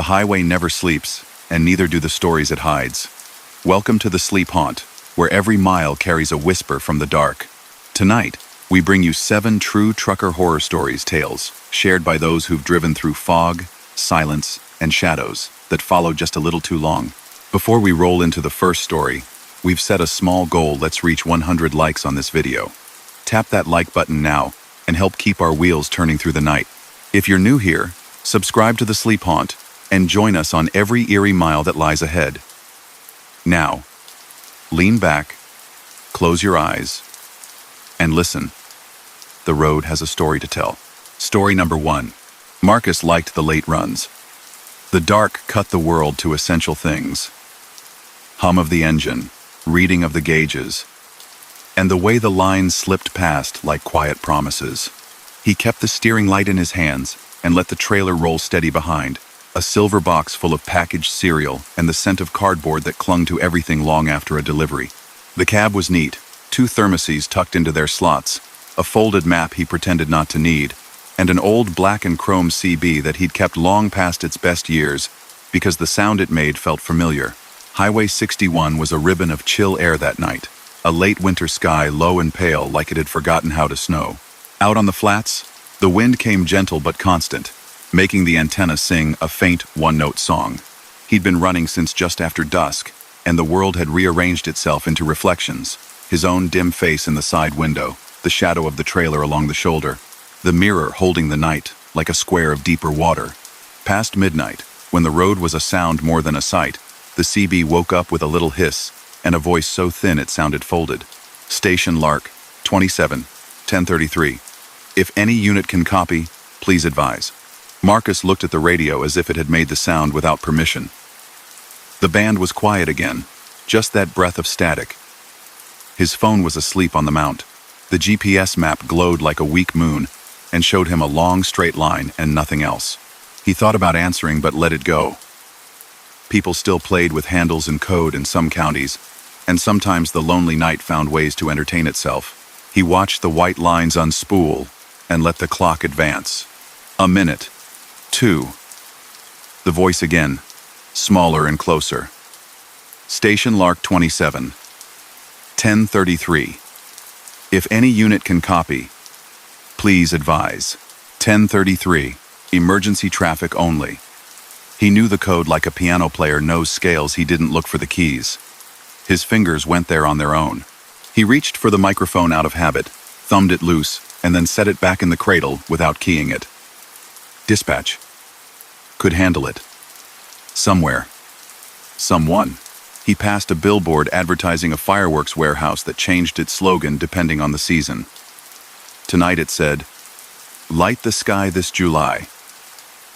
The highway never sleeps, and neither do the stories it hides. Welcome to the Sleep Haunt, where every mile carries a whisper from the dark. Tonight, we bring you 7 true trucker horror stories tales, shared by those who've driven through fog, silence, and shadows that follow just a little too long. Before we roll into the first story, we've set a small goal. Let's reach 100 likes on this video. Tap that like button now and help keep our wheels turning through the night. If you're new here, subscribe to the Sleep Haunt and join us on every eerie mile that lies ahead. Now, lean back, close your eyes, and listen. The road has a story to tell. Story number 1. Marcus liked the late runs. The dark cut the world to essential things. Hum of the engine, reading of the gauges, and the way the lines slipped past like quiet promises. He kept the steering light in his hands and let the trailer roll steady behind, a silver box full of packaged cereal and the scent of cardboard that clung to everything long after a delivery. The cab was neat, 2 thermoses tucked into their slots, a folded map he pretended not to need, and an old black and chrome CB that he'd kept long past its best years because the sound it made felt familiar. Highway 61 was a ribbon of chill air that night, a late winter sky low and pale like it had forgotten how to snow. Out on the flats, the wind came gentle but constant, making the antenna sing a faint one-note song. He'd been running since just after dusk, and the world had rearranged itself into reflections, his own dim face in the side window, the shadow of the trailer along the shoulder, the mirror holding the night like a square of deeper water. Past midnight, when the road was a sound more than a sight, the CB woke up with a little hiss and a voice so thin it sounded folded. Station Lark, 27, 1033. If any unit can copy, please advise. Marcus looked at the radio as if it had made the sound without permission. The band was quiet again, just that breath of static. His phone was asleep on the mount. The GPS map glowed like a weak moon and showed him a long straight line and nothing else. He thought about answering but let it go. People still played with handles and code in some counties, and sometimes the lonely night found ways to entertain itself. He watched the white lines unspool and let the clock advance. A minute. 2. The voice again, smaller and closer. Station Lark 27, 1033. If any unit can copy, please advise. 1033. Emergency traffic only. He knew the code like a piano player knows scales. He didn't look for the keys. His fingers went there on their own. He reached for the microphone out of habit, thumbed it loose, and then set it back in the cradle without keying it. Dispatch. Could handle it. Somewhere. Someone. He passed a billboard advertising a fireworks warehouse that changed its slogan depending on the season. Tonight it said, "Light the sky this July."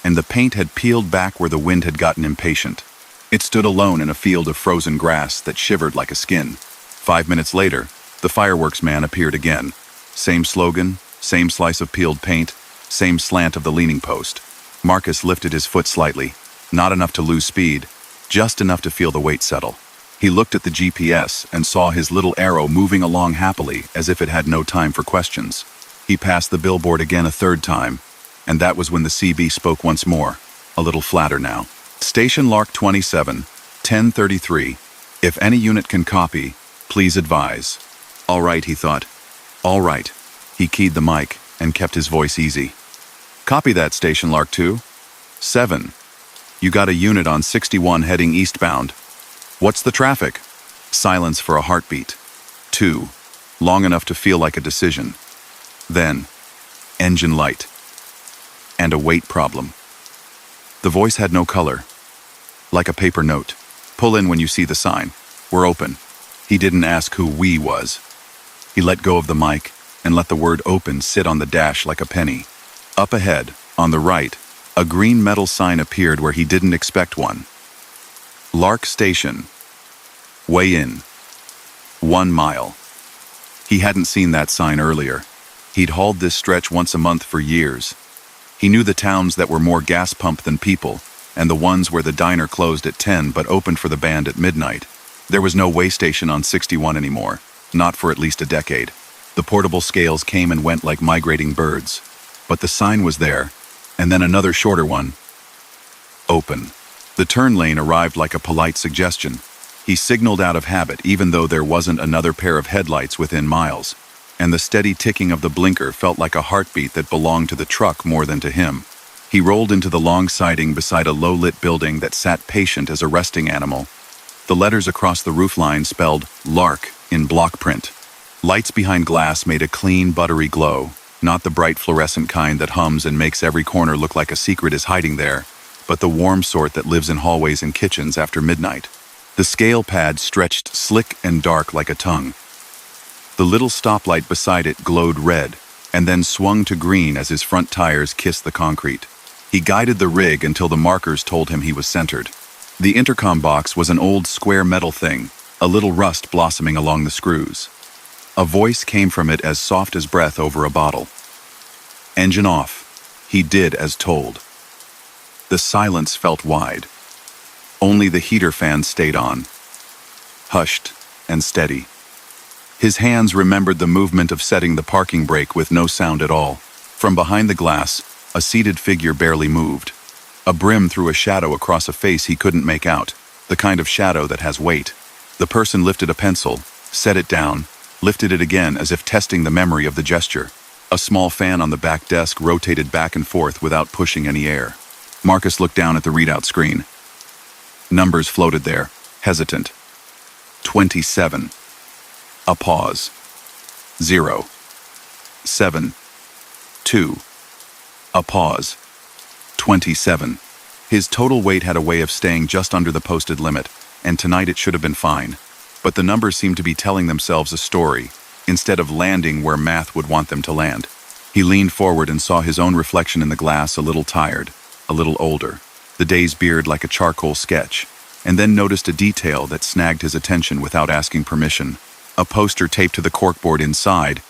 And the paint had peeled back where the wind had gotten impatient. It stood alone in a field of frozen grass that shivered like a skin. 5 minutes later, the fireworks man appeared again. Same slogan, same slice of peeled paint, same slant of the leaning post. Marcus lifted his foot slightly, not enough to lose speed, just enough to feel the weight settle. He looked at the GPS and saw his little arrow moving along happily as if it had no time for questions. He passed the billboard again a 3rd time, and that was when the CB spoke once more, a little flatter now. Station Lark 27, 1033. If any unit can copy, please advise. All right, he thought. All right. He keyed the mic and kept his voice easy. Copy that, Station Lark 2. 7. You got a unit on 61 heading eastbound. What's the traffic? Silence for a heartbeat. 2. Long enough to feel like a decision. Then, engine light. And a weight problem. The voice had no color. Like a paper note. Pull in when you see the sign. We're open. He didn't ask who "we" was. He let go of the mic and let the word "open" sit on the dash like a penny. Up ahead, on the right, a green metal sign appeared where he didn't expect one. Lark Station. Weigh in. 1 mile. He hadn't seen that sign earlier. He'd hauled this stretch once a month for years. He knew the towns that were more gas pump than people, and the ones where the diner closed at 10 but opened for the band at midnight. There was no weigh station on 61 anymore, not for at least a decade. The portable scales came and went like migrating birds. But the sign was there, and then another shorter one. Open. The turn lane arrived like a polite suggestion. He signaled out of habit even though there wasn't another pair of headlights within miles, and the steady ticking of the blinker felt like a heartbeat that belonged to the truck more than to him. He rolled into the long siding beside a low-lit building that sat patient as a resting animal. The letters across the roofline spelled "Lark" in block print. Lights behind glass made a clean, buttery glow, not the bright fluorescent kind that hums and makes every corner look like a secret is hiding there, but the warm sort that lives in hallways and kitchens after midnight. The scale pad stretched slick and dark like a tongue. The little stoplight beside it glowed red, and then swung to green as his front tires kissed the concrete. He guided the rig until the markers told him he was centered. The intercom box was an old square metal thing, a little rust blossoming along the screws. A voice came from it as soft as breath over a bottle. Engine off. He did as told. The silence felt wide. Only the heater fan stayed on, hushed and steady. His hands remembered the movement of setting the parking brake with no sound at all. From behind the glass, a seated figure barely moved. A brim threw a shadow across a face he couldn't make out, the kind of shadow that has weight. The person lifted a pencil, set it down, lifted it again as if testing the memory of the gesture. A small fan on the back desk rotated back and forth without pushing any air. Marcus looked down at the readout screen. Numbers floated there, hesitant. 27. A pause. 0. 7. 2. A pause. 27. His total weight had a way of staying just under the posted limit, and tonight it should have been fine. But the numbers seemed to be telling themselves a story, instead of landing where math would want them to land. He leaned forward and saw his own reflection in the glass, a little tired, a little older, the day's beard like a charcoal sketch, and then noticed a detail that snagged his attention without asking permission. A poster taped to the corkboard inside,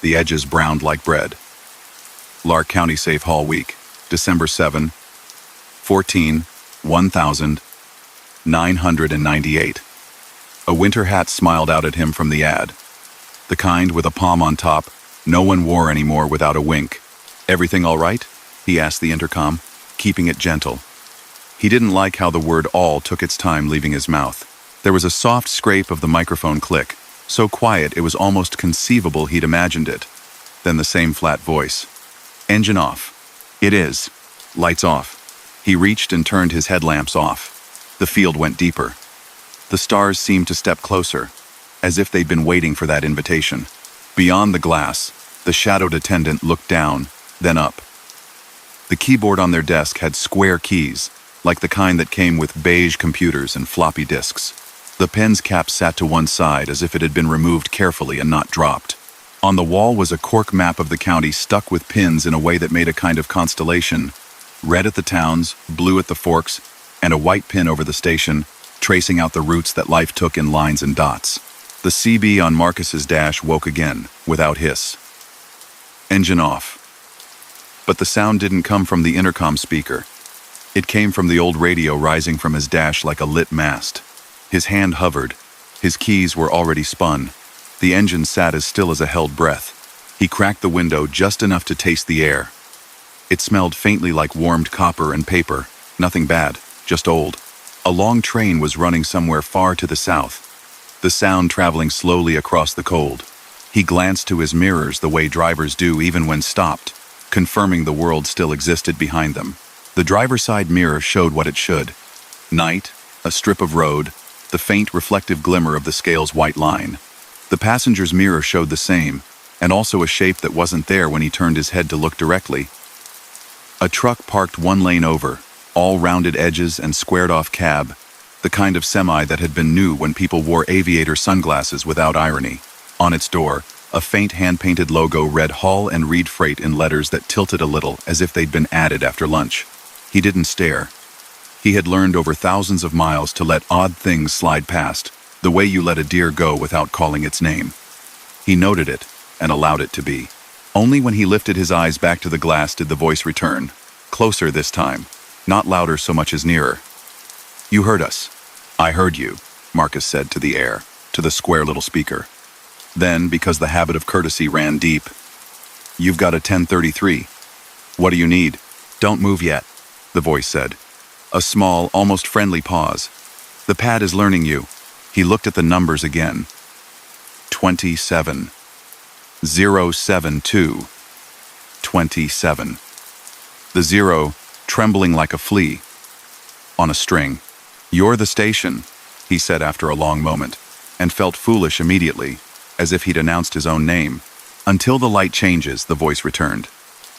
the edges browned like bread. Lark County Safe Hall Week, December 7, 14, 1998. A winter hat smiled out at him from the ad. The kind with a palm on top, no one wore anymore without a wink. "Everything all right?" he asked the intercom, keeping it gentle. He didn't like how the word "all" took its time leaving his mouth. There was a soft scrape of the microphone click, so quiet it was almost conceivable he'd imagined it. Then the same flat voice. "Engine off." "It is." "Lights off." He reached and turned his headlamps off. The field went deeper. The stars seemed to step closer, as if they'd been waiting for that invitation. Beyond the glass, the shadowed attendant looked down, then up. The keyboard on their desk had square keys, like the kind that came with beige computers and floppy disks. The pen's cap sat to one side as if it had been removed carefully and not dropped. On the wall was a cork map of the county stuck with pins in a way that made a kind of constellation. Red at the towns, blue at the forks, and a white pin over the station, tracing out the routes that life took in lines and dots. The CB on Marcus's dash woke again, without hiss. Engine off. But the sound didn't come from the intercom speaker. It came from the old radio rising from his dash like a lit mast. His hand hovered. His keys were already spun. The engine sat as still as a held breath. He cracked the window just enough to taste the air. It smelled faintly like warmed copper and paper. Nothing bad, just old. A long train was running somewhere far to the south, the sound traveling slowly across the cold. He glanced to his mirrors the way drivers do even when stopped, confirming the world still existed behind them. The driver's side mirror showed what it should. Night, a strip of road, the faint reflective glimmer of the scale's white line. The passenger's mirror showed the same, and also a shape that wasn't there when he turned his head to look directly. A truck parked one lane over, all rounded edges and squared-off cab, the kind of semi that had been new when people wore aviator sunglasses without irony. On its door, a faint hand-painted logo read Haul and Read Freight in letters that tilted a little as if they'd been added after lunch. He didn't stare. He had learned over thousands of miles to let odd things slide past, the way you let a deer go without calling its name. He noted it and allowed it to be. Only when he lifted his eyes back to the glass did the voice return, closer this time, not louder so much as nearer. "You heard us." "I heard you," Marcus said to the air, to the square little speaker. Then, because the habit of courtesy ran deep, "You've got a 1033. What do you need?" "Don't move yet," the voice said. A small, almost friendly pause. "The pad is learning you." He looked at the numbers again. 27. 072. 27. The zero, trembling like a flea. On a string. "You're the station," he said after a long moment, and felt foolish immediately, as if he'd announced his own name. "Until the light changes," the voice returned.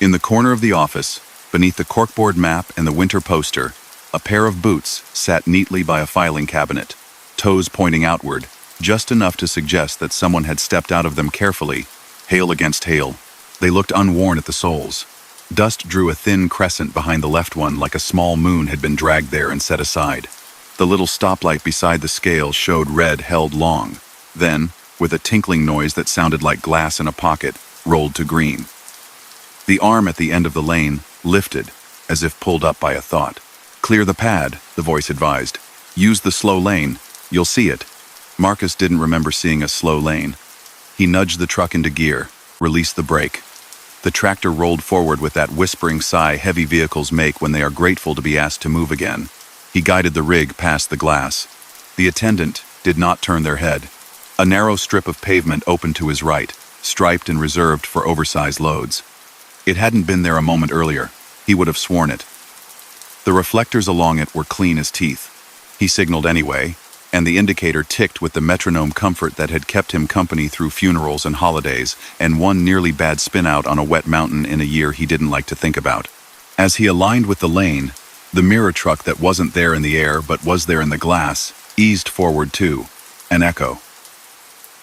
In the corner of the office, beneath the corkboard map and the winter poster, a pair of boots sat neatly by a filing cabinet, toes pointing outward, just enough to suggest that someone had stepped out of them carefully, hail against hail. They looked unworn at the soles. Dust drew a thin crescent behind the left one, like a small moon had been dragged there and set aside. The little stoplight beside the scale showed red held long, then, with a tinkling noise that sounded like glass in a pocket, rolled to green. The arm at the end of the lane lifted, as if pulled up by a thought. "Clear the pad," the voice advised. "Use the slow lane. You'll see it." Marcus didn't remember seeing a slow lane. He nudged the truck into gear, released the brake. The tractor rolled forward with that whispering sigh heavy vehicles make when they are grateful to be asked to move again. He guided the rig past the glass. The attendant did not turn their head. A narrow strip of pavement opened to his right, striped and reserved for oversized loads. It hadn't been there a moment earlier. He would have sworn it. The reflectors along it were clean as teeth. He signaled anyway, and the indicator ticked with the metronome comfort that had kept him company through funerals and holidays, and one nearly bad spin-out on a wet mountain in a year he didn't like to think about. As he aligned with the lane, the mirror truck that wasn't there in the air but was there in the glass eased forward too, an echo.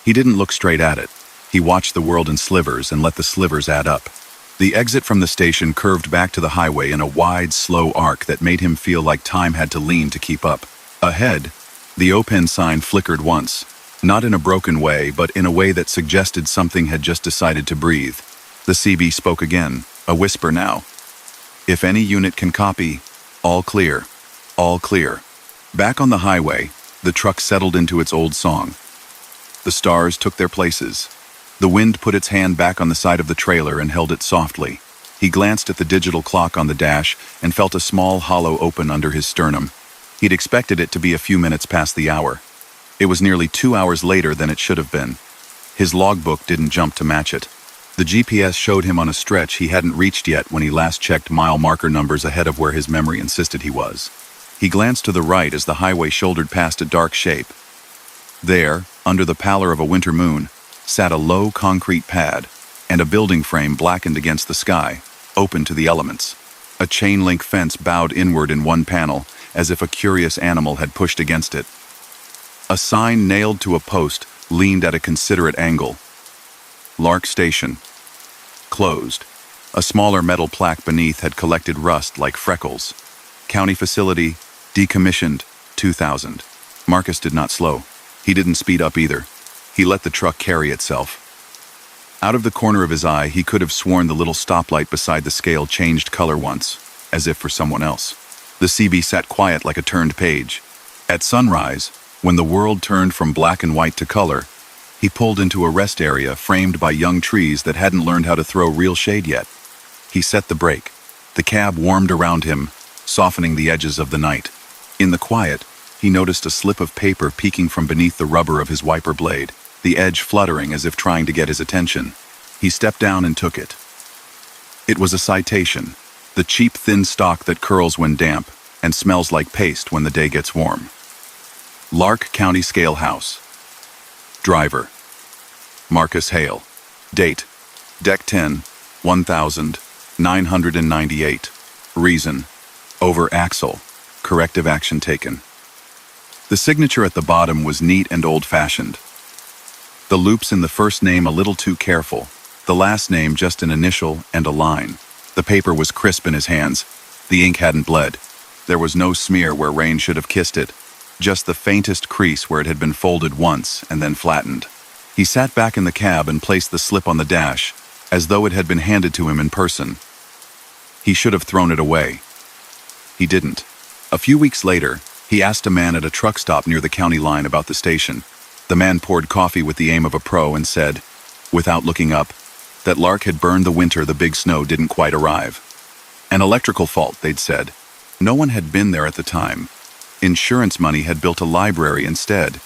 He didn't look straight at it. He watched the world in slivers and let the slivers add up. The exit from the station curved back to the highway in a wide, slow arc that made him feel like time had to lean to keep up. Ahead, the open sign flickered once, not in a broken way, but in a way that suggested something had just decided to breathe. The CB spoke again, a whisper now. "If any unit can copy, all clear, all clear." Back on the highway, the truck settled into its old song. The stars took their places. The wind put its hand back on the side of the trailer and held it softly. He glanced at the digital clock on the dash and felt a small hollow open under his sternum. He'd expected it to be a few minutes past the hour. It was nearly 2 hours later than it should have been. His logbook didn't jump to match it. The GPS showed him on a stretch he hadn't reached yet when he last checked mile marker numbers ahead of where his memory insisted he was. He glanced to the right as the highway shouldered past a dark shape. There, under the pallor of a winter moon, sat a low concrete pad, and a building frame blackened against the sky, open to the elements. A chain-link fence bowed inward in one panel, as if a curious animal had pushed against it. A sign nailed to a post leaned at a considerate angle. Lark Station. Closed. A smaller metal plaque beneath had collected rust like freckles. County facility, decommissioned, 2000. Marcus did not slow. He didn't speed up either. He let the truck carry itself. Out of the corner of his eye, he could have sworn the little stoplight beside the scale changed color once, as if for someone else. The CB sat quiet like a turned page. At sunrise, when the world turned from black and white to color, he pulled into a rest area framed by young trees that hadn't learned how to throw real shade yet. He set the brake. The cab warmed around him, softening the edges of the night. In the quiet, he noticed a slip of paper peeking from beneath the rubber of his wiper blade, the edge fluttering as if trying to get his attention. He stepped down and took it. It was a citation, the cheap thin stock that curls when damp and smells like paste when the day gets warm. Lark County Scale House. Driver: Marcus Hale. Date: Deck 10, 1998. Reason: over axle. Corrective action taken. The signature at the bottom was neat and old-fashioned. The loops in the first name a little too careful, the last name just an initial and a line. The paper was crisp in his hands. The ink hadn't bled. There was no smear where rain should have kissed it, just the faintest crease where it had been folded once and then flattened. He sat back in the cab and placed the slip on the dash, as though it had been handed to him in person. He should have thrown it away. He didn't. A few weeks later, he asked a man at a truck stop near the county line about the station. The man poured coffee with the aim of a pro and said, without looking up, that Lark had burned the winter the big snow didn't quite arrive. An electrical fault, they'd said. No one had been there at the time. Insurance money had built a library instead.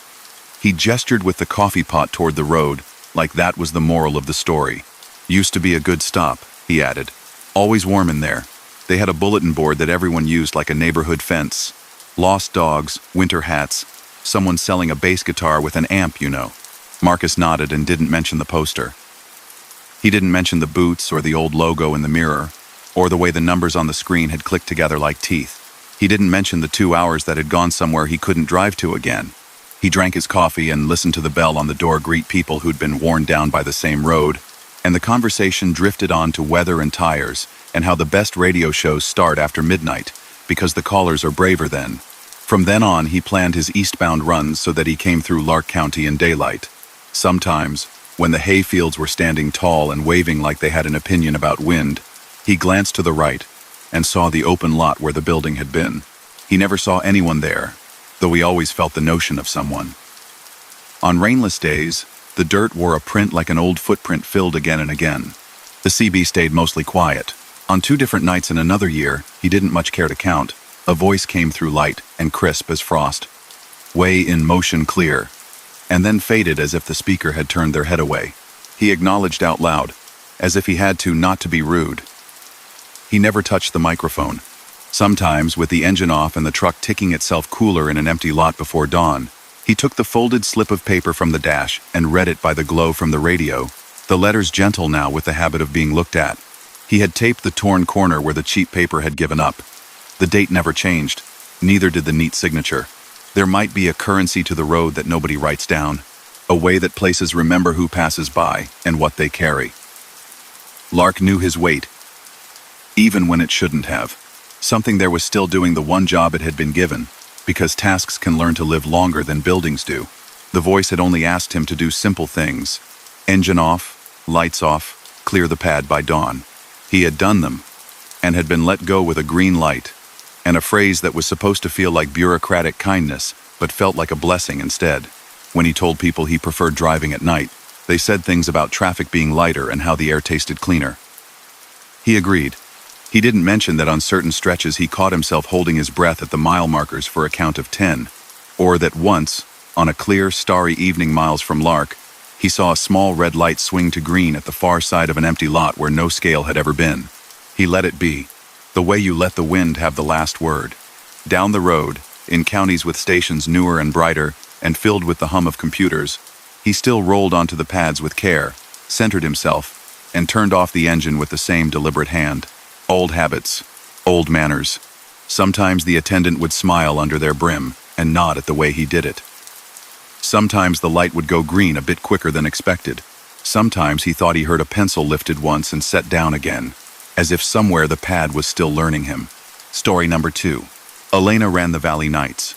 He gestured with the coffee pot toward the road, like that was the moral of the story. Used to be a good stop, he added. Always warm in there. They had a bulletin board that everyone used like a neighborhood fence. Lost dogs, winter hats, someone selling a bass guitar with an amp, you know. Marcus nodded and didn't mention the poster. He didn't mention the boots or the old logo in the mirror, or the way the numbers on the screen had clicked together like teeth. He didn't mention the 2 hours that had gone somewhere he couldn't drive to again. He drank his coffee and listened to the bell on the door greet people who'd been worn down by the same road, and the conversation drifted on to weather and tires, and how the best radio shows start after midnight, because the callers are braver then. From then on, he planned his eastbound runs so that he came through Lark County in daylight. Sometimes, when the hay fields were standing tall and waving like they had an opinion about wind, he glanced to the right and saw the open lot where the building had been. He never saw anyone there, though he always felt the notion of someone. On rainless days, the dirt wore a print like an old footprint filled again and again. The CB stayed mostly quiet. On 2 different nights in another year, he didn't much care to count, a voice came through light and crisp as frost. Way in motion clear, and then faded as if the speaker had turned their head away. He acknowledged out loud, as if he had to not to be rude. He never touched the microphone. Sometimes, with the engine off and the truck ticking itself cooler in an empty lot before dawn, he took the folded slip of paper from the dash and read it by the glow from the radio, the letters gentle now with the habit of being looked at. He had taped the torn corner where the cheap paper had given up. The date never changed, neither did the neat signature. There might be a currency to the road that nobody writes down, a way that places remember who passes by and what they carry. Lark knew his weight, even when it shouldn't have. Something there was still doing the one job it had been given, because tasks can learn to live longer than buildings do. The voice had only asked him to do simple things. Engine off, lights off, clear the pad by dawn. He had done them, and had been let go with a green light, and a phrase that was supposed to feel like bureaucratic kindness, but felt like a blessing instead. When he told people he preferred driving at night, they said things about traffic being lighter and how the air tasted cleaner. He agreed. He didn't mention that on certain stretches he caught himself holding his breath at the mile markers for a count of 10, or that once, on a clear, starry evening miles from Lark, he saw a small red light swing to green at the far side of an empty lot where no scale had ever been. He let it be, the way you let the wind have the last word. Down the road, in counties with stations newer and brighter, and filled with the hum of computers, he still rolled onto the pads with care, centered himself, and turned off the engine with the same deliberate hand. Old habits, old manners. Sometimes the attendant would smile under their brim and nod at the way he did it. Sometimes the light would go green a bit quicker than expected. Sometimes he thought he heard a pencil lifted once and set down again, as if somewhere the pad was still learning him. Story number 2. Elena ran the Valley Nights.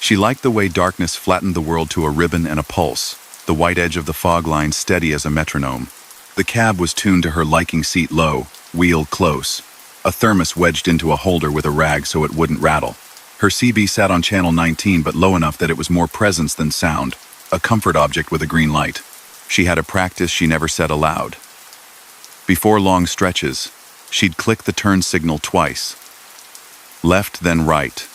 She liked the way darkness flattened the world to a ribbon and a pulse, the white edge of the fog line steady as a metronome. The cab was tuned to her liking, seat low, wheel close, a thermos wedged into a holder with a rag so it wouldn't rattle. Her CB sat on channel 19 but low enough that it was more presence than sound, a comfort object with a green light. She had a practice she never said aloud. Before long stretches, she'd click the turn signal twice. Left then right,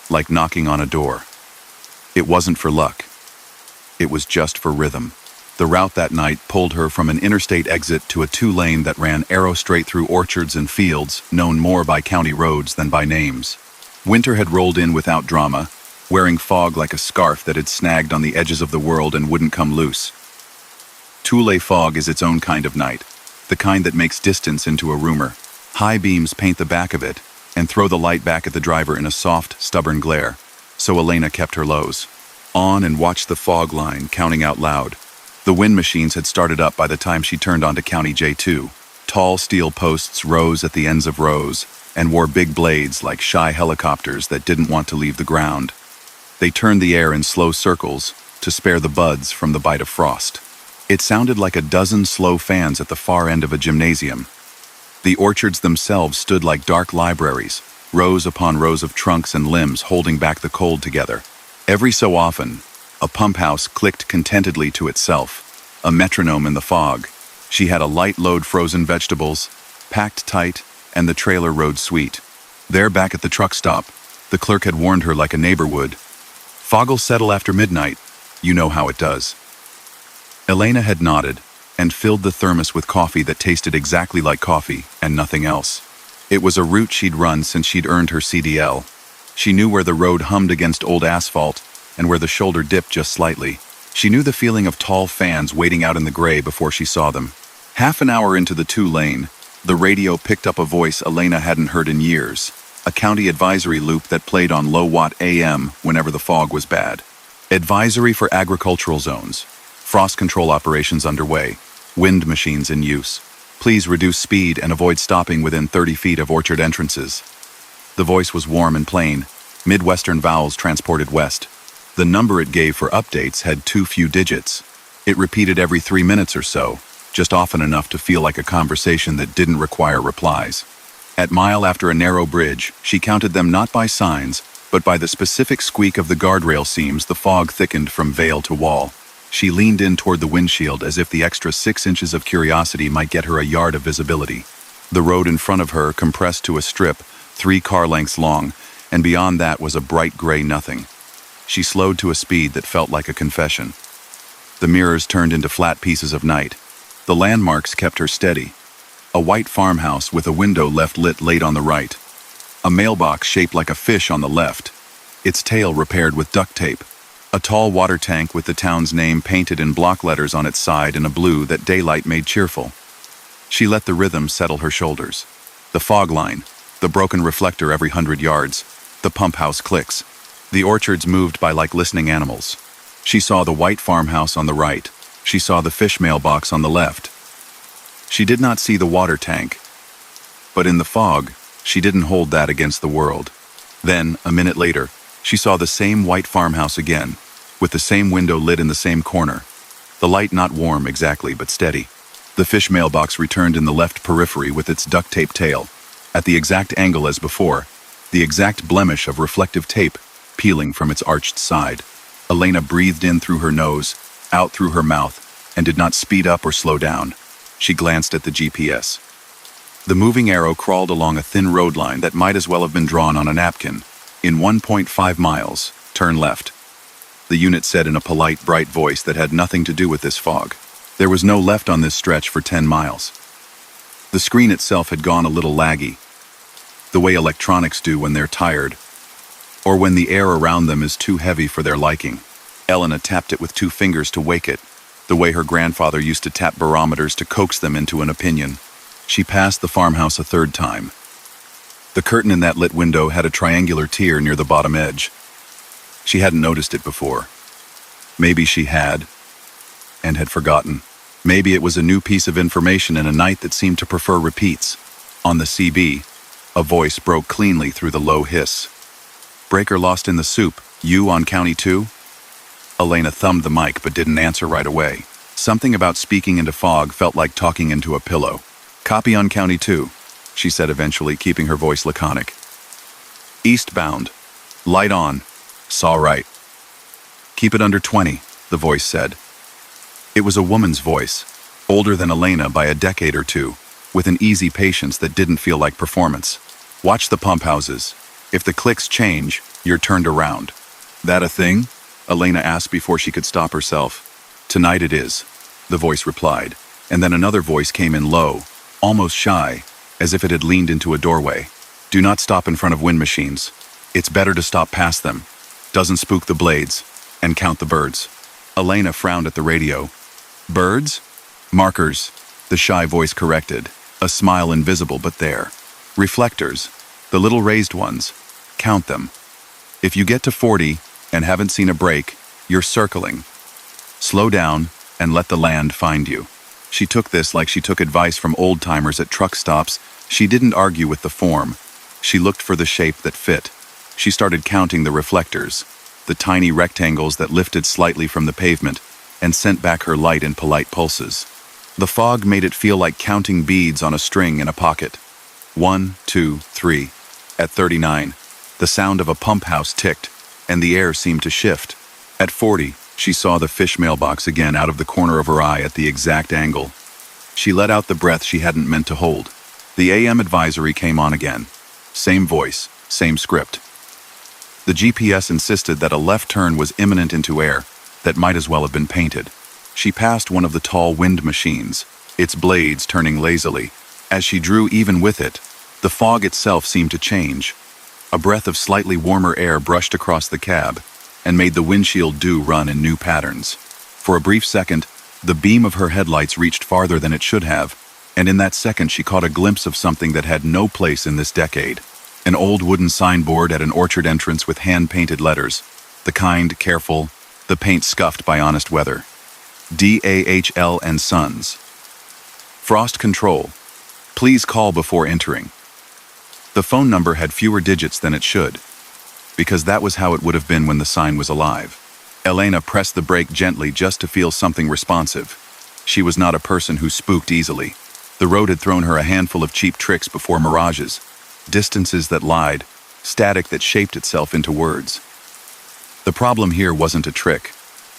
like knocking on a door. It wasn't for luck. It was just for rhythm. The route that night pulled her from an interstate exit to a 2-lane that ran arrow straight through orchards and fields known more by county roads than by names. Winter had rolled in without drama, wearing fog like a scarf that had snagged on the edges of the world and wouldn't come loose. Tule fog is its own kind of night, the kind that makes distance into a rumor. High beams paint the back of it and throw the light back at the driver in a soft, stubborn glare, so Elena kept her lows. On and watched the fog line, counting out loud. The wind machines had started up by the time she turned onto County J2. Tall steel posts rose at the ends of rows and wore big blades like shy helicopters that didn't want to leave the ground. They turned the air in slow circles to spare the buds from the bite of frost. It sounded like a dozen slow fans at the far end of a gymnasium. The orchards themselves stood like dark libraries, rows upon rows of trunks and limbs holding back the cold together. Every so often, a pump house clicked contentedly to itself, a metronome in the fog. She had a light load frozen vegetables, packed tight, and the trailer rode sweet. There, back at the truck stop, the clerk had warned her like a neighbor would. Fog'll settle after midnight. You know how it does. Elena had nodded and filled the thermos with coffee that tasted exactly like coffee and nothing else. It was a route she'd run since she'd earned her CDL. She knew where the road hummed against old asphalt and where the shoulder dipped just slightly. She knew the feeling of tall fans waiting out in the gray before she saw them. Half an hour into the 2-lane, the radio picked up a voice Elena hadn't heard in years, a county advisory loop that played on low-watt AM whenever the fog was bad. Advisory for agricultural zones. Frost control operations underway. Wind machines in use. Please reduce speed and avoid stopping within 30 feet of orchard entrances. The voice was warm and plain, Midwestern vowels transported west. The number it gave for updates had too few digits. It repeated every 3 minutes or so, just often enough to feel like a conversation that didn't require replies. At mile after a narrow bridge, she counted them not by signs, but by the specific squeak of the guardrail seams the fog thickened from veil to wall. She leaned in toward the windshield as if the extra 6 inches of curiosity might get her a yard of visibility. The road in front of her compressed to a strip, 3 car lengths long, and beyond that was a bright gray nothing. She slowed to a speed that felt like a confession. The mirrors turned into flat pieces of night. The landmarks kept her steady. A white farmhouse with a window left lit late on the right. A mailbox shaped like a fish on the left, its tail repaired with duct tape. A tall water tank with the town's name painted in block letters on its side in a blue that daylight made cheerful. She let the rhythm settle her shoulders. The fog line, the broken reflector every 100 yards, the pump house clicks. The orchards moved by like listening animals. She saw the white farmhouse on the right. She saw the fish mailbox on the left. She did not see the water tank. But in the fog, she didn't hold that against the world. Then, a minute later, she saw the same white farmhouse again, with the same window lit in the same corner. The light not warm exactly, but steady. The fish mailbox returned in the left periphery with its duct tape tail, at the exact angle as before, the exact blemish of reflective tape peeling from its arched side. Elena breathed in through her nose, out through her mouth, and did not speed up or slow down. She glanced at the GPS. The moving arrow crawled along a thin road line that might as well have been drawn on a napkin. In 1.5 miles, turn left. The unit said in a polite, bright voice that had nothing to do with this fog. There was no left on this stretch for 10 miles. The screen itself had gone a little laggy, the way electronics do when they're tired, or when the air around them is too heavy for their liking. Elena tapped it with 2 fingers to wake it, the way her grandfather used to tap barometers to coax them into an opinion. She passed the farmhouse a 3rd time. The curtain in that lit window had a triangular tear near the bottom edge. She hadn't noticed it before. Maybe she had, and had forgotten. Maybe it was a new piece of information in a night that seemed to prefer repeats. On the CB, a voice broke cleanly through the low hiss. Breaker lost in the soup, you on County 2? Elena thumbed the mic but didn't answer right away. Something about speaking into fog felt like talking into a pillow. Copy on County 2, she said eventually, keeping her voice laconic. Eastbound. Light on. Saw right. Keep it under 20, the voice said. It was a woman's voice, older than Elena by a decade or 2, with an easy patience that didn't feel like performance. Watch the pump houses. If the clicks change, you're turned around. That a thing? Elena asked before she could stop herself. Tonight it is, the voice replied, and then another voice came in low, almost shy, as if it had leaned into a doorway. Do not stop in front of wind machines. It's better to stop past them. Doesn't spook the blades. And count the birds. Elena frowned at the radio. Birds? Markers, the shy voice corrected, a smile invisible but there. Reflectors, the little raised ones. Count them. If you get to 40 and haven't seen a break, you're circling. Slow down and let the land find you. She took this like she took advice from old-timers at truck stops. She didn't argue with the form. She looked for the shape that fit. She started counting the reflectors, the tiny rectangles that lifted slightly from the pavement and sent back her light in polite pulses. The fog made it feel like counting beads on a string in a pocket. 1, 2, 3. At 39, the sound of a pump house ticked, and the air seemed to shift. At 40, she saw the fish mailbox again out of the corner of her eye at the exact angle. She let out the breath she hadn't meant to hold. The AM advisory came on again. Same voice, same script. The GPS insisted that a left turn was imminent into air that might as well have been painted. She passed one of the tall wind machines, its blades turning lazily. As she drew even with it, the fog itself seemed to change. A breath of slightly warmer air brushed across the cab and made the windshield dew run in new patterns. For a brief second, the beam of her headlights reached farther than it should have, and in that second she caught a glimpse of something that had no place in this decade. An old wooden signboard at an orchard entrance with hand-painted letters, the kind, careful, the paint scuffed by honest weather. DAHL and Sons. Frost Control. Please call before entering. The phone number had fewer digits than it should, because that was how it would have been when the sign was alive. Elena pressed the brake gently just to feel something responsive. She was not a person who spooked easily. The road had thrown her a handful of cheap tricks before mirages, distances that lied, static that shaped itself into words. The problem here wasn't a trick.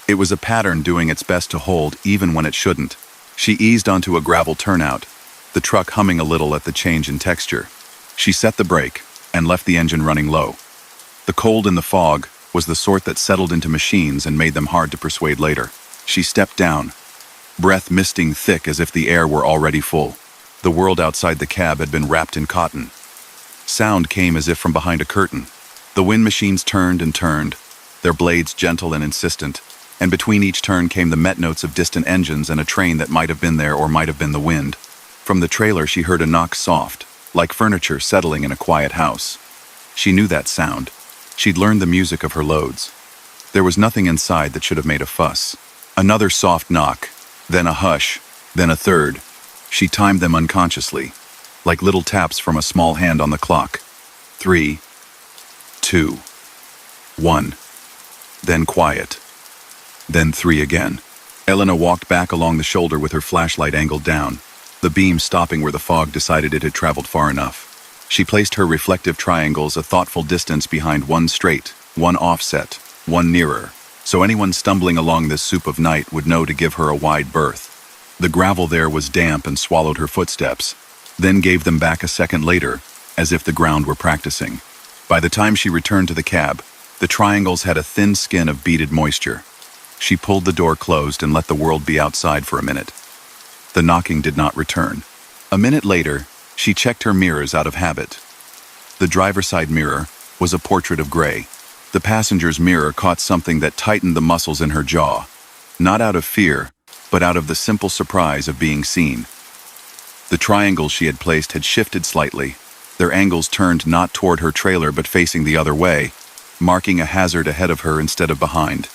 It was a pattern doing its best to hold even when it shouldn't. She eased onto a gravel turnout, the truck humming a little at the change in texture. She set the brake and left the engine running low. The cold in the fog was the sort that settled into machines and made them hard to persuade later. She stepped down, breath misting thick as if the air were already full. The world outside the cab had been wrapped in cotton. Sound came as if from behind a curtain. The wind machines turned and turned, their blades gentle and insistent, and between each turn came the met notes of distant engines and a train that might have been there or might have been the wind. From the trailer she heard a knock soft, like furniture settling in a quiet house. She knew that sound. She'd learned the music of her loads. There was nothing inside that should have made a fuss. Another soft knock, then a hush, then a third. She timed them unconsciously, like little taps from a small hand on the clock. 3, 2, 1. Then quiet. Then 3 again. Elena walked back along the shoulder with her flashlight angled down, the beam stopping where the fog decided it had traveled far enough. She placed her reflective triangles a thoughtful distance behind one straight, one offset, one nearer, so anyone stumbling along this soup of night would know to give her a wide berth. The gravel there was damp and swallowed her footsteps, then gave them back a second later, as if the ground were practicing. By the time she returned to the cab, the triangles had a thin skin of beaded moisture. She pulled the door closed and let the world be outside for a minute. The knocking did not return. A minute later, she checked her mirrors out of habit. The driver's side mirror was a portrait of Gray. The passenger's mirror caught something that tightened the muscles in her jaw, not out of fear, but out of the simple surprise of being seen. The triangles she had placed had shifted slightly, their angles turned not toward her trailer but facing the other way, marking a hazard ahead of her instead of behind.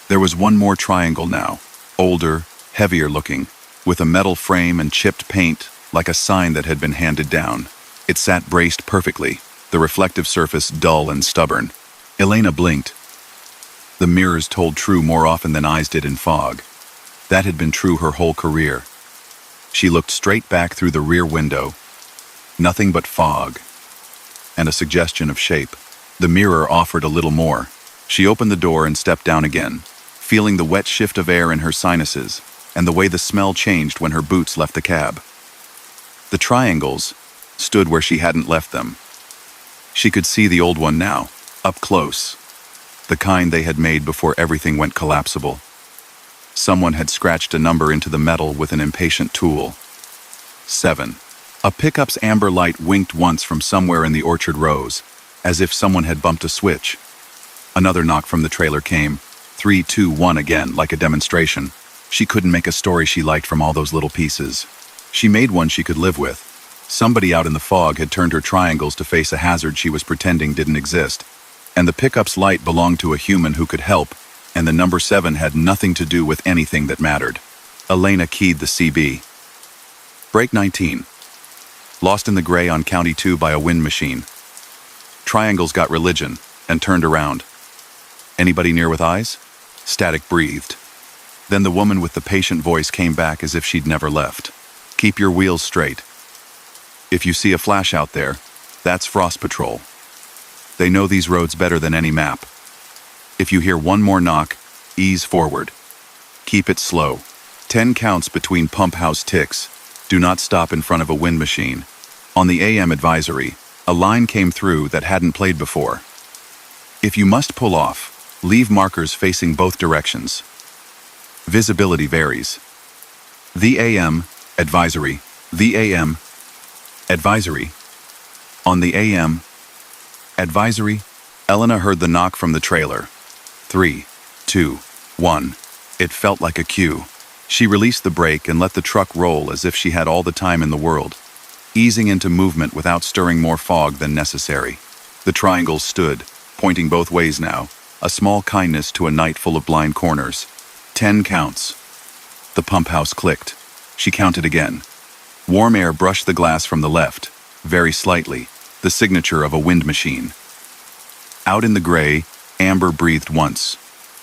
There was one more triangle now, older, heavier looking, with a metal frame and chipped paint like a sign that had been handed down. It sat braced perfectly, the reflective surface dull and stubborn. Elena blinked. The mirrors told true more often than eyes did in fog. That had been true her whole career. She looked straight back through the rear window. Nothing but fog, and a suggestion of shape. The mirror offered a little more. She opened the door and stepped down again, feeling the wet shift of air in her sinuses, and the way the smell changed when her boots left the cab. The triangles stood where she hadn't left them. She could see the old one now, up close, the kind they had made before everything went collapsible. Someone had scratched a number into the metal with an impatient tool. 7. A pickup's amber light winked once from somewhere in the orchard rows, as if someone had bumped a switch. Another knock from the trailer came, 3, 2, 1 again, like a demonstration. She couldn't make a story she liked from all those little pieces. She made one she could live with. Somebody out in the fog had turned her triangles to face a hazard she was pretending didn't exist. And the pickup's light belonged to a human who could help, and the number 7 had nothing to do with anything that mattered. Elena keyed the CB. Break 19. Lost in the gray on County 2 by a wind machine. Triangles got religion and turned around. Anybody near with eyes? Static breathed. Then the woman with the patient voice came back as if she'd never left. Keep your wheels straight. If you see a flash out there, that's Frost Patrol. They know these roads better than any map. If you hear one more knock, ease forward. Keep it slow. 10 counts between pump house ticks. Do not stop in front of a wind machine. On the AM advisory, A line came through that hadn't played before. If you must pull off, leave markers facing both directions. Visibility varies. The AM, advisory. The AM, advisory. On the AM, advisory, Elena heard the knock from the trailer. 3, 2, 1. It felt like a cue. She released the brake and let the truck roll as if she had all the time in the world, easing into movement without stirring more fog than necessary. The triangles stood, pointing both ways now, a small kindness to a night full of blind corners. 10 counts. The pump house clicked. She counted again. Warm air brushed the glass from the left, very slightly, the signature of a wind machine. Out in the gray, Amber breathed once,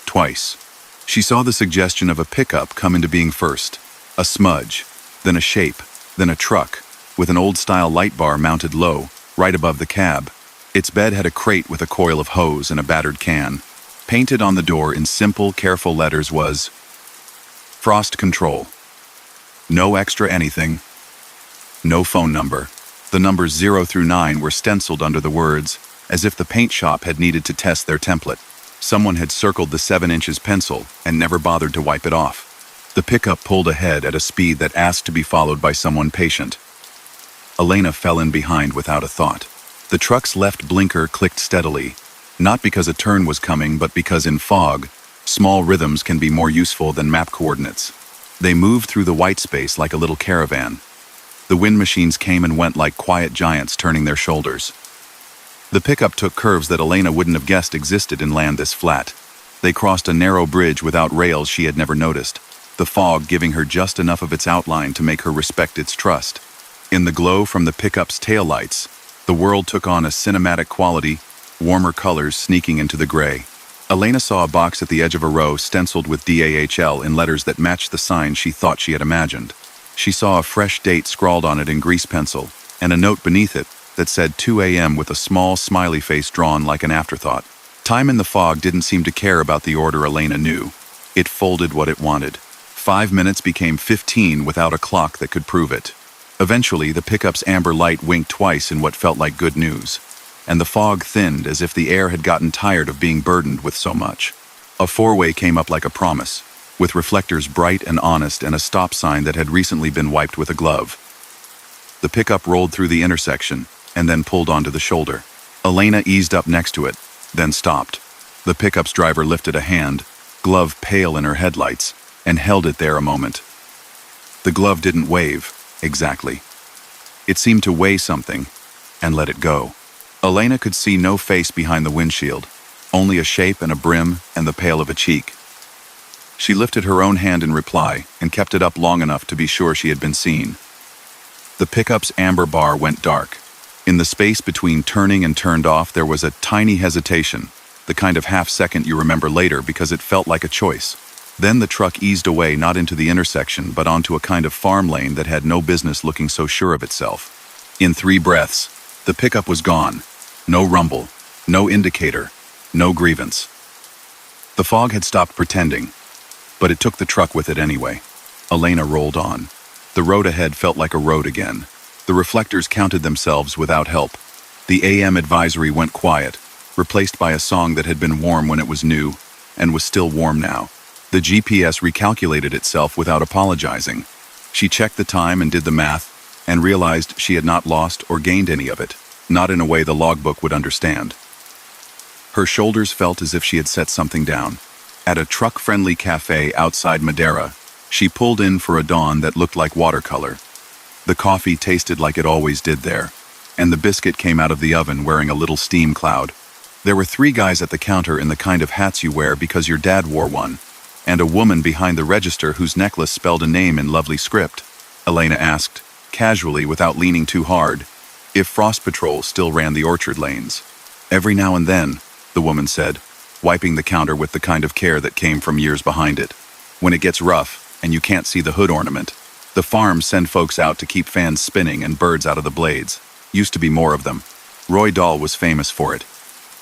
twice. She saw the suggestion of a pickup come into being first. A smudge, then a shape, then a truck, with an old-style light bar mounted low, right above the cab. Its bed had a crate with a coil of hose and a battered can. Painted on the door in simple, careful letters was Frost Control. No extra anything. No phone number. The numbers 0 through 9 were stenciled under the words, as if the paint shop had needed to test their template. Someone had circled the 7 inches pencil and never bothered to wipe it off. The pickup pulled ahead at a speed that asked to be followed by someone patient. Elena fell in behind without a thought. The truck's left blinker clicked steadily, not because a turn was coming, but because in fog, small rhythms can be more useful than map coordinates. They moved through the white space like a little caravan. The wind machines came and went like quiet giants turning their shoulders. The pickup took curves that Elena wouldn't have guessed existed in land this flat. They crossed a narrow bridge without rails she had never noticed, the fog giving her just enough of its outline to make her respect its trust. In the glow from the pickup's taillights, the world took on a cinematic quality, warmer colors sneaking into the gray. Elena saw a box at the edge of a row stenciled with DAHL in letters that matched the sign she thought she had imagined. She saw a fresh date scrawled on it in grease pencil, and a note beneath it that said 2 a.m. with a small smiley face drawn like an afterthought. Time in the fog didn't seem to care about the order Elena knew. It folded what it wanted. 5 minutes became 15 without a clock that could prove it. Eventually, the pickup's amber light winked twice in what felt like good news, and the fog thinned as if the air had gotten tired of being burdened with so much. A four-way came up like a promise, with reflectors bright and honest and a stop sign that had recently been wiped with a glove. The pickup rolled through the intersection and then pulled onto the shoulder. Elena eased up next to it, then stopped. The pickup's driver lifted a hand, glove pale in her headlights, and held it there a moment. The glove didn't wave, exactly. It seemed to weigh something, and let it go. Elena could see no face behind the windshield, only a shape and a brim and the pale of a cheek. She lifted her own hand in reply and kept it up long enough to be sure she had been seen. The pickup's amber bar went dark. In the space between turning and turned off, there was a tiny hesitation, the kind of half-second you remember later because it felt like a choice. Then the truck eased away, not into the intersection, but onto a kind of farm lane that had no business looking so sure of itself. In 3 breaths, the pickup was gone. No rumble, no indicator, no grievance. The fog had stopped pretending, but it took the truck with it anyway. Elena rolled on. The road ahead felt like a road again. The reflectors counted themselves without help. The AM advisory went quiet, replaced by a song that had been warm when it was new, and was still warm now. The GPS recalculated itself without apologizing. She checked the time and did the math, and realized she had not lost or gained any of it, not in a way the logbook would understand. Her shoulders felt as if she had set something down. At a truck-friendly cafe outside Madeira, she pulled in for a dawn that looked like watercolor. The coffee tasted like it always did there, and the biscuit came out of the oven wearing a little steam cloud. There were 3 guys at the counter in the kind of hats you wear because your dad wore one, and a woman behind the register whose necklace spelled a name in lovely script. Elena asked, casually without leaning too hard, if Frost Patrol still ran the orchard lanes. Every now and then, the woman said, wiping the counter with the kind of care that came from years behind it. When it gets rough, and you can't see the hood ornament, the farms send folks out to keep fans spinning and birds out of the blades. Used to be more of them. Roy Dahl was famous for it.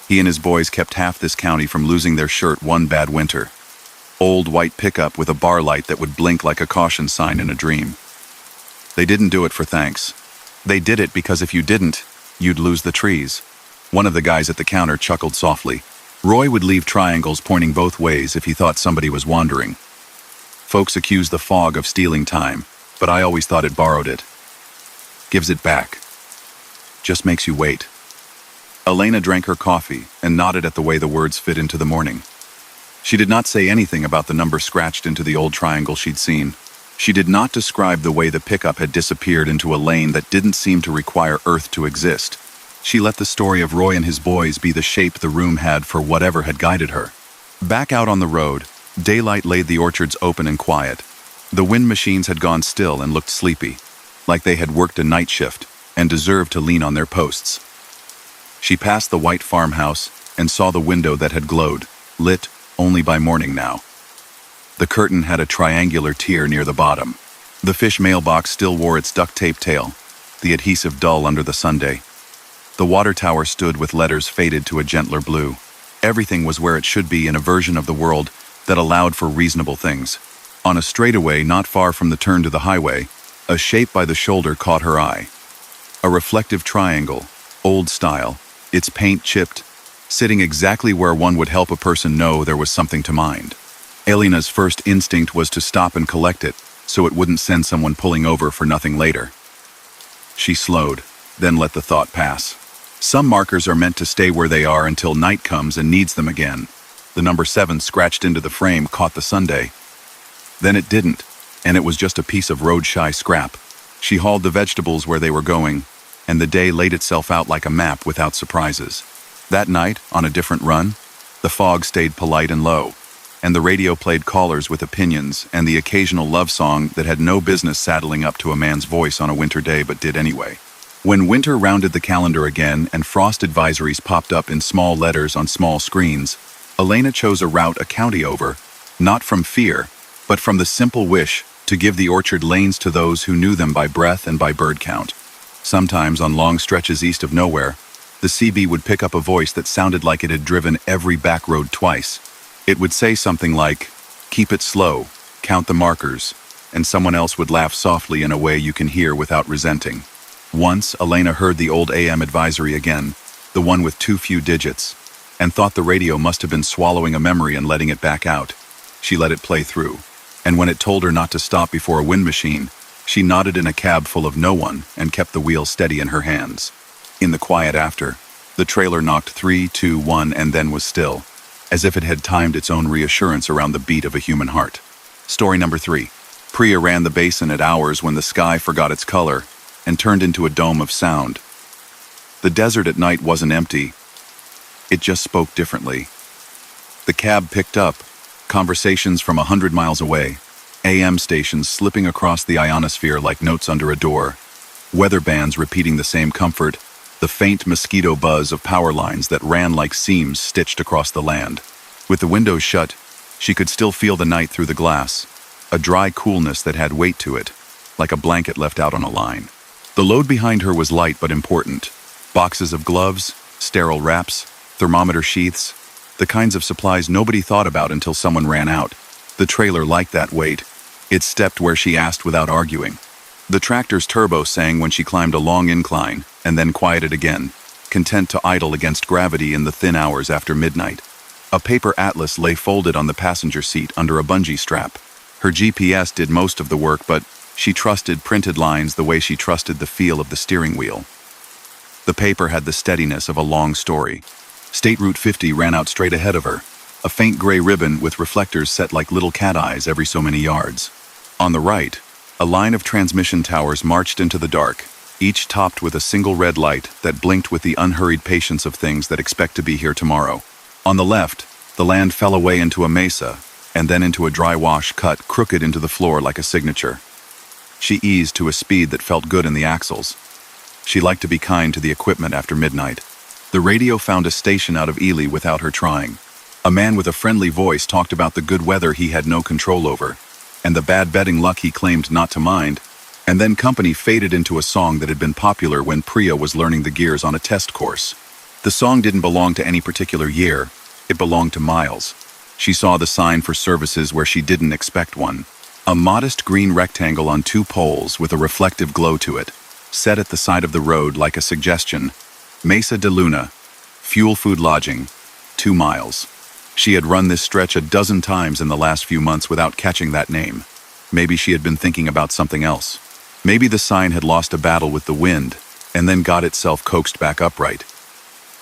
He and his boys kept half this county from losing their shirt one bad winter. Old white pickup with a bar light that would blink like a caution sign in a dream. They didn't do it for thanks. They did it because if you didn't, You'd lose the trees. One of the guys at the counter chuckled softly. Roy would leave triangles pointing both ways if he thought somebody was wandering. Folks accused the fog of stealing time, but I always thought it borrowed it. Gives it back. Just makes you wait. Elena drank her coffee and nodded at the way the words fit into the morning. She did not say anything about the number scratched into the old triangle she'd seen. She did not describe the way the pickup had disappeared into a lane that didn't seem to require Earth to exist. She let the story of Roy and his boys be the shape the room had for whatever had guided her. Back out on the road, daylight laid the orchards open and quiet. The wind machines had gone still and looked sleepy, like they had worked a night shift and deserved to lean on their posts. She passed the white farmhouse and saw the window that had glowed, lit only by morning now. The curtain had a triangular tear near the bottom. The fish mailbox still wore its duct tape tail, the adhesive dull under the Sunday. The water tower stood with letters faded to a gentler blue. Everything was where it should be in a version of the world that allowed for reasonable things. On a straightaway not far from the turn to the highway, a shape by the shoulder caught her eye. A reflective triangle, old style, its paint chipped, sitting exactly where one would help a person know there was something to mind. Elena's first instinct was to stop and collect it, so it wouldn't send someone pulling over for nothing later. She slowed, then let the thought pass. Some markers are meant to stay where they are until night comes and needs them again. The number 7 scratched into the frame caught the Sunday. Then it didn't, and it was just a piece of road-shy scrap. She hauled the vegetables where they were going, and the day laid itself out like a map without surprises. That night, on a different run, the fog stayed polite and low, and the radio played callers with opinions and the occasional love song that had no business saddling up to a man's voice on a winter day but did anyway. When winter rounded the calendar again and frost advisories popped up in small letters on small screens, Elena chose a route a county over, not from fear, but from the simple wish to give the orchard lanes to those who knew them by breath and by bird count. Sometimes on long stretches east of nowhere, the CB would pick up a voice that sounded like it had driven every back road twice. It would say something like, "Keep it slow, count the markers," and someone else would laugh softly in a way you can hear without resenting. Once, Elena heard the old AM advisory again, the one with too few digits, and thought the radio must have been swallowing a memory and letting it back out. She let it play through, and when it told her not to stop before a wind machine, she nodded in a cab full of no one and kept the wheel steady in her hands. In the quiet after, the trailer knocked 3, 2, 1 and then was still, as if it had timed its own reassurance around the beat of a human heart. Story number 3. Priya ran the basin at hours when the sky forgot its color and turned into a dome of sound. The desert at night wasn't empty. It just spoke differently. The cab picked up conversations from 100 miles away, AM stations slipping across the ionosphere like notes under a door, weather bands repeating the same comfort, the faint mosquito buzz of power lines that ran like seams stitched across the land. With the windows shut, she could still feel the night through the glass, a dry coolness that had weight to it, like a blanket left out on a line. The load behind her was light but important. Boxes of gloves, sterile wraps, thermometer sheaths, the kinds of supplies nobody thought about until someone ran out. The trailer liked that weight. It stepped where she asked without arguing. The tractor's turbo sang when she climbed a long incline, and then quieted again, content to idle against gravity in the thin hours after midnight. A paper atlas lay folded on the passenger seat under a bungee strap. Her GPS did most of the work, but she trusted printed lines the way she trusted the feel of the steering wheel. The paper had the steadiness of a long story. State Route 50 ran out straight ahead of her, a faint gray ribbon with reflectors set like little cat eyes every so many yards. On the right, a line of transmission towers marched into the dark, each topped with a single red light that blinked with the unhurried patience of things that expect to be here tomorrow. On the left, the land fell away into a mesa, and then into a dry wash cut crooked into the floor like a signature. She eased to a speed that felt good in the axles. She liked to be kind to the equipment after midnight. The radio found a station out of Ely without her trying. A man with a friendly voice talked about the good weather he had no control over, and the bad betting luck he claimed not to mind, and then company faded into a song that had been popular when Priya was learning the gears on a test course. The song didn't belong to any particular year, it belonged to miles. She saw the sign for services where she didn't expect one. A modest green rectangle on 2 poles with a reflective glow to it, set at the side of the road like a suggestion, Mesa de Luna, Fuel Food Lodging, 2 miles. She had run this stretch a dozen times in the last few months without catching that name. Maybe she had been thinking about something else. Maybe the sign had lost a battle with the wind and then got itself coaxed back upright.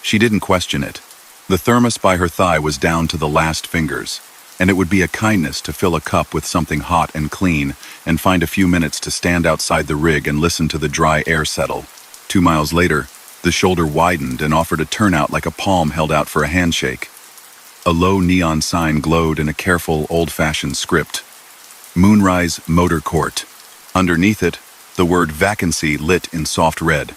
She didn't question it. The thermos by her thigh was down to the last fingers, and it would be a kindness to fill a cup with something hot and clean and find a few minutes to stand outside the rig and listen to the dry air settle. 2 miles later, the shoulder widened and offered a turnout like a palm held out for a handshake. A low neon sign glowed in a careful, old-fashioned script. Moonrise Motor Court. Underneath it, the word vacancy lit in soft red.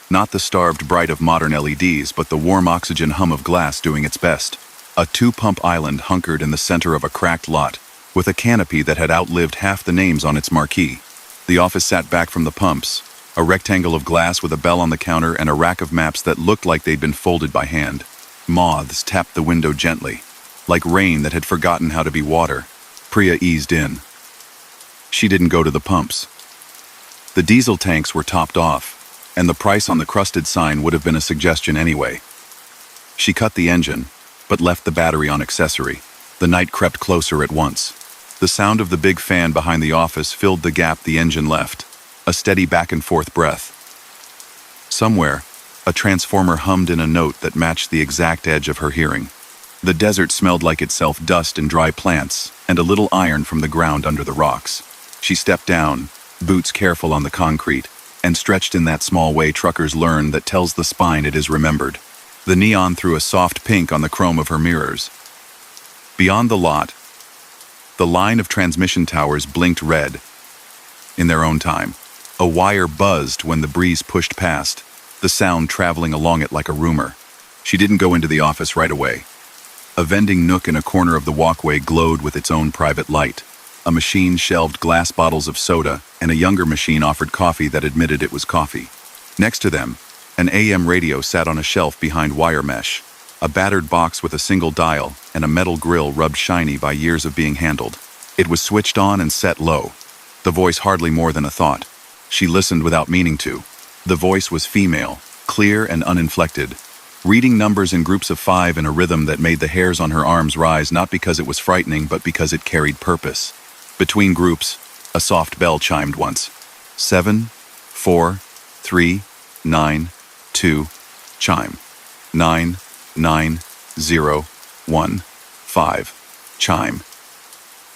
Not the starved bright of modern LEDs, but the warm oxygen hum of glass doing its best. A 2-pump island hunkered in the center of a cracked lot, with a canopy that had outlived half the names on its marquee. The office sat back from the pumps, a rectangle of glass with a bell on the counter and a rack of maps that looked like they'd been folded by hand. Moths tapped the window gently, like rain that had forgotten how to be water. Priya eased in. She didn't go to the pumps. The diesel tanks were topped off, and the price on the crusted sign would have been a suggestion anyway. She cut the engine, but left the battery on accessory. The night crept closer at once. The sound of the big fan behind the office filled the gap the engine left, a steady back-and-forth breath. Somewhere, a transformer hummed in a note that matched the exact edge of her hearing. The desert smelled like itself dust and dry plants, and a little iron from the ground under the rocks. She stepped down, boots careful on the concrete, and stretched in that small way truckers learn that tells the spine it is remembered. The neon threw a soft pink on the chrome of her mirrors. Beyond the lot, the line of transmission towers blinked red. In their own time, a wire buzzed when the breeze pushed past, the sound traveling along it like a rumor. She didn't go into the office right away. A vending nook in a corner of the walkway glowed with its own private light. A machine shelved glass bottles of soda, and a younger machine offered coffee that admitted it was coffee. Next to them, an AM radio sat on a shelf behind wire mesh, a battered box with a single dial and a metal grill rubbed shiny by years of being handled. It was switched on and set low, the voice hardly more than a thought. She listened without meaning to. The voice was female, clear and uninflected, reading numbers in groups of 5 in a rhythm that made the hairs on her arms rise not because it was frightening but because it carried purpose. Between groups, a soft bell chimed once. 7, 4, 3, 9, 2, chime. 9, 9, 0, 1, 5, chime.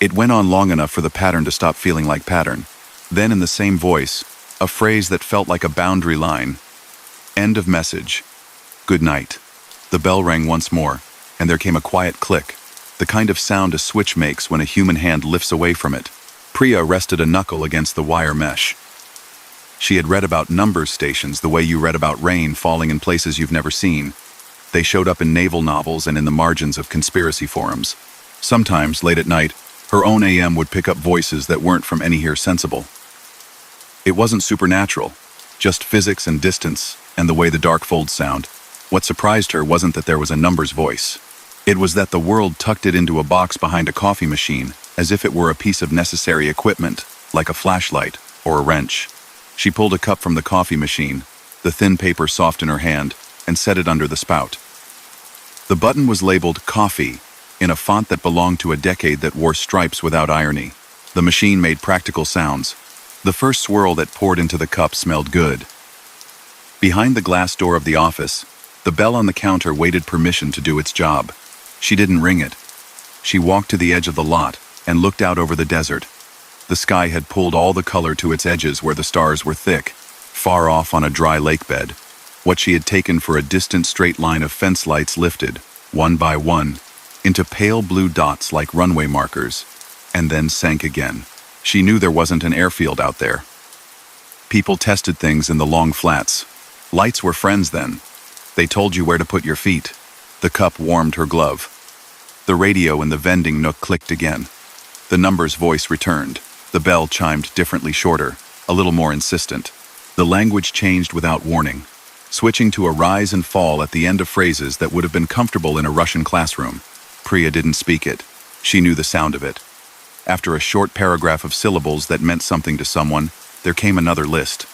It went on long enough for the pattern to stop feeling like pattern. Then in the same voice, a phrase that felt like a boundary line. End of message. Good night. The bell rang once more, and there came a quiet click, the kind of sound a switch makes when a human hand lifts away from it. Priya rested a knuckle against the wire mesh. She had read about numbers stations the way you read about rain falling in places you've never seen. They showed up in naval novels and in the margins of conspiracy forums. Sometimes, late at night, her own AM would pick up voices that weren't from anywhere sensible. It wasn't supernatural, just physics and distance and the way the dark folds sound. What surprised her wasn't that there was a numbers voice. It was that the world tucked it into a box behind a coffee machine, as if it were a piece of necessary equipment, like a flashlight or a wrench. She pulled a cup from the coffee machine, the thin paper soft in her hand, and set it under the spout. The button was labeled coffee, in a font that belonged to a decade that wore stripes without irony. The machine made practical sounds. The first swirl that poured into the cup smelled good. Behind the glass door of the office, the bell on the counter waited permission to do its job. She didn't ring it. She walked to the edge of the lot and looked out over the desert. The sky had pulled all the color to its edges where the stars were thick, far off on a dry lake bed. What she had taken for a distant straight line of fence lights lifted, one by one, into pale blue dots like runway markers, and then sank again. She knew there wasn't an airfield out there. People tested things in the long flats. Lights were friends then. They told you where to put your feet. The cup warmed her glove. The radio in the vending nook clicked again. The number's voice returned. The bell chimed differently shorter, a little more insistent. The language changed without warning, switching to a rise and fall at the end of phrases that would have been comfortable in a Russian classroom. Priya didn't speak it. She knew the sound of it. After a short paragraph of syllables that meant something to someone, there came another list.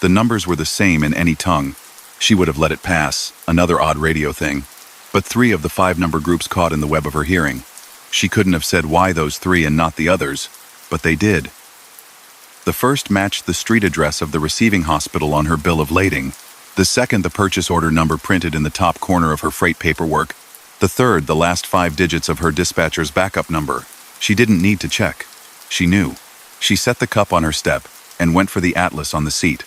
The numbers were the same in any tongue. She would have let it pass, another odd radio thing. But 3 of the 5 number groups caught in the web of her hearing. She couldn't have said why those 3 and not the others, but they did. The first matched the street address of the receiving hospital on her bill of lading. The second, the purchase order number printed in the top corner of her freight paperwork. The third, the last 5 digits of her dispatcher's backup number. She didn't need to check. She knew. She set the cup on her step and went for the atlas on the seat.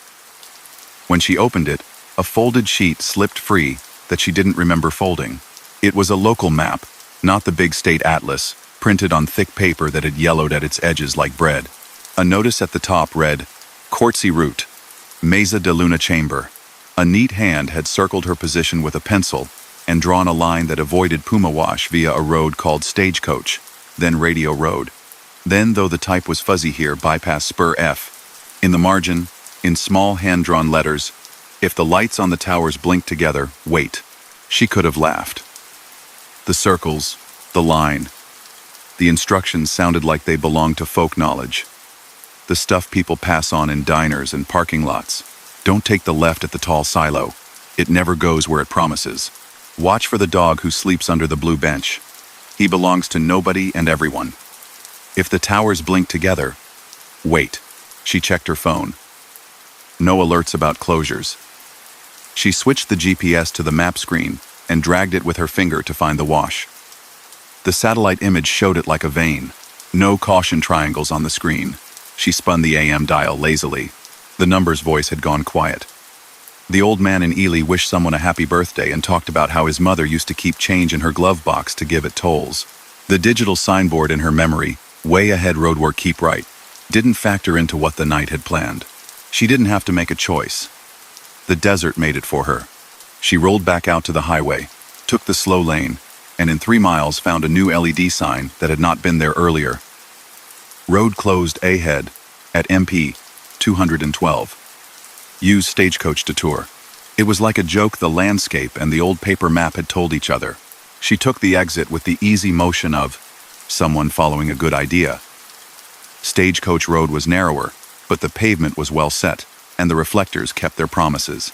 When she opened it, a folded sheet slipped free that she didn't remember folding. It was a local map, not the big state atlas, printed on thick paper that had yellowed at its edges like bread. A notice at the top read, Cortsi Route, Mesa de Luna Chamber. A neat hand had circled her position with a pencil and drawn a line that avoided Puma Wash via a road called Stagecoach, then Radio Road. Then, though the type was fuzzy here, bypass Spur F. In the margin, in small hand-drawn letters, if the lights on the towers blinked together, wait. She could have laughed. The circles, the line, the instructions sounded like they belonged to folk knowledge. The stuff people pass on in diners and parking lots. Don't take the left at the tall silo. It never goes where it promises. Watch for the dog who sleeps under the blue bench. He belongs to nobody and everyone. If the towers blink together, wait. She checked her phone. No alerts about closures. She switched the GPS to the map screen and dragged it with her finger to find the wash. The satellite image showed it like a vein. No caution triangles on the screen. She spun the AM dial lazily. The number's voice had gone quiet. The old man in Ely wished someone a happy birthday and talked about how his mother used to keep change in her glove box to give at tolls. The digital signboard in her memory, way ahead roadwork keep right, didn't factor into what the night had planned. She didn't have to make a choice. The desert made it for her. She rolled back out to the highway, took the slow lane, and in 3 miles found a new LED sign that had not been there earlier. Road closed ahead at MP 212. Use Stagecoach Detour. It was like a joke the landscape and the old paper map had told each other. She took the exit with the easy motion of someone following a good idea. Stagecoach Road was narrower, but the pavement was well set, and the reflectors kept their promises.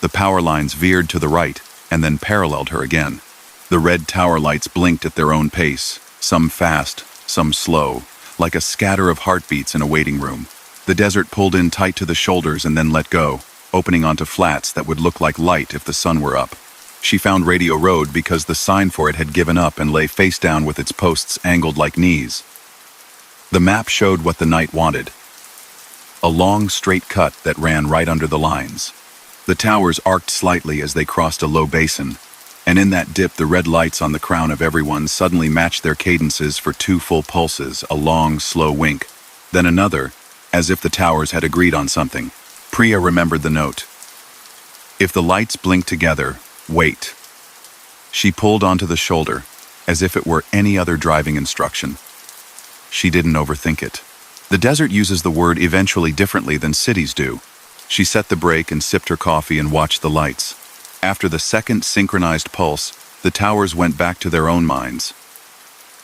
The power lines veered to the right and then paralleled her again. The red tower lights blinked at their own pace, some fast, some slow, like a scatter of heartbeats in a waiting room. The desert pulled in tight to the shoulders and then let go, opening onto flats that would look like light if the sun were up. She found Radio Road because the sign for it had given up and lay face down with its posts angled like knees. The map showed what the night wanted. A long, straight cut that ran right under the lines. The towers arced slightly as they crossed a low basin, and in that dip the red lights on the crown of everyone suddenly matched their cadences for 2 full pulses, a long, slow wink. Then another, as if the towers had agreed on something. Priya remembered the note. If the lights blink together, wait. She pulled onto the shoulder, as if it were any other driving instruction. She didn't overthink it. The desert uses the word eventually differently than cities do. She set the brake and sipped her coffee and watched the lights. After the second synchronized pulse, the towers went back to their own minds.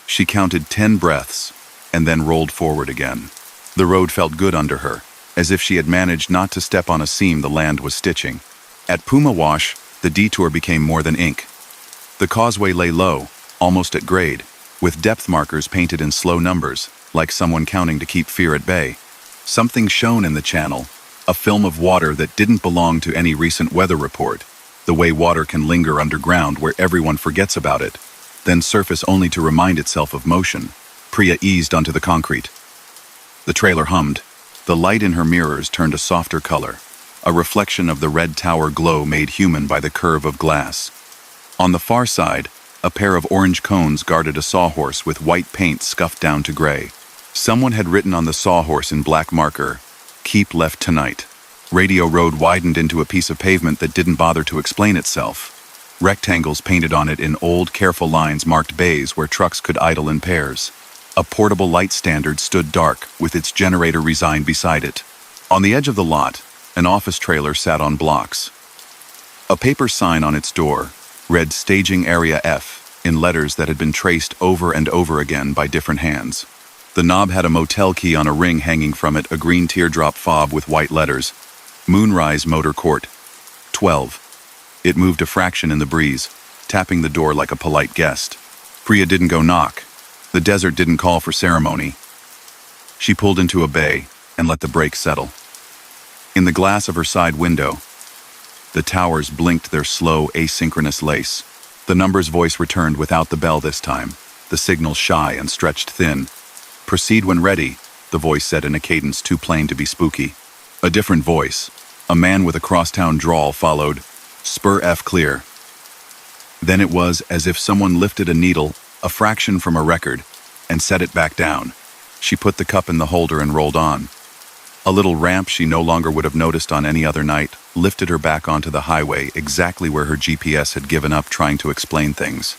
She counted 10 breaths and then rolled forward again. The road felt good under her, as if she had managed not to step on a seam the land was stitching. At Puma Wash, the detour became more than ink. The causeway lay low, almost at grade, with depth markers painted in slow numbers, like someone counting to keep fear at bay. Something shone in the channel, a film of water that didn't belong to any recent weather report, the way water can linger underground where everyone forgets about it, then surface only to remind itself of motion. Priya eased onto the concrete. The trailer hummed. The light in her mirrors turned a softer color, a reflection of the red tower glow made human by the curve of glass. On the far side, a pair of orange cones guarded a sawhorse with white paint scuffed down to gray. Someone had written on the sawhorse in black marker, "Keep left tonight." Radio Road widened into a piece of pavement that didn't bother to explain itself. Rectangles painted on it in old, careful lines marked bays where trucks could idle in pairs. A portable light standard stood dark, with its generator resigned beside it. On the edge of the lot, an office trailer sat on blocks. A paper sign on its door read Staging Area F in letters that had been traced over and over again by different hands. The knob had a motel key on a ring hanging from it, a green teardrop fob with white letters. Moonrise Motor Court, 12. It moved a fraction in the breeze, tapping the door like a polite guest. Priya didn't go knock. The desert didn't call for ceremony. She pulled into a bay and let the brakes settle. In the glass of her side window, the towers blinked their slow, asynchronous lace. The number's voice returned without the bell this time, the signal shy and stretched thin. "Proceed when ready," the voice said in a cadence too plain to be spooky. A different voice, a man with a crosstown drawl, followed, "Spur F clear." Then it was as if someone lifted a needle, a fraction from a record, and set it back down. She put the cup in the holder and rolled on. A little ramp she no longer would have noticed on any other night lifted her back onto the highway exactly where her GPS had given up trying to explain things.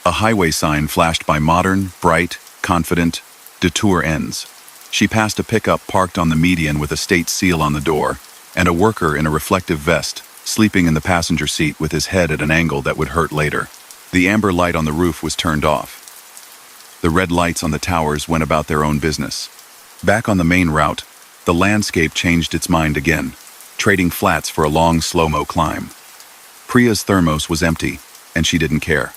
A highway sign flashed by modern, bright, confident, "Detour ends." She passed a pickup parked on the median with a state seal on the door, and a worker in a reflective vest, sleeping in the passenger seat with his head at an angle that would hurt later. The amber light on the roof was turned off. The red lights on the towers went about their own business. Back on the main route, the landscape changed its mind again, trading flats for a long slow-mo climb. Priya's thermos was empty, and she didn't care.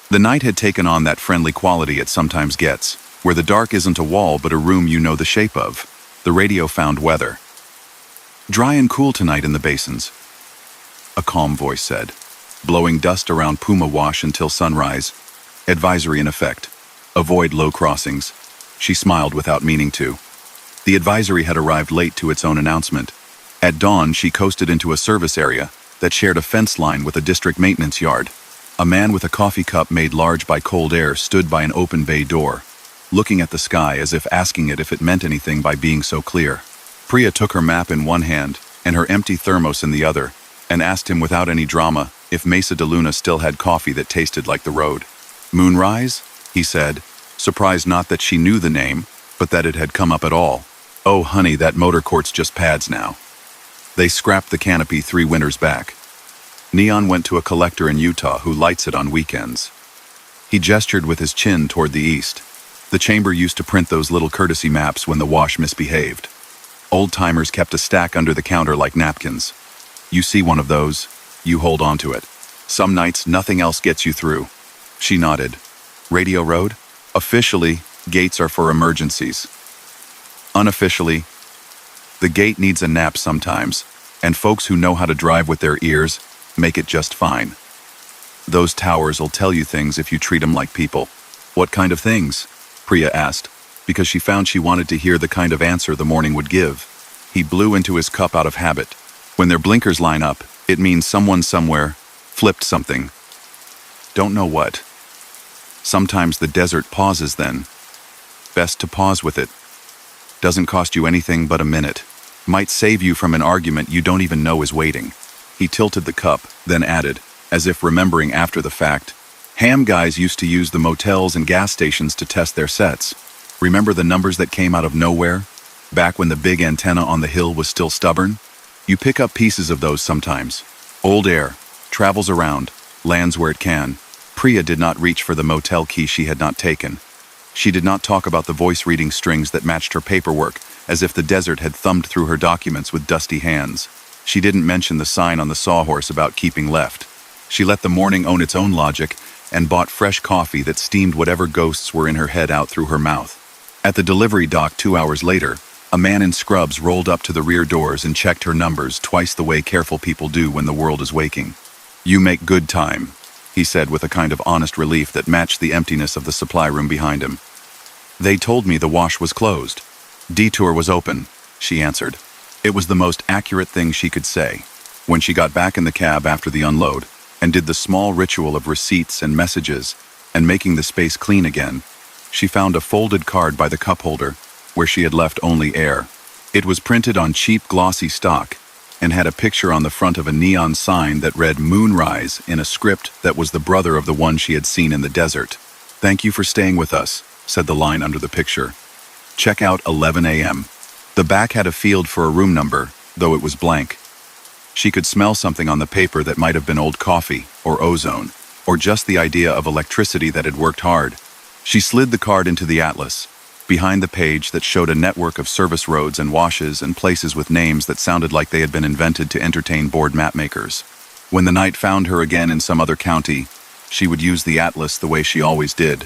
The night had taken on that friendly quality it sometimes gets, where the dark isn't a wall but a room you know the shape of. The radio found weather. "Dry and cool tonight in the basins," a calm voice said. "Blowing dust around Puma Wash until sunrise. Advisory in effect. Avoid low crossings." She smiled without meaning to. The advisory had arrived late to its own announcement. At dawn, she coasted into a service area that shared a fence line with a district maintenance yard. A man with a coffee cup made large by cold air stood by an open bay door, looking at the sky as if asking it if it meant anything by being so clear. Priya took her map in one hand and her empty thermos in the other, and asked him without any drama if Mesa de Luna still had coffee that tasted like the road. "Moonrise?" he said, surprised not that she knew the name, but that it had come up at all. "Oh honey, that motor court's just pads now." They scrapped the canopy 3 winters back. Neon went to a collector in Utah who lights it on weekends. He gestured with his chin toward the east. The chamber used to print those little courtesy maps when the wash misbehaved. Old-timers kept a stack under the counter like napkins. You see one of those, you hold on to it. Some nights, nothing else gets you through. She nodded. "Radio Road? Officially, gates are for emergencies. Unofficially, the gate needs a nap sometimes, and folks who know how to drive with their ears make it just fine. Those towers'll tell you things if you treat 'em like people." "What kind of things?" Priya asked, because she found she wanted to hear the kind of answer the morning would give. He blew into his cup out of habit. "When their blinkers line up, it means someone somewhere flipped something. Don't know what. Sometimes the desert pauses then. Best to pause with it. Doesn't cost you anything but a minute. Might save you from an argument you don't even know is waiting." He tilted the cup, then added, as if remembering after the fact, "Ham guys used to use the motels and gas stations to test their sets. Remember the numbers that came out of nowhere? Back when the big antenna on the hill was still stubborn? You pick up pieces of those sometimes. Old air, travels around, lands where it can." Priya did not reach for the motel key she had not taken. She did not talk about the voice-reading strings that matched her paperwork, as if the desert had thumbed through her documents with dusty hands. She didn't mention the sign on the sawhorse about keeping left. She let the morning own its own logic and bought fresh coffee that steamed whatever ghosts were in her head out through her mouth. At the delivery dock 2 hours later, a man in scrubs rolled up to the rear doors and checked her numbers twice the way careful people do when the world is waking. "You make good time," he said with a kind of honest relief that matched the emptiness of the supply room behind him. "They told me the wash was closed. Detour was open," she answered. It was the most accurate thing she could say. When she got back in the cab after the unload and did the small ritual of receipts and messages and making the space clean again, she found a folded card by the cup holder where she had left only air. It was printed on cheap glossy stock and had a picture on the front of a neon sign that read "Moonrise" in a script that was the brother of the one she had seen in the desert. "Thank you for staying with us," said the line under the picture. "Check out 11 a.m. The back had a field for a room number, though it was blank. She could smell something on the paper that might have been old coffee, or ozone, or just the idea of electricity that had worked hard. She slid the card into the atlas, behind the page that showed a network of service roads and washes and places with names that sounded like they had been invented to entertain bored mapmakers. When the night found her again in some other county, she would use the atlas the way she always did.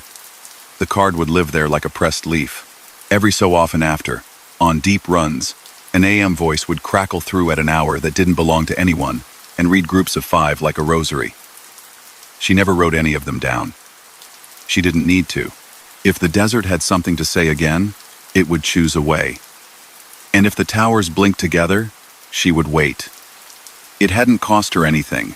The card would live there like a pressed leaf. Every so often after, on deep runs, an AM voice would crackle through at an hour that didn't belong to anyone and read groups of 5 like a rosary. She never wrote any of them down. She didn't need to. If the desert had something to say again, it would choose a way. And if the towers blinked together, she would wait. It hadn't cost her anything.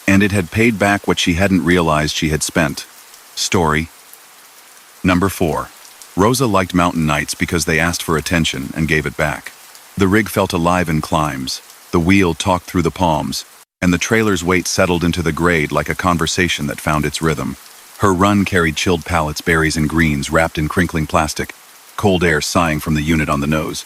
And it had paid back what she hadn't realized she had spent. Story number 4. Rosa liked mountain nights because they asked for attention and gave it back. The rig felt alive in climbs, the wheel talked through the palms, and the trailer's weight settled into the grade like a conversation that found its rhythm. Her run carried chilled pallets, berries, and greens wrapped in crinkling plastic, cold air sighing from the unit on the nose.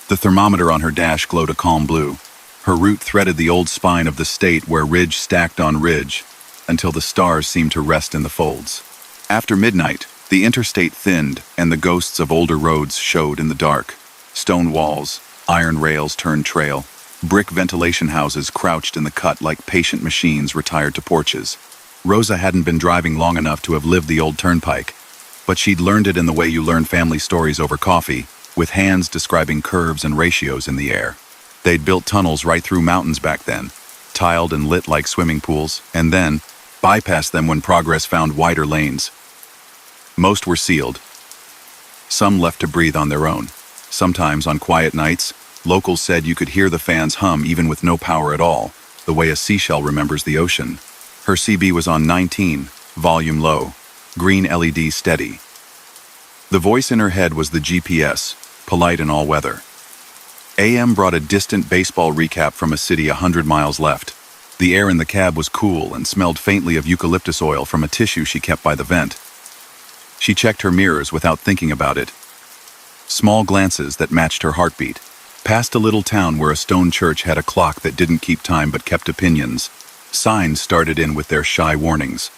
The thermometer on her dash glowed a calm blue. Her route threaded the old spine of the state where ridge stacked on ridge, until the stars seemed to rest in the folds. After midnight, the interstate thinned, and the ghosts of older roads showed in the dark. Stone walls, iron rails turned trail, brick ventilation houses crouched in the cut like patient machines retired to porches. Rosa hadn't been driving long enough to have lived the old turnpike, but she'd learned it in the way you learn family stories over coffee, with hands describing curves and ratios in the air. They'd built tunnels right through mountains back then, tiled and lit like swimming pools, and then bypassed them when progress found wider lanes. Most were sealed. Some left to breathe on their own. Sometimes, on quiet nights, locals said you could hear the fans hum even with no power at all, the way a seashell remembers the ocean. Her CB was on 19, volume low, green LED steady. The voice in her head was the GPS, polite in all weather. AM brought a distant baseball recap from a city 100 miles left. The air in the cab was cool and smelled faintly of eucalyptus oil from a tissue she kept by the vent. She checked her mirrors without thinking about it. Small glances that matched her heartbeat. Past a little town where a stone church had a clock that didn't keep time but kept opinions. Signs started in with their shy warnings.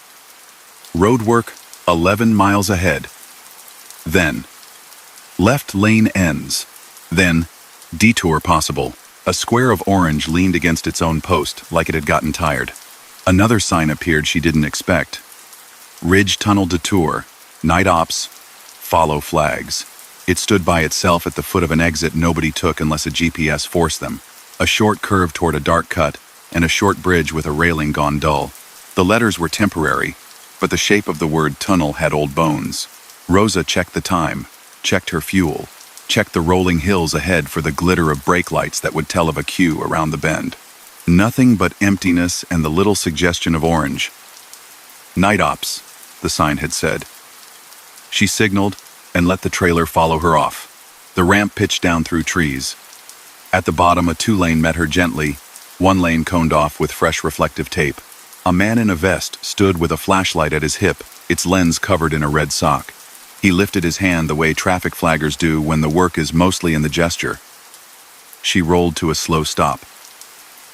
Roadwork, 11 miles ahead. Then, left lane ends. Then, detour possible. A square of orange leaned against its own post, like it had gotten tired. Another sign appeared she didn't expect. Ridge Tunnel Detour. Night Ops. Follow flags. It stood by itself at the foot of an exit nobody took unless a GPS forced them. A short curve toward a dark cut, and a short bridge with a railing gone dull. The letters were temporary, but the shape of the word tunnel had old bones. Rosa checked the time, checked her fuel, checked the rolling hills ahead for the glitter of brake lights that would tell of a queue around the bend. Nothing but emptiness and the little suggestion of orange. Night Ops, the sign had said. She signaled and let the trailer follow her off. The ramp pitched down through trees. At the bottom, a 2-lane met her gently, 1 lane coned off with fresh reflective tape. A man in a vest stood with a flashlight at his hip, its lens covered in a red sock. He lifted his hand the way traffic flaggers do when the work is mostly in the gesture. She rolled to a slow stop.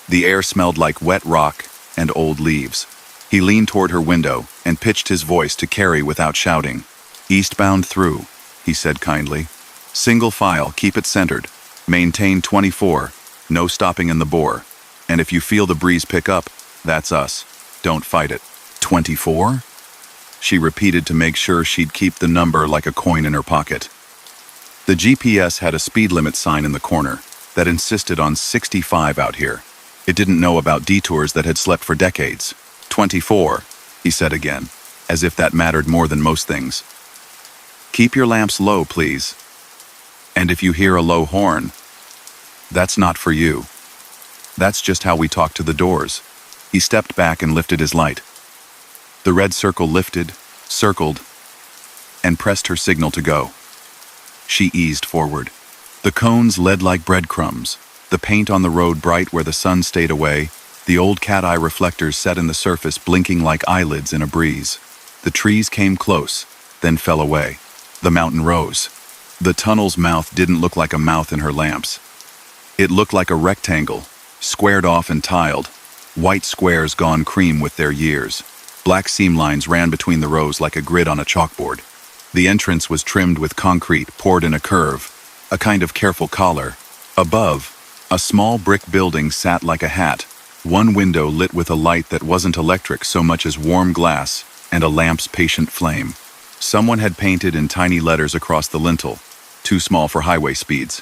The air smelled like wet rock and old leaves. He leaned toward her window and pitched his voice to Carrie without shouting. "Eastbound through," he said kindly. "Single file, keep it centered. Maintain 24, no stopping in the bore. And if you feel the breeze pick up, that's us. Don't fight it." 24? She repeated to make sure she'd keep the number like a coin in her pocket. The GPS had a speed limit sign in the corner that insisted on 65 out here. It didn't know about detours that had slept for decades. 24, he said again, as if that mattered more than most things. "Keep your lamps low, please. And if you hear a low horn, that's not for you. That's just how we talk to the doors." He stepped back and lifted his light. The red circle lifted, circled, and pressed her signal to go. She eased forward. The cones led like breadcrumbs, the paint on the road bright where the sun stayed away, the old cat-eye reflectors set in the surface blinking like eyelids in a breeze. The trees came close, then fell away. The mountain rose. The tunnel's mouth didn't look like a mouth in her lamps. It looked like a rectangle, squared off and tiled, white squares gone cream with their years. Black seam lines ran between the rows like a grid on a chalkboard. The entrance was trimmed with concrete poured in a curve, a kind of careful collar. Above, a small brick building sat like a hat, One window lit with a light that wasn't electric so much as warm glass and a lamp's patient flame. Someone had painted in tiny letters across the lintel, too small for highway speeds.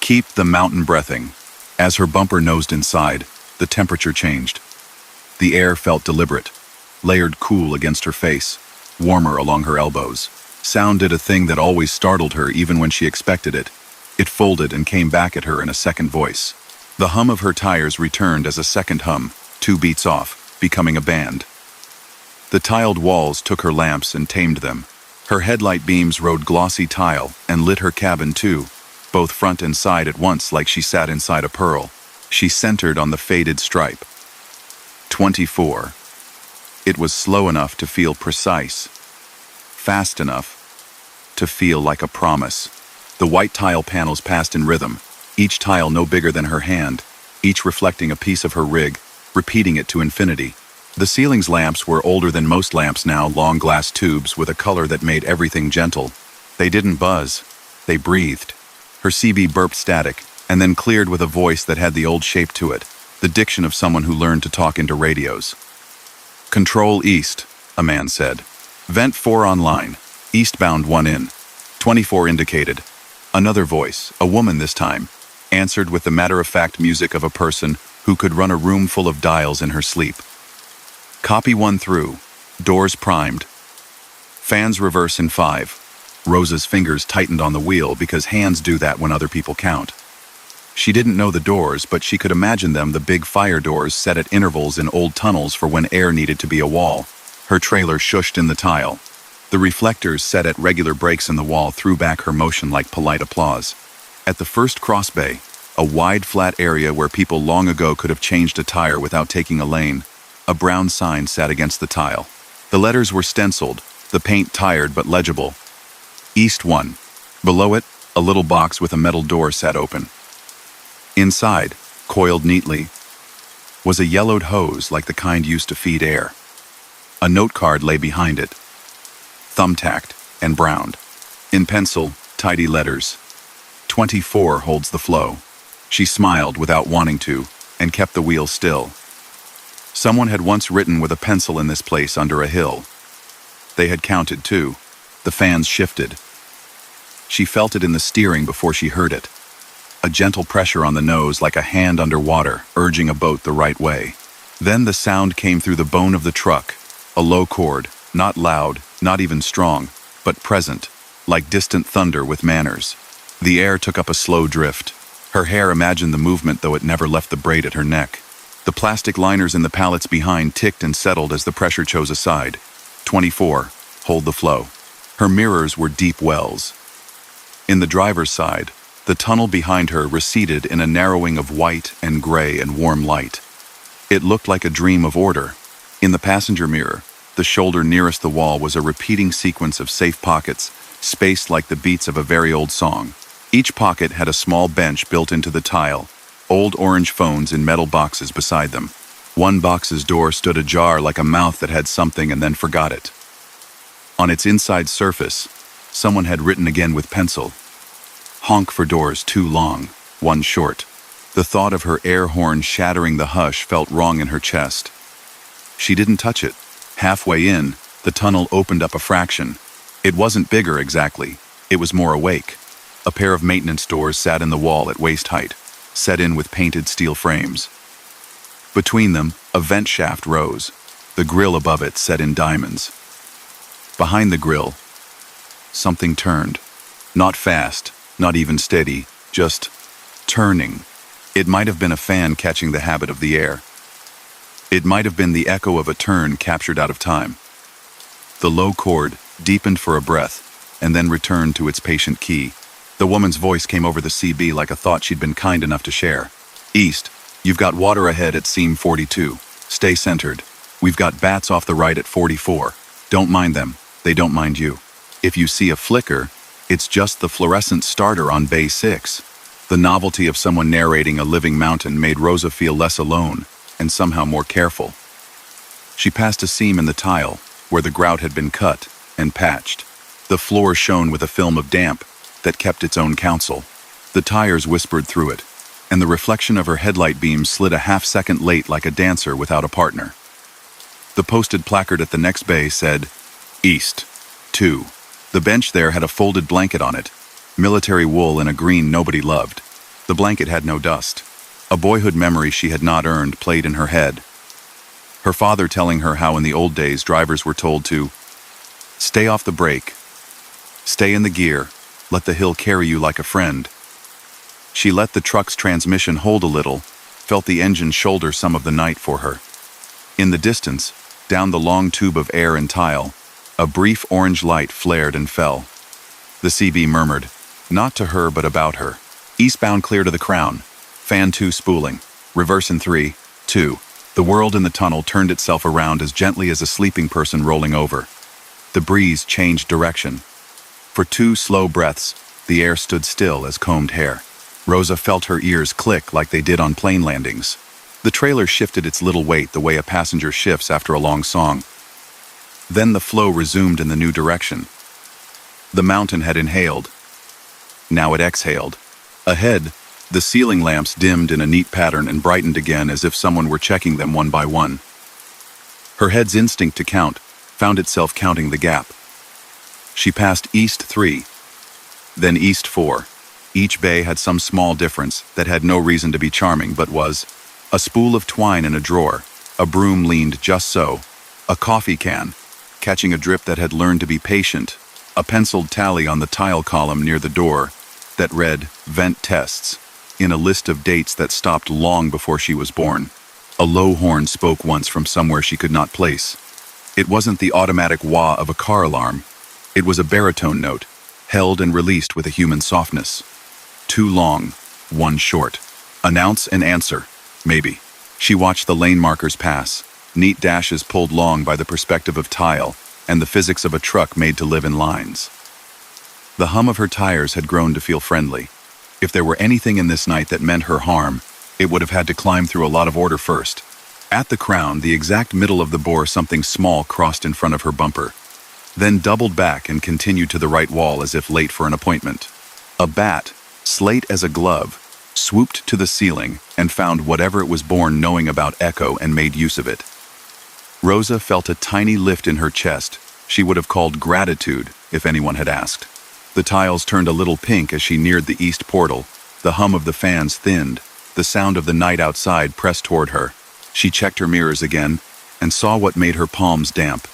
"Keep the mountain breathing." As her bumper nosed inside, the temperature changed. The air felt deliberate, layered cool against her face, warmer along her elbows. Sound did a thing that always startled her even when she expected it. It folded and came back at her in a second voice. The hum of her tires returned as a second hum, 2 beats off, becoming a band. The tiled walls took her lamps and tamed them. Her headlight beams rode glossy tile and lit her cabin too, both front and side at once like she sat inside a pearl. She centered on the faded stripe. 24. It was slow enough to feel precise, fast enough to feel like a promise. The white tile panels passed in rhythm, each tile no bigger than her hand, each reflecting a piece of her rig, repeating it to infinity. The ceiling's lamps were older than most lamps now, long glass tubes with a color that made everything gentle. They didn't buzz, they breathed. Her CB burped static, and then cleared with a voice that had the old shape to it, the diction of someone who learned to talk into radios. "Control east," a man said. "Vent 4 online. Eastbound 1 in." 24 indicated. Another voice, a woman this time, answered with the matter-of-fact music of a person who could run a room full of dials in her sleep. "Copy 1 through. Doors primed. Fans reverse in 5. Rosa's fingers tightened on the wheel because hands do that when other people count. She didn't know the doors, but she could imagine them, the big fire doors set at intervals in old tunnels for when air needed to be a wall. Her trailer shushed in the tile. The reflectors set at regular breaks in the wall threw back her motion like polite applause. At the first cross bay, a wide flat area where people long ago could have changed a tire without taking a lane, a brown sign sat against the tile. The letters were stenciled, the paint tired but legible. East 1. Below it, a little box with a metal door sat open. Inside, coiled neatly, was a yellowed hose like the kind used to feed air. A note card lay behind it, thumbtacked and browned. In pencil, tidy letters. 24 holds the flow. She smiled without wanting to, and kept the wheel still. Someone had once written with a pencil in this place under a hill. They had counted too. The fans shifted. She felt it in the steering before she heard it. A gentle pressure on the nose like a hand underwater, urging a boat the right way. Then the sound came through the bone of the truck, a low chord, not loud, not even strong, but present, like distant thunder with manners. The air took up a slow drift. Her hair imagined the movement, though it never left the braid at her neck. The plastic liners in the pallets behind ticked and settled as the pressure chose a side. 24, hold the flow. Her mirrors were deep wells. In the driver's side, the tunnel behind her receded in a narrowing of white and gray and warm light. It looked like a dream of order. In the passenger mirror, the shoulder nearest the wall was a repeating sequence of safe pockets, spaced like the beats of a very old song. Each pocket had a small bench built into the tile, old orange phones in metal boxes beside them. One box's door stood ajar like a mouth that had something and then forgot it. On its inside surface, someone had written again with pencil, "Honk for doors too long, 1 short." The thought of her air horn shattering the hush felt wrong in her chest. She didn't touch it. Halfway in, the tunnel opened up a fraction. It wasn't bigger exactly, it was more awake. A pair of maintenance doors sat in the wall at waist height, set in with painted steel frames. Between them, a vent shaft rose, the grill above it set in diamonds. Behind the grill, something turned. Not fast, not even steady, just turning. It might have been a fan catching the habit of the air. It might have been the echo of a turn captured out of time. The low chord deepened for a breath, and then returned to its patient key. The woman's voice came over the CB like a thought she'd been kind enough to share. "East, you've got water ahead at seam 42. Stay centered. We've got bats off the right at 44. Don't mind them, they don't mind you. If you see a flicker, it's just the fluorescent starter on bay 6. The novelty of someone narrating a living mountain made Rosa feel less alone, and somehow more careful. She passed a seam in the tile, where the grout had been cut and patched. The floor shone with a film of damp that kept its own counsel. The tires whispered through it. and the reflection of her headlight beam slid a half-second late like a dancer without a partner. The posted placard at the next bay said, East, 2. The bench there had a folded blanket on it, military wool in a green nobody loved. The blanket had no dust. A boyhood memory she had not earned played in her head. Her father telling her how in the old days drivers were told to stay off the brake, stay in the gear, let the hill carry you like a friend. She let the truck's transmission hold a little, felt the engine shoulder some of the night for her. In the distance, down the long tube of air and tile, a brief orange light flared and fell. The CB murmured, not to her but about her. Eastbound clear to the Crown, fan 2 spooling, reverse in 3, 2. The world in the tunnel turned itself around as gently as a sleeping person rolling over. The breeze changed direction. For 2 slow breaths, the air stood still as combed hair. Rosa felt her ears click like they did on plane landings. The trailer shifted its little weight the way a passenger shifts after a long song. Then the flow resumed in the new direction. The mountain had inhaled. Now it exhaled. Ahead, the ceiling lamps dimmed in a neat pattern and brightened again as if someone were checking them one by one. Her head's instinct to count found itself counting the gap. She passed East 3, then East 4. Each bay had some small difference that had no reason to be charming but was a spool of twine in a drawer, a broom leaned just so, a coffee can, catching a drip that had learned to be patient, a penciled tally on the tile column near the door that read, vent tests, in a list of dates that stopped long before she was born. A low horn spoke once from somewhere she could not place. It wasn't the automatic wah of a car alarm. It was a baritone note, held and released with a human softness. 2 long, 1 short. Announce and answer, maybe. She watched the lane markers pass, neat dashes pulled long by the perspective of tile and the physics of a truck made to live in lines. The hum of her tires had grown to feel friendly. If there were anything in this night that meant her harm, it would have had to climb through a lot of order first. At the Crown, the exact middle of the bore, something small crossed in front of her bumper, then doubled back and continued to the right wall as if late for an appointment. A bat, slate as a glove, swooped to the ceiling and found whatever it was born knowing about echo and made use of it. Rosa felt a tiny lift in her chest she would have called gratitude if anyone had asked. The tiles turned a little pink as she neared the east portal. The hum of the fans thinned. The sound of the night outside pressed toward her. She checked her mirrors again and saw what made her palms damp.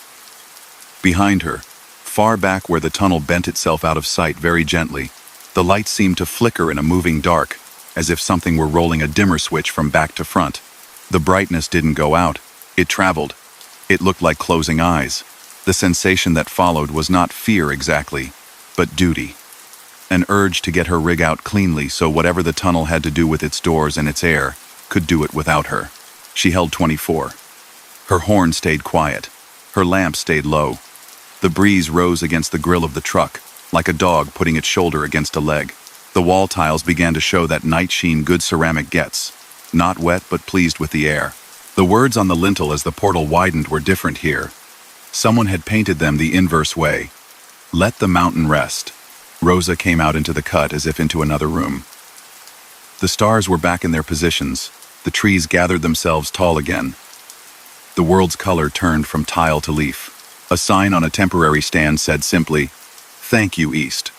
Behind her, far back where the tunnel bent itself out of sight very gently, the light seemed to flicker in a moving dark, as if something were rolling a dimmer switch from back to front. The brightness didn't go out. It traveled. It looked like closing eyes. The sensation that followed was not fear exactly, but duty. An urge to get her rig out cleanly so whatever the tunnel had to do with its doors and its air could do it without her. She held 24. Her horn stayed quiet. Her lamp stayed low. The breeze rose against the grill of the truck, like a dog putting its shoulder against a leg. The wall tiles began to show that night sheen good ceramic gets, not wet but pleased with the air. The words on the lintel as the portal widened were different here. Someone had painted them the inverse way. Let the mountain rest. Rosa came out into the cut as if into another room. The stars were back in their positions. The trees gathered themselves tall again. The world's color turned from tile to leaf. A sign on a temporary stand said simply, "Thank you, East."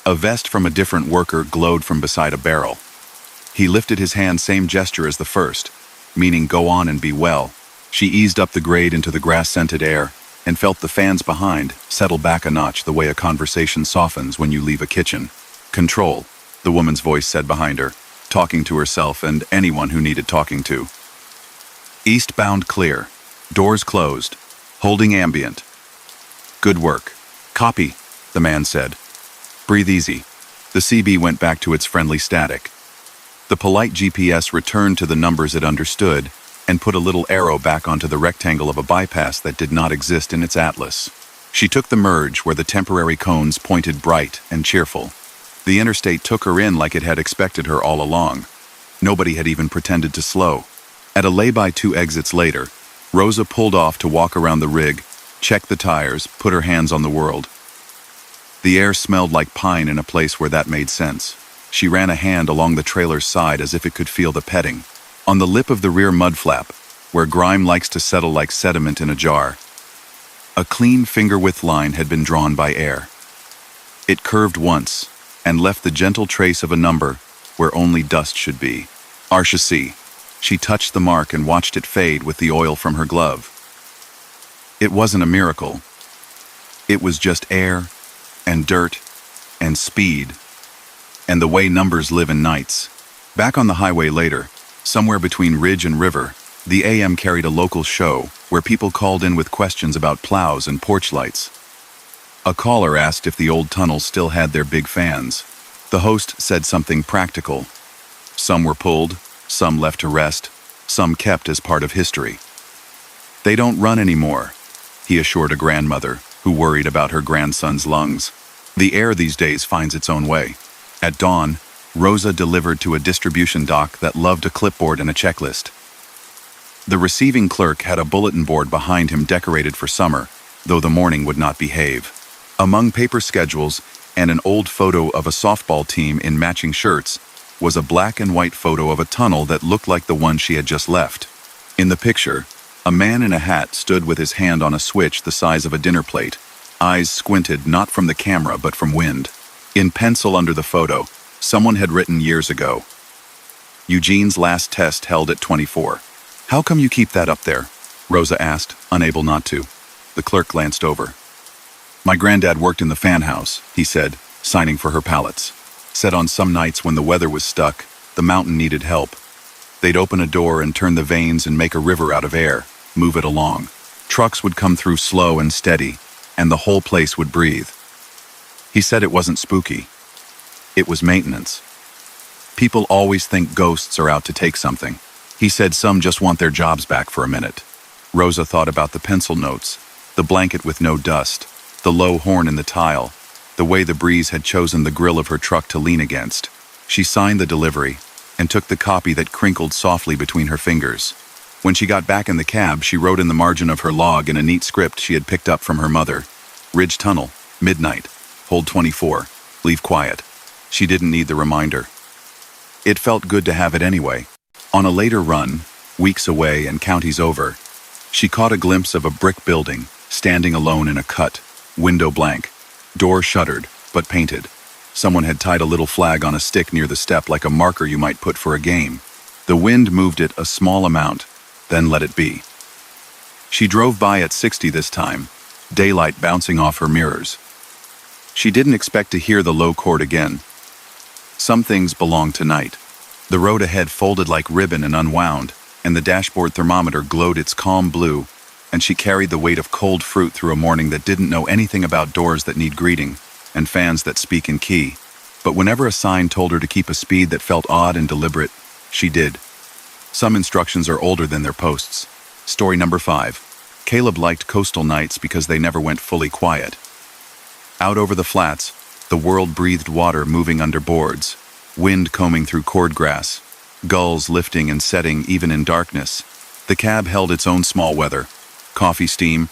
A vest from a different worker glowed from beside a barrel. He lifted his hand, same gesture as the first, meaning go on and be well. She eased up the grade into the grass-scented air and felt the fans behind settle back a notch the way a conversation softens when you leave a kitchen. "Control," the woman's voice said behind her, talking to herself and anyone who needed talking to. Eastbound clear. Doors closed. Holding ambient. "Good work." "Copy," the man said. "Breathe easy." The CB went back to its friendly static. The polite GPS returned to the numbers it understood and put a little arrow back onto the rectangle of a bypass that did not exist in its atlas. She took the merge where the temporary cones pointed bright and cheerful. The interstate took her in like it had expected her all along. Nobody had even pretended to slow. At a lay-by 2 exits later, Rosa pulled off to walk around the rig, check the tires, put her hands on the world. The air smelled like pine in a place where that made sense. She ran a hand along the trailer's side as if it could feel the petting. On the lip of the rear mud flap, where grime likes to settle like sediment in a jar, a clean finger-width line had been drawn by air. It curved once, and left the gentle trace of a number where only dust should be. Arsha C. She touched the mark and watched it fade with the oil from her glove. It wasn't a miracle. It was just air, and dirt, and speed, and the way numbers live in nights. Back on the highway later, somewhere between ridge and river, the AM carried a local show where people called in with questions about plows and porch lights. A caller asked if the old tunnels still had their big fans. The host said something practical. Some were pulled, some left to rest, some kept as part of history. They don't run anymore, he assured a grandmother who worried about her grandson's lungs. The air these days finds its own way. At dawn, Rosa delivered to a distribution dock that loved a clipboard and a checklist. The receiving clerk had a bulletin board behind him decorated for summer, though the morning would not behave. Among paper schedules and an old photo of a softball team in matching shirts was a black and white photo of a tunnel that looked like the one she had just left. In the picture, a man in a hat stood with his hand on a switch the size of a dinner plate, eyes squinted not from the camera but from wind. In pencil under the photo, someone had written years ago, "Eugene's last test held at 24. How come you keep that up there?" Rosa asked, unable not to. The clerk glanced over. "My granddad worked in the fan house," he said, signing for her pallets. Said on some nights when the weather was stuck, the mountain needed help. They'd open a door and turn the veins and make a river out of air, move it along. Trucks would come through slow and steady, and the whole place would breathe. He said it wasn't spooky. It was maintenance. People always think ghosts are out to take something. He said some just want their jobs back for a minute. Rosa thought about the pencil notes, the blanket with no dust, the low horn in the tile, the way the breeze had chosen the grill of her truck to lean against. She signed the delivery and took the copy that crinkled softly between her fingers. When she got back in the cab, she wrote in the margin of her log in a neat script she had picked up from her mother, "Ridge Tunnel, midnight, hold 24, leave quiet." She didn't need the reminder. It felt good to have it anyway. On a later run, weeks away and counties over, she caught a glimpse of a brick building, standing alone in a cut, window blank, door shuttered, but painted. Someone had tied a little flag on a stick near the step like a marker you might put for a game. The wind moved it a small amount, then let it be. She drove by at 60 this time, daylight bouncing off her mirrors. She didn't expect to hear the low chord again. Some things belong tonight. The road ahead folded like ribbon and unwound, and the dashboard thermometer glowed its calm blue, and she carried the weight of cold fruit through a morning that didn't know anything about doors that need greeting and fans that speak in key. But whenever a sign told her to keep a speed that felt odd and deliberate, she did. Some instructions are older than their posts. Story number 5. Caleb liked coastal nights because they never went fully quiet. Out over the flats, the world breathed water moving under boards, wind combing through cordgrass, gulls lifting and setting even in darkness. The cab held its own small weather. Coffee steam.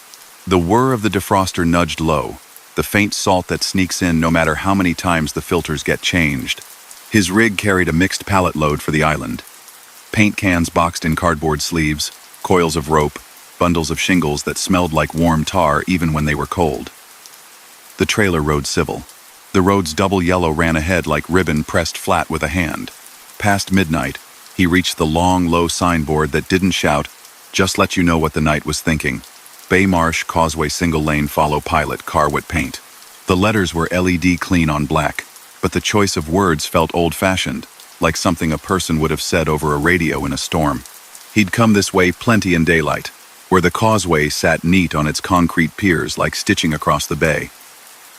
The whir of the defroster nudged low, the faint salt that sneaks in no matter how many times the filters get changed. His rig carried a mixed pallet load for the island. Paint cans boxed in cardboard sleeves, coils of rope, bundles of shingles that smelled like warm tar even when they were cold. The trailer rode civil. The road's double yellow ran ahead like ribbon pressed flat with a hand. Past midnight, he reached the long, low signboard that didn't shout, "Just let you know what the night was thinking. Bay Marsh, Causeway, single lane, follow pilot, car with paint." The letters were LED clean on black, but the choice of words felt old-fashioned, like something a person would have said over a radio in a storm. He'd come this way plenty in daylight, where the causeway sat neat on its concrete piers like stitching across the bay.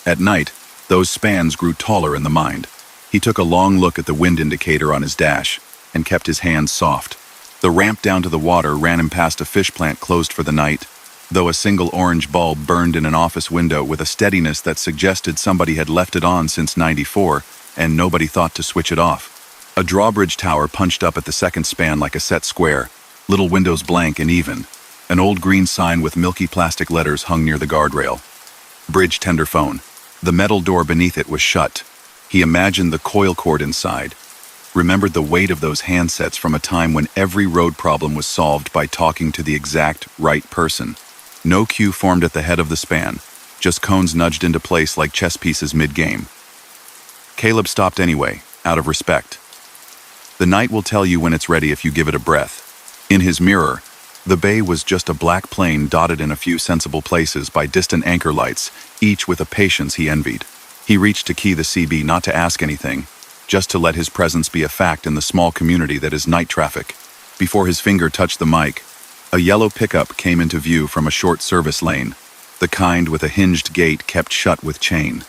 At night, those spans grew taller in the mind. He took a long look at the wind indicator on his dash and kept his hands soft. The ramp down to the water ran him past a fish plant closed for the night, though a single orange bulb burned in an office window with a steadiness that suggested somebody had left it on since '94 and nobody thought to switch it off. A drawbridge tower punched up at the second span like a set square, little windows blank and even. An old green sign with milky plastic letters hung near the guardrail. Bridge tenderphone. The metal door beneath it was shut. He imagined the coil cord inside, remembered the weight of those handsets from a time when every road problem was solved by talking to the exact right person. No queue formed at the head of the span, just cones nudged into place like chess pieces mid-game. Caleb stopped anyway, out of respect. The night will tell you when it's ready if you give it a breath. In his mirror, the bay was just a black plane dotted in a few sensible places by distant anchor lights, each with a patience he envied. He reached to key the CB not to ask anything, just to let his presence be a fact in the small community that is night traffic. Before his finger touched the mic, a yellow pickup came into view from a short service lane, the kind with a hinged gate kept shut with chain.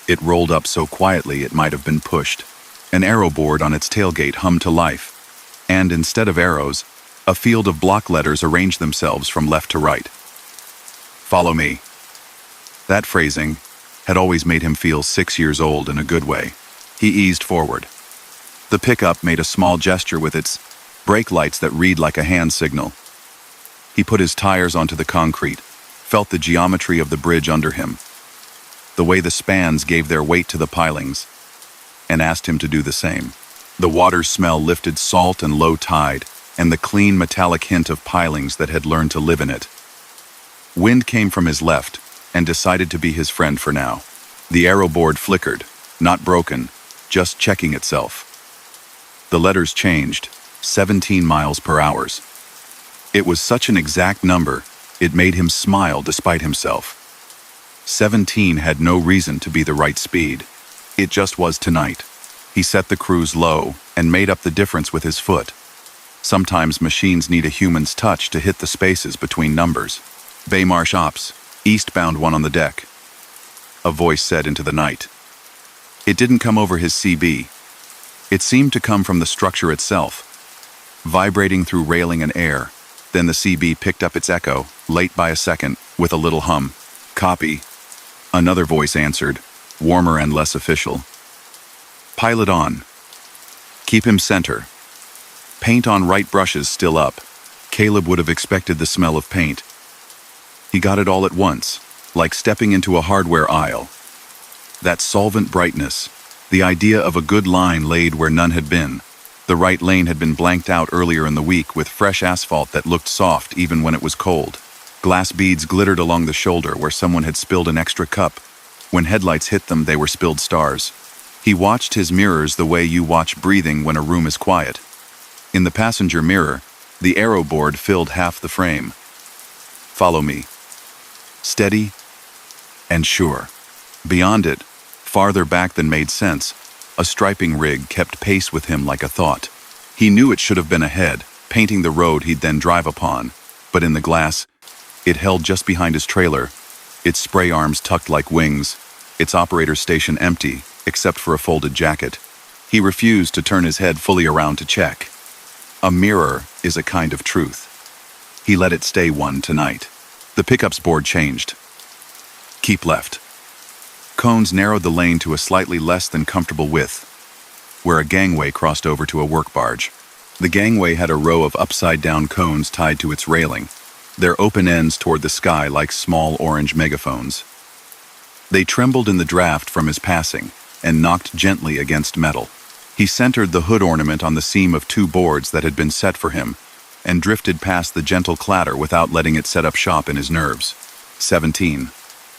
It rolled up so quietly it might have been pushed. An arrow board on its tailgate hummed to life, and instead of arrows, a field of block letters arranged themselves from left to right. "Follow me." That phrasing had always made him feel 6 years old in a good way. He eased forward. The pickup made a small gesture with its brake lights that read like a hand signal. He put his tires onto the concrete, felt the geometry of the bridge under him, the way the spans gave their weight to the pilings, and asked him to do the same. The water's smell lifted salt and low tide, and the clean metallic hint of pilings that had learned to live in it. Wind came from his left, and decided to be his friend for now. The arrow board flickered, not broken, just checking itself. The letters changed, 17 miles per hour. It was such an exact number, it made him smile despite himself. 17 had no reason to be the right speed. It just was tonight. He set the cruise low and made up the difference with his foot. Sometimes machines need a human's touch to hit the spaces between numbers. Baymarsh Ops, eastbound one on the deck. A voice said into the night. It didn't come over his CB. It seemed to come from the structure itself, vibrating through railing and air. Then the CB picked up its echo, late by a second, with a little hum. "Copy." Another voice answered, warmer and less official. "Pilot on. Keep him center. Paint on right brushes still up." Caleb would have expected the smell of paint. He got it all at once, like stepping into a hardware aisle. That solvent brightness, the idea of a good line laid where none had been. The right lane had been blanked out earlier in the week with fresh asphalt that looked soft even when it was cold. Glass beads glittered along the shoulder where someone had spilled an extra cup. When headlights hit them, they were spilled stars. He watched his mirrors the way you watch breathing when a room is quiet. In the passenger mirror, the arrow board filled half the frame. "Follow me." Steady and sure. Beyond it, farther back than made sense, a striping rig kept pace with him like a thought. He knew it should have been ahead, painting the road he'd then drive upon, but in the glass, it held just behind his trailer, its spray arms tucked like wings, its operator's station empty, except for a folded jacket. He refused to turn his head fully around to check. A mirror is a kind of truth. He let it stay one tonight. The pickup's board changed. "Keep left." Cones narrowed the lane to a slightly less than comfortable width, where a gangway crossed over to a work barge. The gangway had a row of upside-down cones tied to its railing, their open ends toward the sky like small orange megaphones. They trembled in the draft from his passing and knocked gently against metal. He centered the hood ornament on the seam of 2 boards that had been set for him and drifted past the gentle clatter without letting it set up shop in his nerves. 17.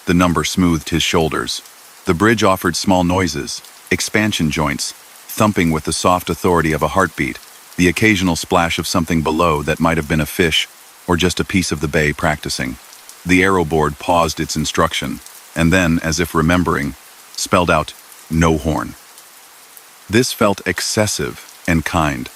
The number smoothed his shoulders. The bridge offered small noises, expansion joints, thumping with the soft authority of a heartbeat, the occasional splash of something below that might have been a fish or just a piece of the bay practicing. The arrow board paused its instruction, and then, as if remembering, spelled out, "No horn." This felt excessive and kind.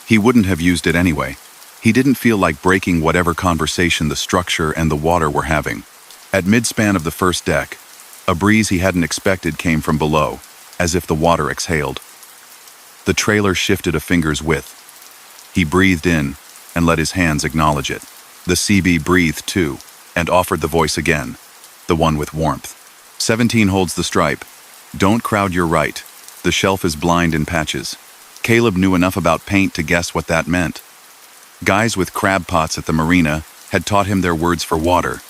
He wouldn't have used it anyway. He didn't feel like breaking whatever conversation the structure and the water were having. At mid-span of the first deck, a breeze he hadn't expected came from below, as if the water exhaled. The trailer shifted a finger's width. He breathed in and let his hands acknowledge it. The CB breathed too, and offered the voice again, the one with warmth. 17 holds the stripe. Don't crowd your right. The shelf is blind in patches. Caleb knew enough about paint to guess what that meant. Guys with crab pots at the marina had taught him their words for water.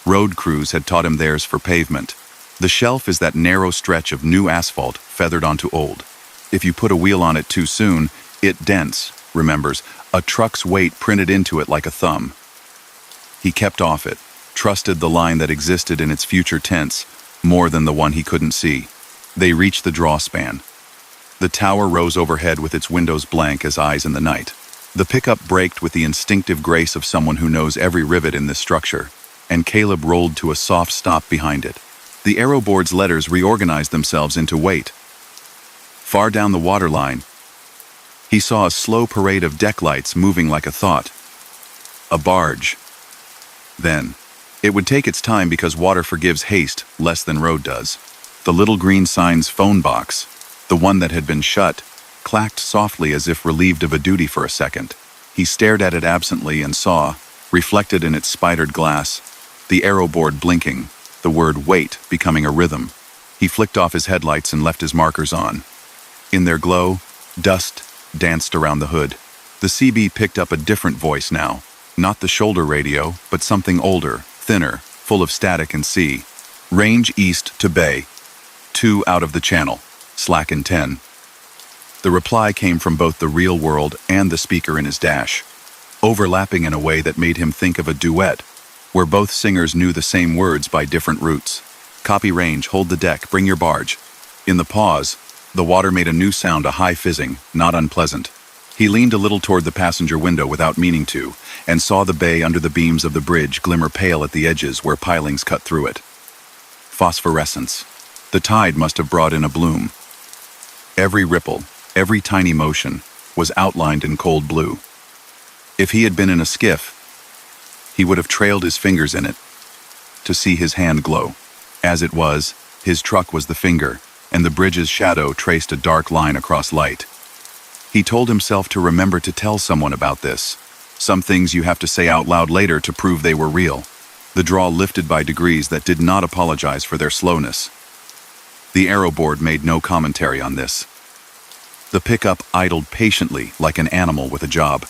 Road crews had taught him theirs for pavement. The shelf is that narrow stretch of new asphalt feathered onto old. If you put a wheel on it too soon, it dents, remembers, a truck's weight printed into it like a thumb. He kept off it, trusted the line that existed in its future tense more than the one he couldn't see. They reached the drawspan. The tower rose overhead with its windows blank as eyes in the night. The pickup braked with the instinctive grace of someone who knows every rivet in this structure, and Caleb rolled to a soft stop behind it. The aeroboard's letters reorganized themselves into weight. Far down the waterline, he saw a slow parade of deck lights moving like a thought. A barge. Then, it would take its time because water forgives haste less than road does. The little green sign's phone box, the one that had been shut, clacked softly as if relieved of a duty for a second. He stared at it absently and saw, reflected in its spidered glass, the aeroboard blinking, the word wait becoming a rhythm. He flicked off his headlights and left his markers on. In their glow, dust danced around the hood. The CB picked up a different voice now, not the shoulder radio, but something older, thinner, full of static and sea. Range east to bay. 2 out of the channel. Slack in 10. The reply came from both the real world and the speaker in his dash, overlapping in a way that made him think of a duet, where both singers knew the same words by different routes. Copy range, hold the deck, bring your barge. In the pause, the water made a new sound, a high fizzing, not unpleasant. He leaned a little toward the passenger window without meaning to, and saw the bay under the beams of the bridge glimmer pale at the edges where pilings cut through it. Phosphorescence. The tide must have brought in a bloom. Every ripple, every tiny motion, was outlined in cold blue. If he had been in a skiff, he would have trailed his fingers in it to see his hand glow. As it was, his truck was the finger, and the bridge's shadow traced a dark line across light. He told himself to remember to tell someone about this. Some things you have to say out loud later to prove they were real. The draw lifted by degrees that did not apologize for their slowness. The aeroboard made no commentary on this. The pickup idled patiently like an animal with a job.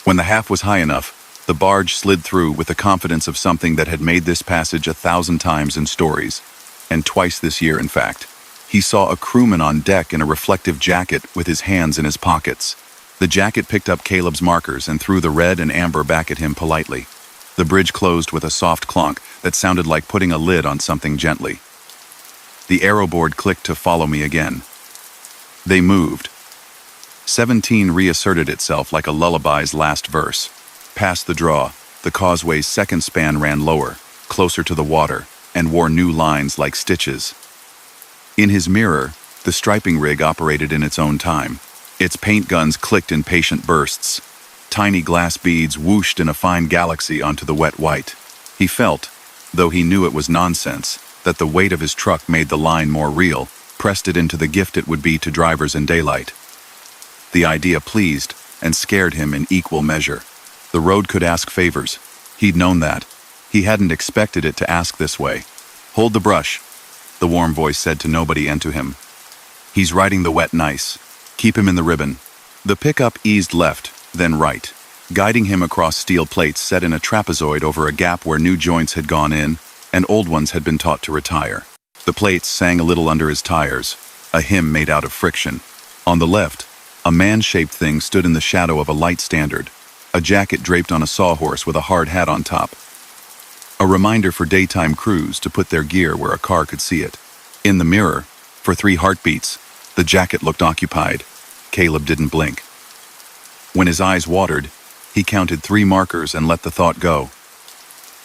When the half was high enough, the barge slid through with the confidence of something that had made this passage 1,000 times in stories, and twice this year, in fact. He saw a crewman on deck in a reflective jacket with his hands in his pockets. The jacket picked up Caleb's markers and threw the red and amber back at him politely. The bridge closed with a soft clonk that sounded like putting a lid on something gently. The aeroboard clicked to follow me again. They moved. 17 reasserted itself like a lullaby's last verse. Past the draw, the causeway's second span ran lower, closer to the water, and wore new lines like stitches. In his mirror, the striping rig operated in its own time. Its paint guns clicked in patient bursts. Tiny glass beads whooshed in a fine galaxy onto the wet white. He felt, though he knew it was nonsense, that the weight of his truck made the line more real, pressed it into the gift it would be to drivers in daylight. The idea pleased and scared him in equal measure. The road could ask favors. He'd known that. He hadn't expected it to ask this way. "Hold the brush," the warm voice said to nobody and to him. "He's riding the wet nice. Keep him in the ribbon." The pickup eased left, then right, guiding him across steel plates set in a trapezoid over a gap where new joints had gone in and old ones had been taught to retire. The plates sang a little under his tires, a hymn made out of friction. On the left, a man-shaped thing stood in the shadow of a light standard, a jacket draped on a sawhorse with a hard hat on top. A reminder for daytime crews to put their gear where a car could see it. In the mirror, for 3 heartbeats, the jacket looked occupied. Caleb didn't blink. When his eyes watered, he counted 3 markers and let the thought go.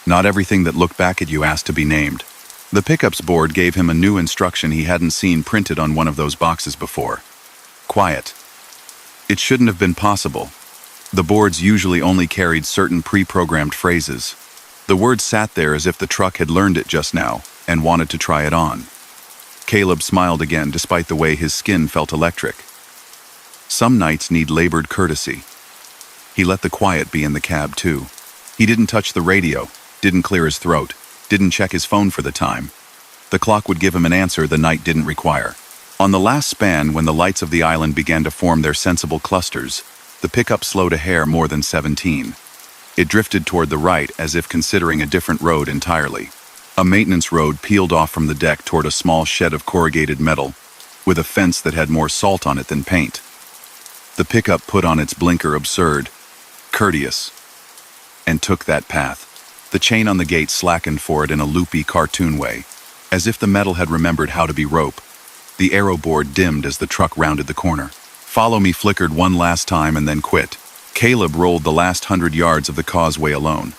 Not everything that looked back at you asked to be named. The pickup's board gave him a new instruction he hadn't seen printed on one of those boxes before. Quiet. It shouldn't have been possible. The boards usually only carried certain pre-programmed phrases. The word sat there as if the truck had learned it just now and wanted to try it on. Caleb smiled again despite the way his skin felt electric. Some nights need labored courtesy. He let the quiet be in the cab too. He didn't touch the radio, didn't clear his throat, didn't check his phone for the time. The clock would give him an answer the night didn't require. On the last span, when the lights of the island began to form their sensible clusters, the pickup slowed a hair more than 17. It drifted toward the right as if considering a different road entirely. A maintenance road peeled off from the deck toward a small shed of corrugated metal, with a fence that had more salt on it than paint. The pickup put on its blinker absurd, courteous, and took that path. The chain on the gate slackened for it in a loopy cartoon way, as if the metal had remembered how to be rope. The aero board dimmed as the truck rounded the corner. "Follow me" flickered one last time and then quit. Caleb rolled the last 100 yards of the causeway alone.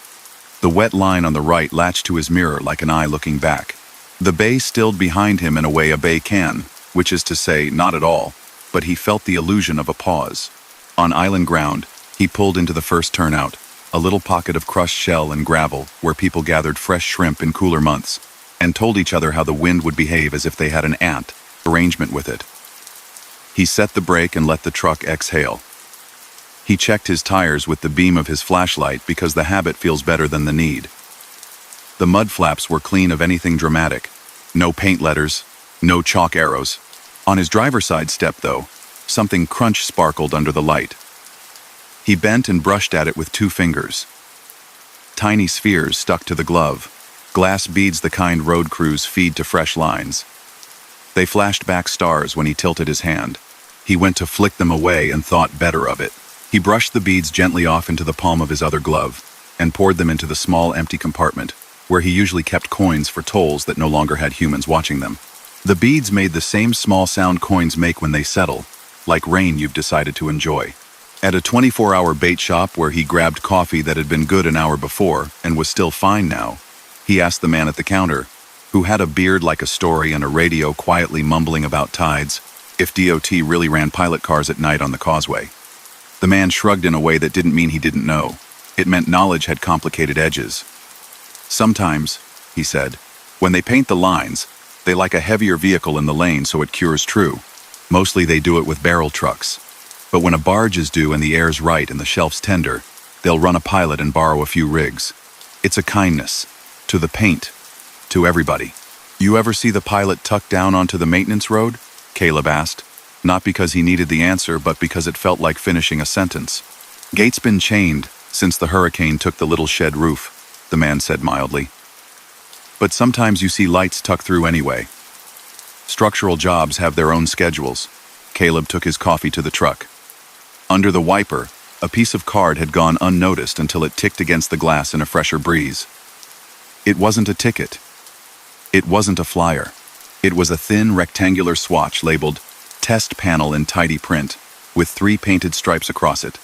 The wet line on the right latched to his mirror like an eye looking back. The bay stilled behind him in a way a bay can, which is to say, not at all, but he felt the illusion of a pause. On island ground, he pulled into the first turnout, a little pocket of crushed shell and gravel where people gathered fresh shrimp in cooler months, and told each other how the wind would behave as if they had an ant arrangement with it. He set the brake and let the truck exhale. He checked his tires with the beam of his flashlight because the habit feels better than the need. The mud flaps were clean of anything dramatic. No paint letters, no chalk arrows. On his driver's side step, though, something crunch sparkled under the light. He bent and brushed at it with 2 fingers. Tiny spheres stuck to the glove, glass beads the kind road crews feed to fresh lines. They flashed back stars when he tilted his hand. He went to flick them away and thought better of it. He brushed the beads gently off into the palm of his other glove and poured them into the small empty compartment where he usually kept coins for tolls that no longer had humans watching them. The beads made the same small sound coins make when they settle, like rain you've decided to enjoy. At a 24-hour bait shop where he grabbed coffee that had been good an hour before and was still fine now, he asked the man at the counter, who had a beard like a story and a radio quietly mumbling about tides, if DOT really ran pilot cars at night on the causeway. The man shrugged in a way that didn't mean he didn't know. It meant knowledge had complicated edges. "Sometimes," he said, "when they paint the lines, they like a heavier vehicle in the lane so it cures true. Mostly they do it with barrel trucks. But when a barge is due and the air's right and the shelf's tender, they'll run a pilot and borrow a few rigs. It's a kindness. To the paint. To everybody." "You ever see the pilot tucked down onto the maintenance road?" Caleb asked, not because he needed the answer, but because it felt like finishing a sentence. "Gate's been chained since the hurricane took the little shed roof," the man said mildly. "But sometimes you see lights tuck through anyway. Structural jobs have their own schedules." Caleb took his coffee to the truck. Under the wiper, a piece of card had gone unnoticed until it ticked against the glass in a fresher breeze. It wasn't a ticket. It wasn't a flyer. It was a thin, rectangular swatch labeled "Test Panel" in tidy print, with 3 painted stripes across it.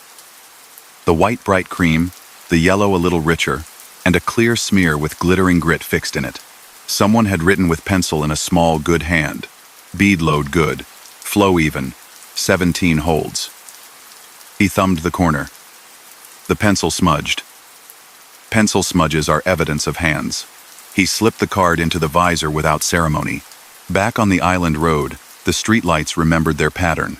The white bright cream, the yellow a little richer, and a clear smear with glittering grit fixed in it. Someone had written with pencil in a small, good hand, "Bead load good, flow even, 17 holds." He thumbed the corner. The pencil smudged. Pencil smudges are evidence of hands. He slipped the card into the visor without ceremony. Back on the island road, the streetlights remembered their pattern.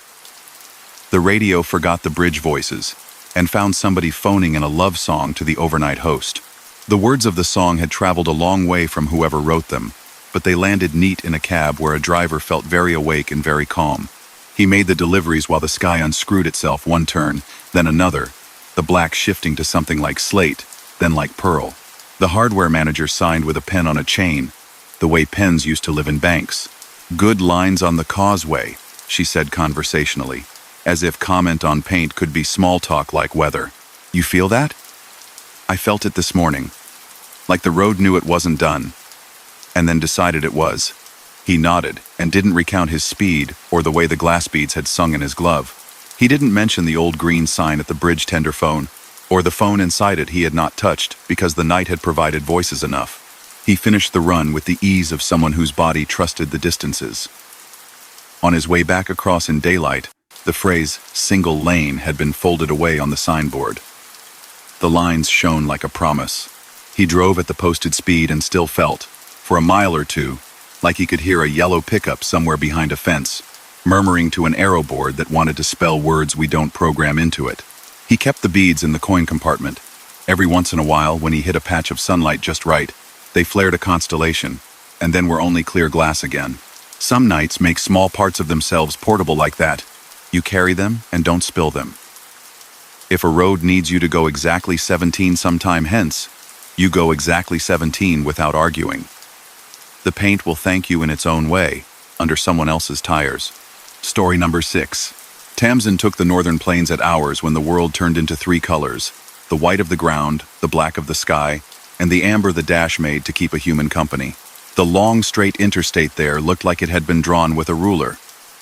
The radio forgot the bridge voices and found somebody phoning in a love song to the overnight host. The words of the song had traveled a long way from whoever wrote them, but they landed neat in a cab where a driver felt very awake and very calm. He made the deliveries while the sky unscrewed itself one turn, then another, the black shifting to something like slate, then like pearl. The hardware manager signed with a pen on a chain, the way pens used to live in banks. "Good lines on the causeway," she said conversationally, as if comment on paint could be small talk like weather. "You feel that?" "I felt it this morning. Like the road knew it wasn't done, and then decided it was." He nodded and didn't recount his speed or the way the glass beads had sung in his glove. He didn't mention the old green sign at the bridge tender phone, or the phone inside it he had not touched because the night had provided voices enough. He finished the run with the ease of someone whose body trusted the distances. On his way back across in daylight, the phrase "single lane" had been folded away on the signboard. The lines shone like a promise. He drove at the posted speed and still felt, for a mile or two, like he could hear a yellow pickup somewhere behind a fence, murmuring to an aero board that wanted to spell words we don't program into it. He kept the beads in the coin compartment. Every once in a while, when he hit a patch of sunlight just right, they flared a constellation, and then were only clear glass again. Some nights make small parts of themselves portable like that. You carry them and don't spill them. If a road needs you to go exactly 17 sometime hence, you go exactly 17 without arguing. The paint will thank you in its own way, under someone else's tires. Story number 6. Tamsin took the northern plains at hours when the world turned into 3 colors: the white of the ground, the black of the sky, and the amber the dash made to keep a human company. The long, straight interstate there looked like it had been drawn with a ruler.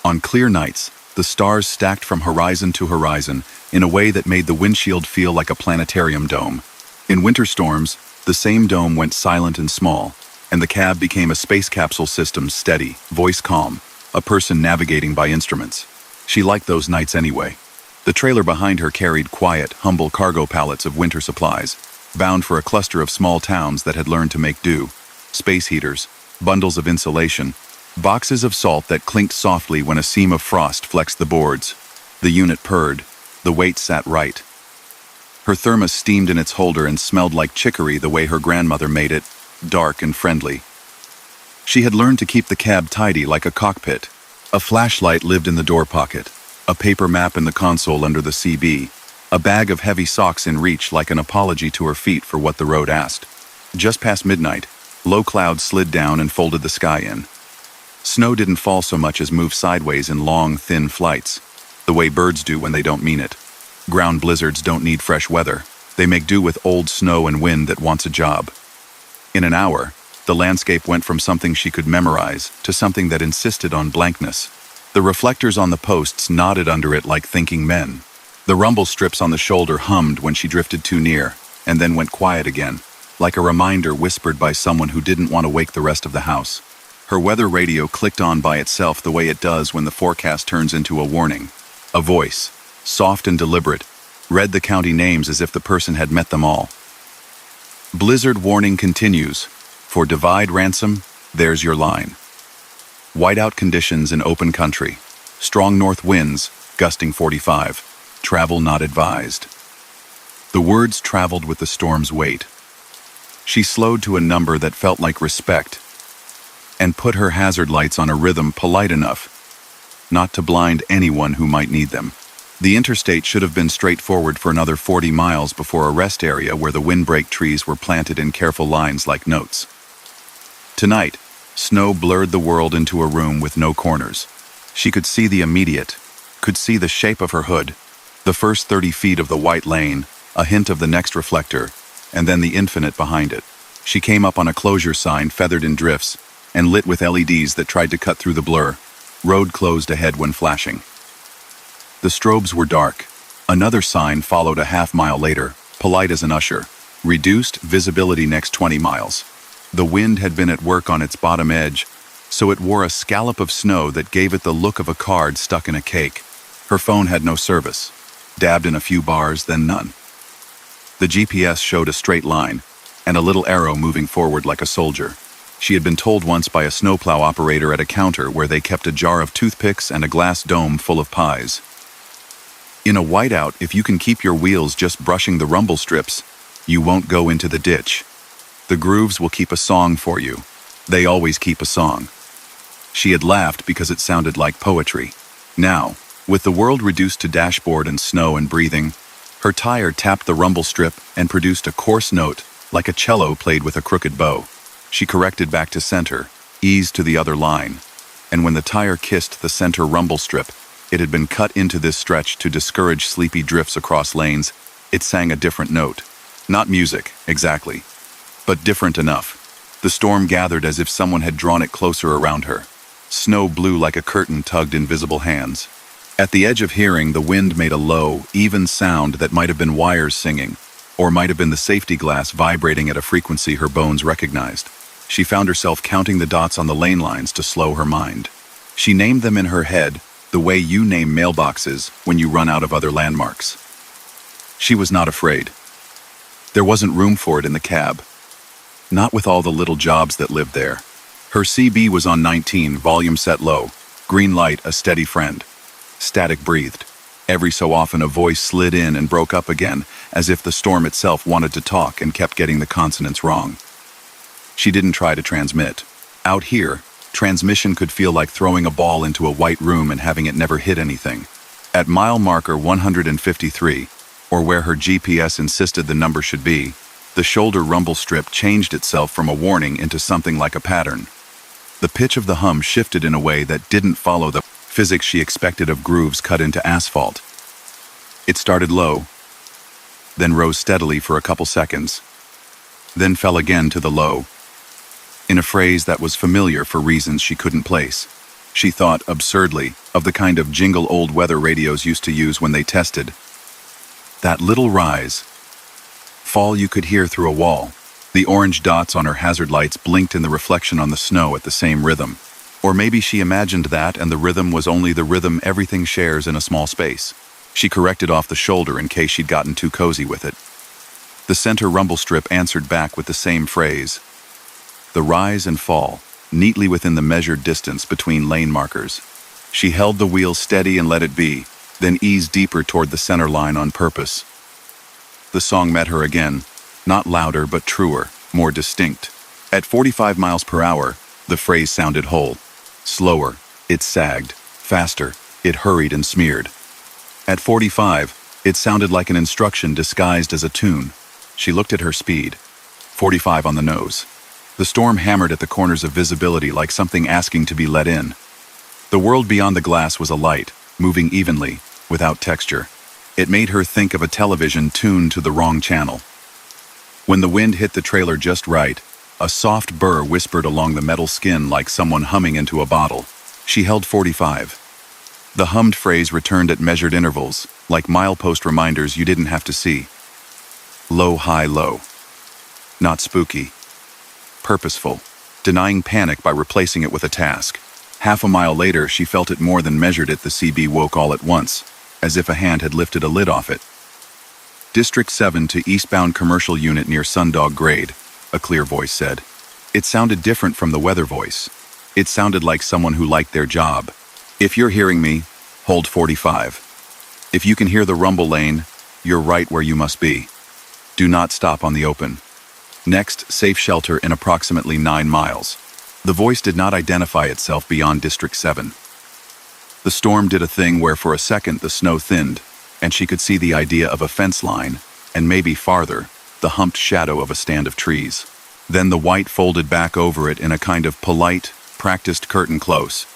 On clear nights, the stars stacked from horizon to horizon in a way that made the windshield feel like a planetarium dome. In winter storms, the same dome went silent and small, and the cab became a space capsule system, steady, voice calm, a person navigating by instruments. She liked those nights anyway. The trailer behind her carried quiet, humble cargo pallets of winter supplies, bound for a cluster of small towns that had learned to make do: space heaters, bundles of insulation, boxes of salt that clinked softly when a seam of frost flexed the boards. The unit purred. The weight sat right. Her thermos steamed in its holder and smelled like chicory the way her grandmother made it, dark and friendly. She had learned to keep the cab tidy like a cockpit. A flashlight lived in the door pocket, a paper map in the console under the CB, a bag of heavy socks in reach like an apology to her feet for what the road asked. Just past midnight, low clouds slid down and folded the sky in. Snow didn't fall so much as move sideways in long, thin flights, the way birds do when they don't mean it. Ground blizzards don't need fresh weather. They make do with old snow and wind that wants a job. In an hour, the landscape went from something she could memorize to something that insisted on blankness. The reflectors on the posts nodded under it like thinking men. The rumble strips on the shoulder hummed when she drifted too near, and then went quiet again, like a reminder whispered by someone who didn't want to wake the rest of the house. Her weather radio clicked on by itself the way it does when the forecast turns into a warning. A voice, soft and deliberate, read the county names as if the person had met them all. Blizzard warning continues. For Divide Ransom, there's your line. Whiteout conditions in open country. Strong north winds, gusting 45. Travel not advised. The words traveled with the storm's weight. She slowed to a number that felt like respect, and put her hazard lights on a rhythm polite enough not to blind anyone who might need them. The interstate should have been straightforward for another 40 miles before a rest area where the windbreak trees were planted in careful lines like notes. Tonight, snow blurred the world into a room with no corners. She could see the immediate, could see the shape of her hood, the first 30 feet of the white lane, a hint of the next reflector, and then the infinite behind it. She came up on a closure sign feathered in drifts and lit with LEDs that tried to cut through the blur. Road closed ahead when flashing. The strobes were dark. Another sign followed a half-mile later, polite as an usher. Reduced visibility next 20 miles. The wind had been at work on its bottom edge, so it wore a scallop of snow that gave it the look of a card stuck in a cake. Her phone had no service. Dabbed in a few bars, then none. The GPS showed a straight line, and a little arrow moving forward like a soldier. She had been told once by a snowplow operator at a counter where they kept a jar of toothpicks and a glass dome full of pies. In a whiteout, if you can keep your wheels just brushing the rumble strips, you won't go into the ditch. The grooves will keep a song for you. They always keep a song. She had laughed because it sounded like poetry. Now, with the world reduced to dashboard and snow and breathing, her tire tapped the rumble strip and produced a coarse note like a cello played with a crooked bow. She corrected back to center, eased to the other line, and when the tire kissed the center rumble strip, it had been cut into this stretch to discourage sleepy drifts across lanes. It sang a different note. Not music, exactly, but different enough. The storm gathered as if someone had drawn it closer around her. Snow blew like a curtain tugged invisible hands. At the edge of hearing, the wind made a low, even sound that might have been wires singing, or might have been the safety glass vibrating at a frequency her bones recognized. She found herself counting the dots on the lane lines to slow her mind. She named them in her head, the way you name mailboxes when you run out of other landmarks. She was not afraid. There wasn't room for it in the cab. Not with all the little jobs that lived there. Her CB was on 19, volume set low. Green light, a steady friend. Static breathed. Every so often a voice slid in and broke up again, as if the storm itself wanted to talk and kept getting the consonants wrong. She didn't try to transmit. Out here, transmission could feel like throwing a ball into a white room and having it never hit anything. At mile marker 153, or where her GPS insisted the number should be, the shoulder rumble strip changed itself from a warning into something like a pattern. The pitch of the hum shifted in a way that didn't follow the physics she expected of grooves cut into asphalt. It started low, then rose steadily for a couple seconds, then fell again to the low, in a phrase that was familiar for reasons she couldn't place. She thought, absurdly, of the kind of jingle old weather radios used to use when they tested. That little rise, fall you could hear through a wall. The orange dots on her hazard lights blinked in the reflection on the snow at the same rhythm. Or maybe she imagined that and the rhythm was only the rhythm everything shares in a small space. She corrected off the shoulder in case she'd gotten too cozy with it. The center rumble strip answered back with the same phrase. The rise and fall, neatly within the measured distance between lane markers. She held the wheel steady and let it be, then eased deeper toward the center line on purpose. The song met her again, not louder but truer, more distinct. At 45 miles per hour, the phrase sounded whole. Slower, it sagged. Faster, it hurried and smeared. At 45, it sounded like an instruction disguised as a tune. She looked at her speed. 45 on the nose. The storm hammered at the corners of visibility like something asking to be let in. The world beyond the glass was alight, moving evenly, without texture. It made her think of a television tuned to the wrong channel. When the wind hit the trailer just right, a soft burr whispered along the metal skin like someone humming into a bottle. She held 45. The hummed phrase returned at measured intervals, like milepost reminders you didn't have to see. Low, high, low. Not spooky. Purposeful, denying panic by replacing it with a task. Half a mile later, she felt it more than measured it. The CB woke all at once, as if a hand had lifted a lid off it. District 7 to eastbound commercial unit near Sundog Grade, a clear voice said. It sounded different from the weather voice. It sounded like someone who liked their job. If you're hearing me, hold 45. If you can hear the rumble lane, you're right where you must be. Do not stop on the open. Next, safe shelter in approximately 9 miles. The voice did not identify itself beyond District 7. The storm did a thing where for a second the snow thinned, and she could see the idea of a fence line, and maybe farther, the humped shadow of a stand of trees. Then the white folded back over it in a kind of polite, practiced curtain close.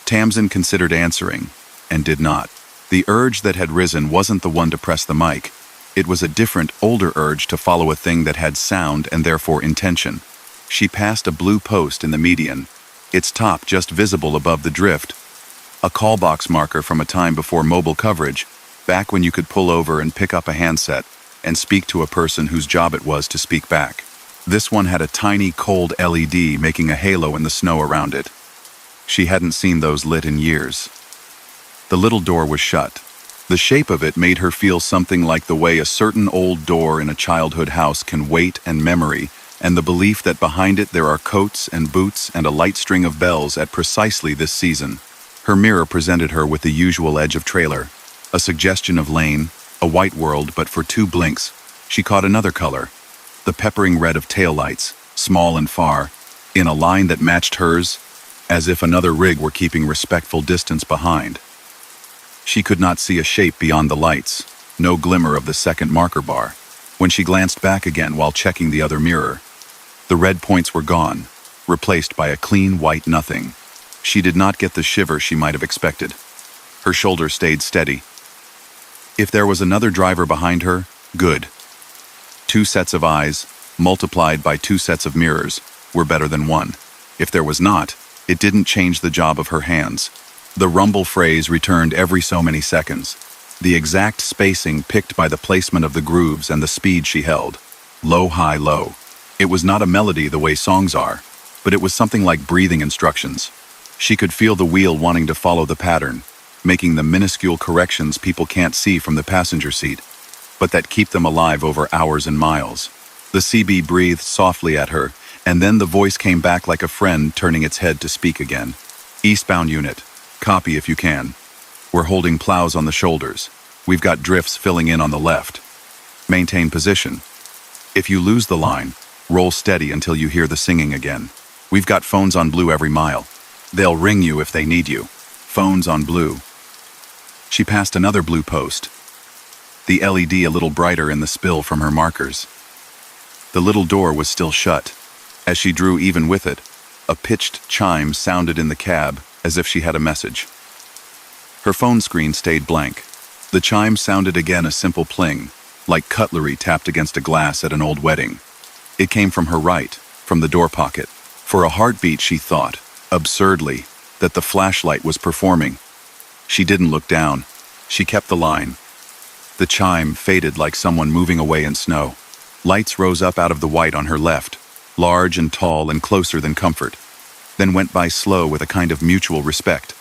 Tamsin considered answering, and did not. The urge that had risen wasn't the one to press the mic. It was a different, older urge to follow a thing that had sound and therefore intention. She passed a blue post in the median, its top just visible above the drift. A call box marker from a time before mobile coverage, back when you could pull over and pick up a handset and speak to a person whose job it was to speak back. This one had a tiny, cold LED making a halo in the snow around it. She hadn't seen those lit in years. The little door was shut. The shape of it made her feel something like the way a certain old door in a childhood house can wait and memory, and the belief that behind it there are coats and boots and a light string of bells at precisely this season. Her mirror presented her with the usual edge of trailer, a suggestion of lane, a white world, but for 2 blinks, she caught another color, the peppering red of taillights, small and far, in a line that matched hers, as if another rig were keeping respectful distance behind. She could not see a shape beyond the lights, no glimmer of the second marker bar. When she glanced back again while checking the other mirror, the red points were gone, replaced by a clean white nothing. She did not get the shiver she might have expected. Her shoulder stayed steady. If there was another driver behind her, good. 2 sets of eyes, multiplied by 2 sets of mirrors, were better than 1. If there was not, it didn't change the job of her hands. The rumble phrase returned every so many seconds, the exact spacing picked by the placement of the grooves and the speed she held. Low, high, low. It was not a melody the way songs are, but it was something like breathing instructions. She could feel the wheel wanting to follow the pattern, making the minuscule corrections people can't see from the passenger seat, but that keep them alive over hours and miles. The CB breathed softly at her, and then the voice came back like a friend turning its head to speak again. Eastbound unit. Copy if you can. We're holding plows on the shoulders. We've got drifts filling in on the left. Maintain position. If you lose the line, roll steady until you hear the singing again. We've got phones on blue every mile. They'll ring you if they need you. Phones on blue. She passed another blue post, the LED a little brighter in the spill from her markers. The little door was still shut. As she drew even with it, A pitched chime sounded in the cab, as if she had a message. Her phone screen stayed blank. The chime sounded again, a simple pling, like cutlery tapped against a glass at an old wedding. It came from her right, from the door pocket. For a heartbeat, she thought, absurdly, that the flashlight was performing. She didn't look down. She kept the line. The chime faded like someone moving away in snow. Lights rose up out of the white on her left, large and tall and closer than comfort, then went by slow with a kind of mutual respect.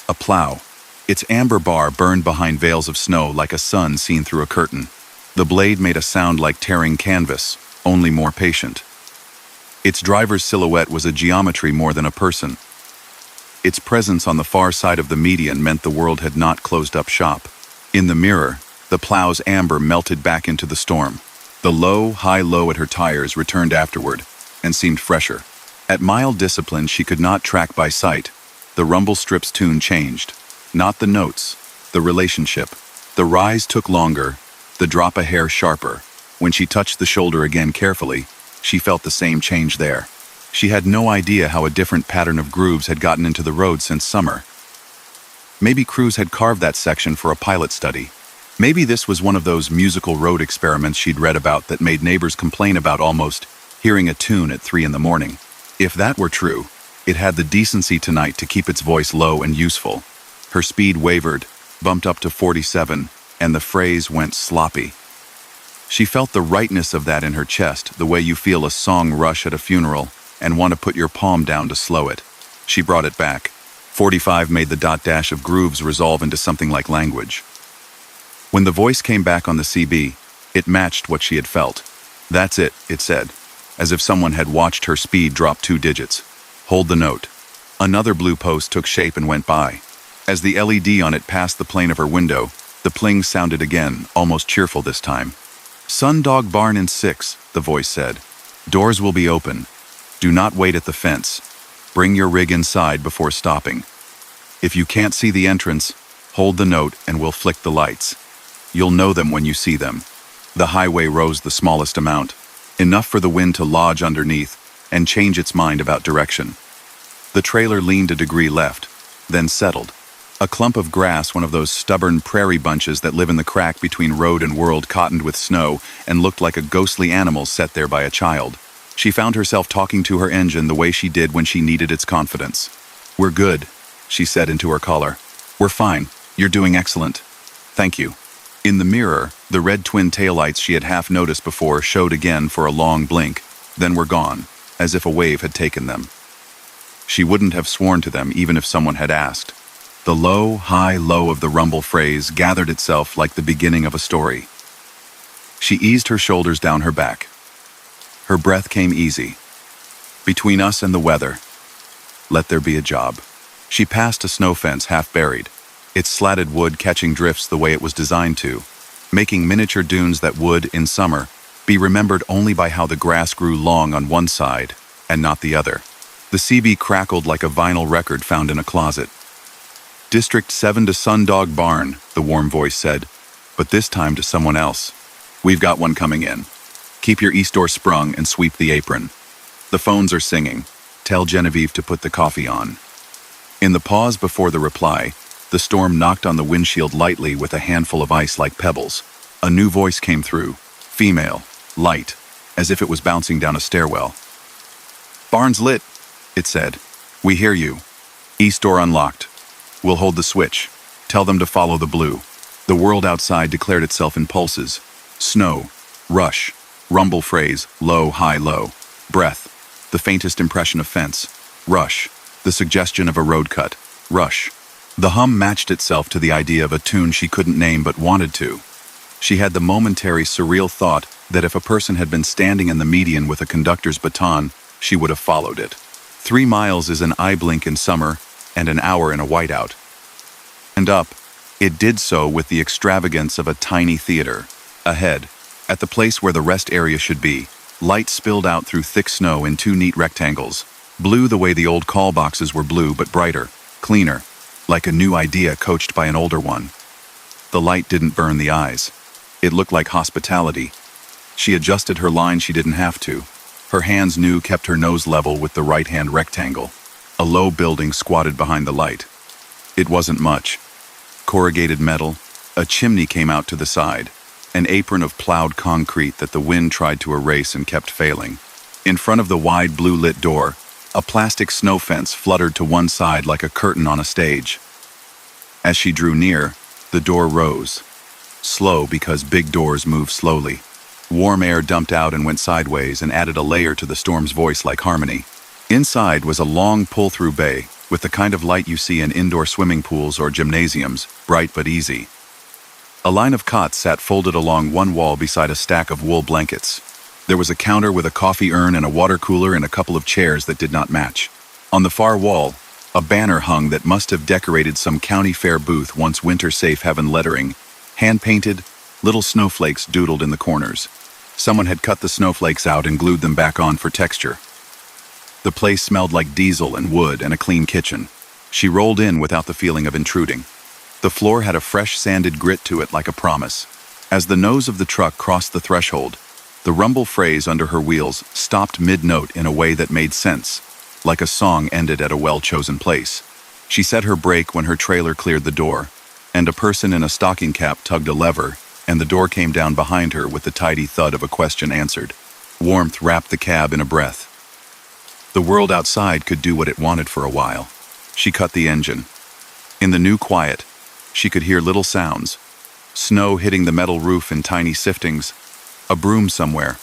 A plow. Its amber bar burned behind veils of snow like a sun seen through a curtain. The blade made a sound like tearing canvas, only more patient. Its driver's silhouette was a geometry more than a person. Its presence on the far side of the median meant the world had not closed up shop. In the mirror, the plow's amber melted back into the storm. The low, high low at her tires returned afterward, and seemed fresher. At mild discipline she could not track by sight. The rumble strip's tune changed. Not the notes, the relationship. The rise took longer, the drop a hair sharper. When she touched the shoulder again carefully, she felt the same change there. She had no idea how a different pattern of grooves had gotten into the road since summer. Maybe crews had carved that section for a pilot study. Maybe this was one of those musical road experiments she'd read about that made neighbors complain about almost hearing a tune at 3 in the morning. If that were true, it had the decency tonight to keep its voice low and useful. Her speed wavered, bumped up to 47, and the phrase went sloppy. She felt the rightness of that in her chest, the way you feel a song rush at a funeral and want to put your palm down to slow it. She brought it back. 45 made the dot dash of grooves resolve into something like language. When the voice came back on the CB, it matched what she had felt. "That's it," it said, as if someone had watched her speed drop 2 digits. "Hold the note." Another blue post took shape and went by. As the LED on it passed the plane of her window, the pling sounded again, almost cheerful this time. "Sundog Barn in 6, the voice said. "Doors will be open. Do not wait at the fence. Bring your rig inside before stopping. If you can't see the entrance, hold the note and we'll flick the lights. You'll know them when you see them." The highway rose the smallest amount, enough for the wind to lodge underneath and change its mind about direction. The trailer leaned a degree left, then settled. A clump of grass, one of those stubborn prairie bunches that live in the crack between road and world, cottoned with snow and looked like a ghostly animal set there by a child. She found herself talking to her engine the way she did when she needed its confidence. "We're good," she said into her collar. "We're fine. You're doing excellent. Thank you." In the mirror, the red twin taillights she had half noticed before showed again for a long blink, then were gone, as if a wave had taken them. She wouldn't have sworn to them even if someone had asked. The low, high low of the rumble phrase gathered itself like the beginning of a story. She eased her shoulders down her back. Her breath came easy. "Between us and the weather, let there be a job." She passed a snow fence half buried, its slatted wood catching drifts the way it was designed to, making miniature dunes that would, in summer, be remembered only by how the grass grew long on one side and not the other. The CB crackled like a vinyl record found in a closet. "District 7 to Sundog Barn," the warm voice said, but this time to someone else. "We've got one coming in. Keep your east door sprung and sweep the apron. The phones are singing. Tell Genevieve to put the coffee on." In the pause before the reply, the storm knocked on the windshield lightly with a handful of ice like pebbles. A new voice came through, female, light, as if it was bouncing down a stairwell. "Barn's lit," it said. "We hear you. East door unlocked. We'll hold the switch. Tell them to follow the blue." The world outside declared itself in pulses. Snow, rush, rumble phrase, low, high, low. Breath, the faintest impression of fence. Rush, the suggestion of a road cut. Rush. The hum matched itself to the idea of a tune she couldn't name but wanted to. She had the momentary surreal thought that if a person had been standing in the median with a conductor's baton, she would have followed it. 3 miles is an eye blink in summer and an hour in a whiteout. And up, it did so with the extravagance of a tiny theater. Ahead, at the place where the rest area should be, light spilled out through thick snow in 2 neat rectangles, blue the way the old call boxes were blue but brighter, cleaner, like a new idea coached by an older one. The light didn't burn the eyes. It looked like hospitality. She adjusted her line she didn't have to. Her hands kept her nose level with the right-hand rectangle. A low building squatted behind the light. It wasn't much. Corrugated metal, a chimney came out to the side, an apron of plowed concrete that the wind tried to erase and kept failing. In front of the wide blue-lit door, a plastic snow fence fluttered to one side like a curtain on a stage. As she drew near, the door rose. Slow because big doors move slowly. Warm air dumped out and went sideways and added a layer to the storm's voice like harmony. Inside was a long pull-through bay, with the kind of light you see in indoor swimming pools or gymnasiums, bright but easy. A line of cots sat folded along one wall beside a stack of wool blankets. There was a counter with a coffee urn and a water cooler and a couple of chairs that did not match. On the far wall, a banner hung that must have decorated some county fair booth once winter safe heaven lettering. Hand-painted, little snowflakes doodled in the corners. Someone had cut the snowflakes out and glued them back on for texture. The place smelled like diesel and wood and a clean kitchen. She rolled in without the feeling of intruding. The floor had a fresh sanded grit to it like a promise. As the nose of the truck crossed the threshold, the rumble phrase under her wheels stopped mid-note in a way that made sense, like a song ended at a well-chosen place. She set her brake when her trailer cleared the door, and a person in a stocking cap tugged a lever, and the door came down behind her with the tidy thud of a question answered. Warmth wrapped the cab in a breath. The world outside could do what it wanted for a while. She cut the engine. In the new quiet, she could hear little sounds. Snow hitting the metal roof in tiny siftings. A broom somewhere.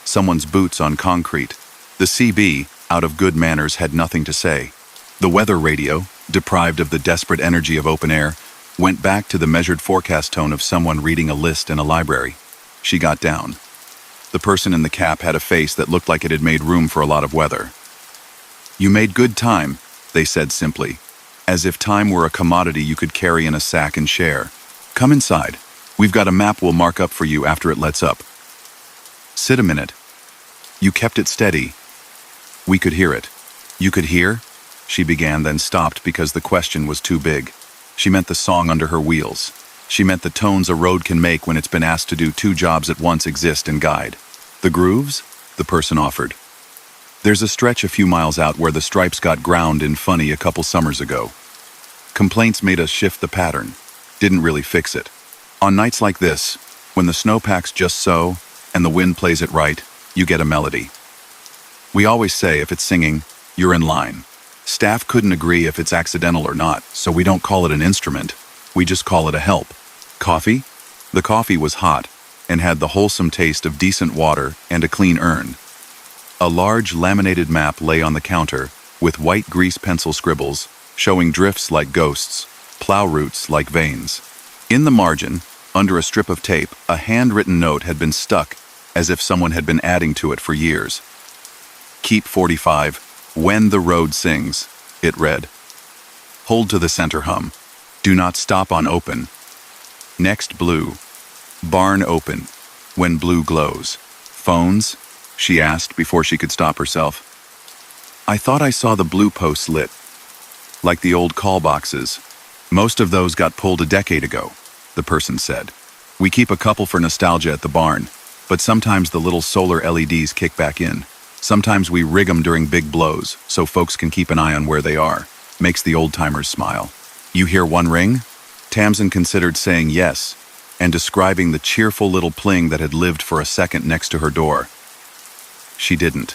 Someone's boots on concrete. The CB, out of good manners, had nothing to say. The weather radio, deprived of the desperate energy of open air, went back to the measured forecast tone of someone reading a list in a library. She got down. The person in the cap had a face that looked like it had made room for a lot of weather. "You made good time," they said simply, as if time were a commodity you could carry in a sack and share. "Come inside. We've got a map we'll mark up for you after it lets up. Sit a minute." "You kept it steady." "We could hear it." "You could hear?" She began, then stopped because the question was too big. She meant the song under her wheels. She meant the tones a road can make when it's been asked to do two jobs at once: exist and guide. "The grooves?" the person offered. "There's a stretch a few miles out where the stripes got ground in funny a couple summers ago. Complaints made us shift the pattern. Didn't really fix it. On nights like this, when the snow packs just so, and the wind plays it right, you get a melody. We always say if it's singing, you're in line. Staff couldn't agree if it's accidental or not, so we don't call it an instrument. We just call it a help. Coffee?" The coffee was hot, and had the wholesome taste of decent water and a clean urn. A large laminated map lay on the counter, with white grease pencil scribbles, showing drifts like ghosts, plow routes like veins. In the margin, under a strip of tape, a handwritten note had been stuck, as if someone had been adding to it for years. "Keep 45, when the road sings," it read. "Hold to the center hum. Do not stop on open. Next blue. Barn open, when blue glows. Phones?" she asked before she could stop herself. "I thought I saw the blue posts lit. Like the old call boxes. Most of those got pulled a decade ago," the person said. "We keep a couple for nostalgia at the barn, but sometimes the little solar LEDs kick back in. Sometimes we rig them during big blows, so folks can keep an eye on where they are. Makes the old-timers smile." "You hear one ring?" Tamsin considered saying yes, and describing the cheerful little pling that had lived for a second next to her door. She didn't.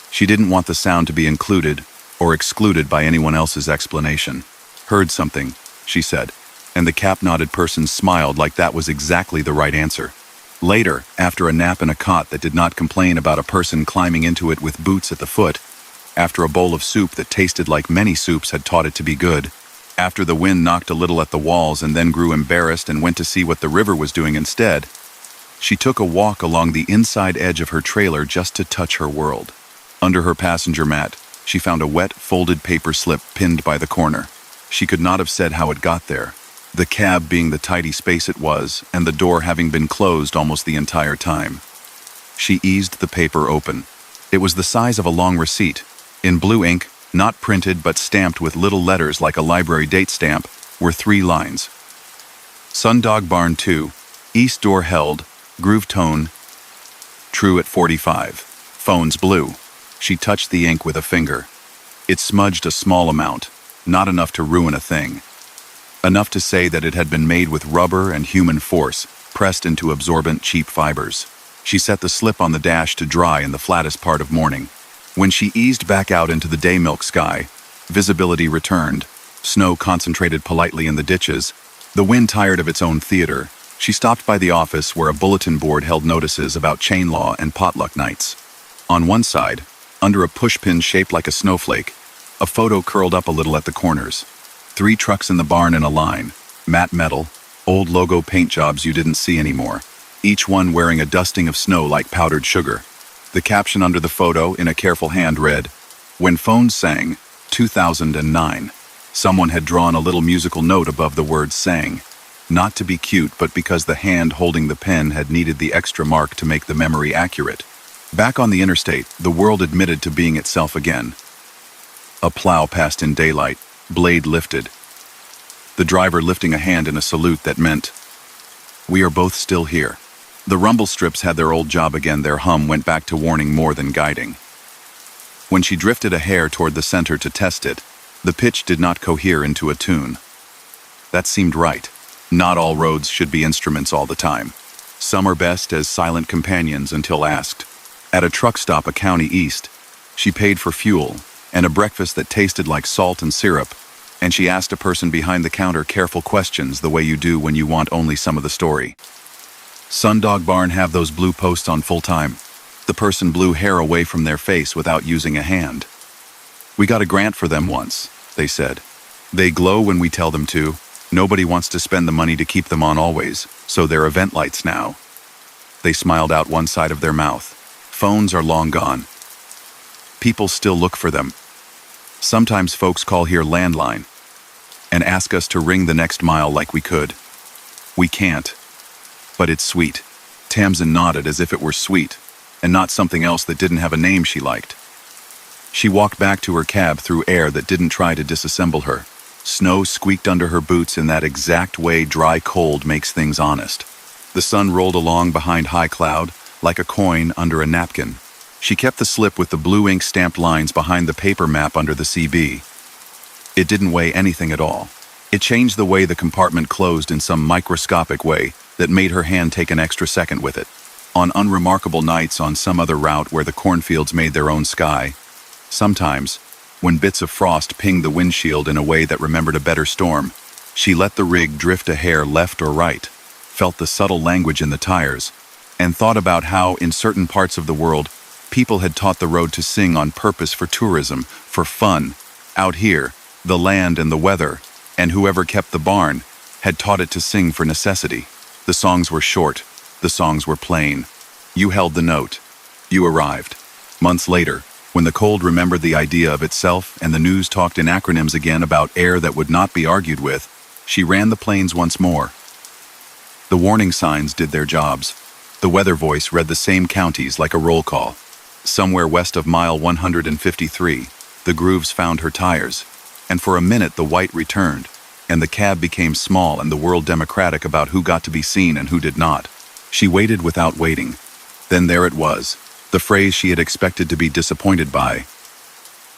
She didn't want the sound to be included or excluded by anyone else's explanation. "Heard something," she said, and the cap-knotted person smiled like that was exactly the right answer. Later, after a nap in a cot that did not complain about a person climbing into it with boots at the foot, after a bowl of soup that tasted like many soups had taught it to be good, after the wind knocked a little at the walls and then grew embarrassed and went to see what the river was doing instead, she took a walk along the inside edge of her trailer just to touch her world. Under her passenger mat, she found a wet, folded paper slip pinned by the corner. She could not have said how it got there, the cab being the tidy space it was, and the door having been closed almost the entire time. She eased the paper open. It was the size of a long receipt. In blue ink, not printed but stamped with little letters like a library date stamp, were 3 lines. Sundog Barn 2, East Door Held, Groove Tone, true at 45. Phone's blue. She touched the ink with a finger. It smudged a small amount, not enough to ruin a thing. Enough to say that it had been made with rubber and human force, pressed into absorbent, cheap fibers. She set the slip on the dash to dry in the flattest part of morning. When she eased back out into the day-milk sky, visibility returned. Snow concentrated politely in the ditches. The wind tired of its own theater. She stopped by the office where a bulletin board held notices about chain law and potluck nights. On one side, under a pushpin shaped like a snowflake, a photo curled up a little at the corners. 3 trucks in the barn in a line, matte metal, old logo paint jobs you didn't see anymore, each one wearing a dusting of snow like powdered sugar. The caption under the photo, in a careful hand, read, "When phones sang, 2009. Someone had drawn a little musical note above the word sang. Not to be cute, but because the hand holding the pen had needed the extra mark to make the memory accurate. Back on the interstate, the world admitted to being itself again. A plow passed in daylight, blade lifted. The driver lifting a hand in a salute that meant, "We are both still here." The rumble strips had their old job again. Their hum went back to warning more than guiding. When she drifted a hair toward the center to test it, the pitch did not cohere into a tune. That seemed right. Not all roads should be instruments all the time. Some are best as silent companions until asked. At a truck stop a county east, she paid for fuel and a breakfast that tasted like salt and syrup, and she asked a person behind the counter careful questions the way you do when you want only some of the story. "Sundog Barn have those blue posts on full time?" The person blew hair away from their face without using a hand. "We got a grant for them once," they said. "They glow when we tell them to. Nobody wants to spend the money to keep them on always, so they're event lights now." They smiled out one side of their mouth. Phones are long gone. People still look for them. Sometimes folks call here landline and ask us to ring the next mile like we could. We can't. But it's sweet. Tamsin nodded as if it were sweet, and not something else that didn't have a name she liked. She walked back to her cab through air that didn't try to disassemble her. Snow squeaked under her boots in that exact way dry cold makes things honest. The sun rolled along behind high cloud, like a coin under a napkin. She kept the slip with the blue ink stamped lines behind the paper map under the CB. It didn't weigh anything at all. It changed the way the compartment closed in some microscopic way that made her hand take an extra second with it. On unremarkable nights on some other route where the cornfields made their own sky, sometimes, when bits of frost pinged the windshield in a way that remembered a better storm, she let the rig drift a hair left or right, felt the subtle language in the tires, and thought about how, in certain parts of the world, people had taught the road to sing on purpose for tourism, for fun. Out here, the land and the weather, and whoever kept the barn, had taught it to sing for necessity. The songs were short, the songs were plain. You held the note. You arrived. Months later, when the cold remembered the idea of itself and the news talked in acronyms again about air that would not be argued with, she ran the planes once more. The warning signs did their jobs. The weather voice read the same counties like a roll call. Somewhere west of mile 153, the grooves found her tires, and for a minute the white returned, and the cab became small and the world democratic about who got to be seen and who did not. She waited without waiting. Then there it was, the phrase she had expected to be disappointed by.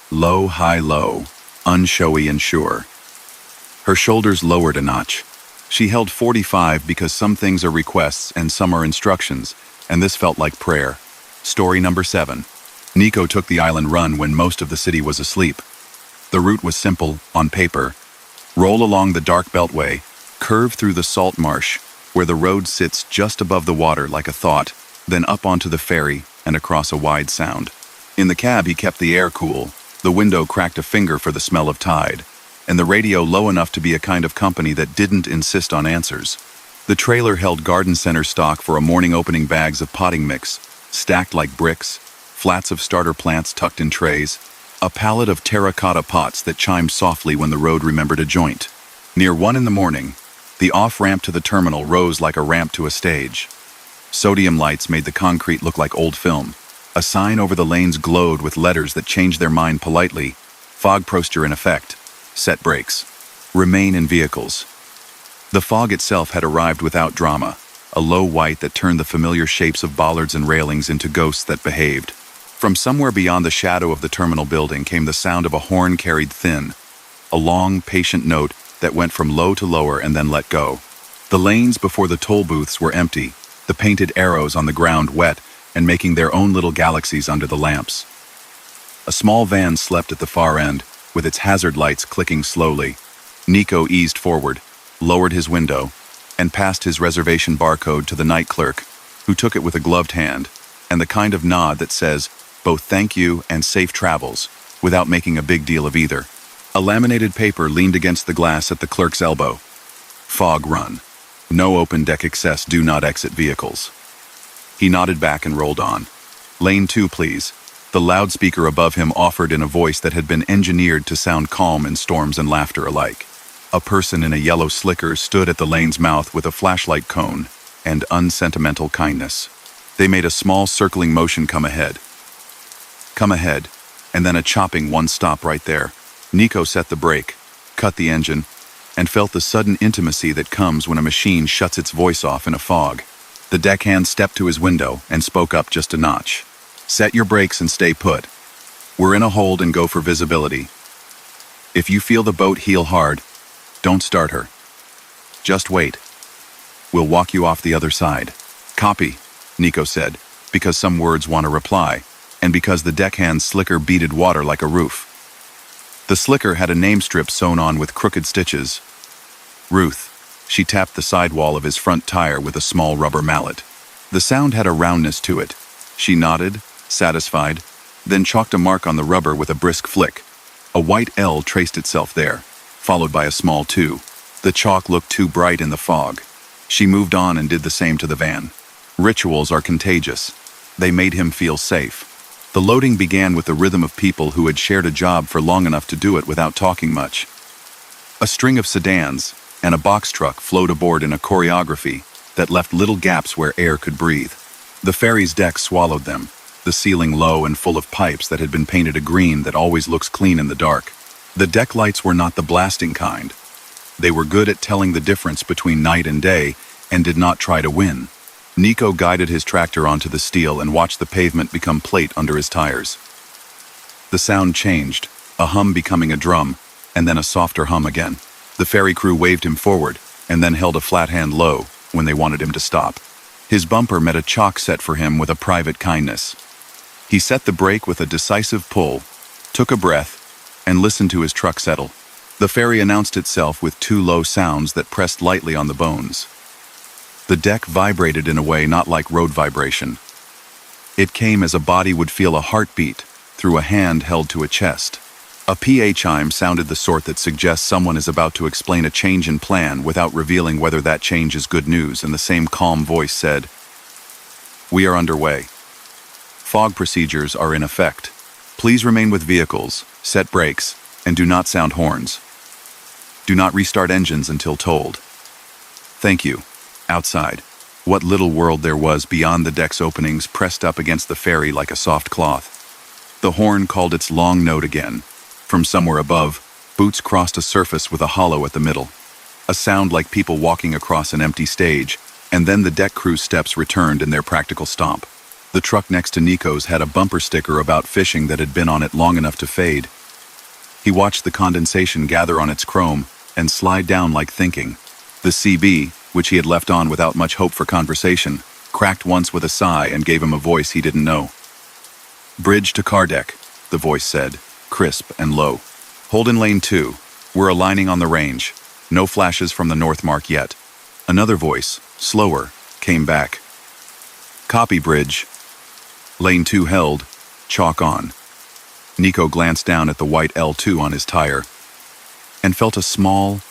Low, high, low, unshowy and sure. Her shoulders lowered a notch. She held 45 because some things are requests and some are instructions, and this felt like prayer. Story number 7. Nico took the island run when most of the city was asleep. The route was simple, on paper. Roll along the dark beltway, curve through the salt marsh, where the road sits just above the water like a thought, then up onto the ferry and across a wide sound. In the cab he kept the air cool, the window cracked a finger for the smell of tide, and the radio low enough to be a kind of company that didn't insist on answers. The trailer held garden center stock for a morning opening bags of potting mix, stacked like bricks, flats of starter plants tucked in trays, a pallet of terracotta pots that chimed softly when the road remembered a joint. Near 1 in the morning, the off-ramp to the terminal rose like a ramp to a stage. Sodium lights made the concrete look like old film. A sign over the lanes glowed with letters that changed their mind politely. Fog proster in effect. Set brakes. Remain in vehicles. The fog itself had arrived without drama, a low white that turned the familiar shapes of bollards and railings into ghosts that behaved. From somewhere beyond the shadow of the terminal building came the sound of a horn carried thin, a long, patient note that went from low to lower and then let go. The lanes before the toll booths were empty, the painted arrows on the ground wet and making their own little galaxies under the lamps. A small van slept at the far end, with its hazard lights clicking slowly. Nico eased forward, lowered his window, and passed his reservation barcode to the night clerk, who took it with a gloved hand, and the kind of nod that says both thank you and safe travels, without making a big deal of either. A laminated paper leaned against the glass at the clerk's elbow. Fog run. No open deck access, do not exit vehicles. He nodded back and rolled on. Lane 2, please. The loudspeaker above him offered in a voice that had been engineered to sound calm in storms and laughter alike. A person in a yellow slicker stood at the lane's mouth with a flashlight cone and unsentimental kindness. They made a small circling motion, come ahead. Come ahead, and then a chopping one stop right there. Nico set the brake, cut the engine, and felt the sudden intimacy that comes when a machine shuts its voice off in a fog. The deckhand stepped to his window and spoke up just a notch. Set your brakes and stay put. We're in a hold and go for visibility. If you feel the boat heel hard, don't start her. Just wait. We'll walk you off the other side. Copy, Nico said, because some words want a reply, and because the deckhand's slicker beaded water like a roof. The slicker had a name strip sewn on with crooked stitches. Ruth. She tapped the sidewall of his front tire with a small rubber mallet. The sound had a roundness to it. She nodded, satisfied, then chalked a mark on the rubber with a brisk flick. A white L traced itself there, followed by a small 2. The chalk looked too bright in the fog. She moved on and did the same to the van. Rituals are contagious. They made him feel safe. The loading began with the rhythm of people who had shared a job for long enough to do it without talking much. A string of sedans and a box truck flowed aboard in a choreography that left little gaps where air could breathe. The ferry's deck swallowed them, the ceiling low and full of pipes that had been painted a green that always looks clean in the dark. The deck lights were not the blasting kind. They were good at telling the difference between night and day and did not try to win. Nico guided his tractor onto the steel and watched the pavement become plate under his tires. The sound changed, a hum becoming a drum, and then a softer hum again. The ferry crew waved him forward, and then held a flat hand low when they wanted him to stop. His bumper met a chalk set for him with a private kindness. He set the brake with a decisive pull, took a breath, and listened to his truck settle. The ferry announced itself with 2 low sounds that pressed lightly on the bones. The deck vibrated in a way not like road vibration. It came as a body would feel a heartbeat through a hand held to a chest. A PA chime sounded the sort that suggests someone is about to explain a change in plan without revealing whether that change is good news, and the same calm voice said, "We are underway. Fog procedures are in effect. Please remain with vehicles, set brakes, and do not sound horns. Do not restart engines until told. Thank you." Outside, what little world there was beyond the deck's openings pressed up against the ferry like a soft cloth. The horn called its long note again. From somewhere above, boots crossed a surface with a hollow at the middle. A sound like people walking across an empty stage, and then the deck crew's steps returned in their practical stomp. The truck next to Nico's had a bumper sticker about fishing that had been on it long enough to fade. He watched the condensation gather on its chrome and slide down like thinking. The CB, which he had left on without much hope for conversation, cracked once with a sigh and gave him a voice he didn't know. "Bridge to car deck," the voice said, crisp and low. "Hold in lane 2. We're aligning on the range. No flashes from the north mark yet." Another voice, slower, came back. "Copy, bridge." Lane 2 held, chalk on. Nico glanced down at the white L2 on his tire and felt a small,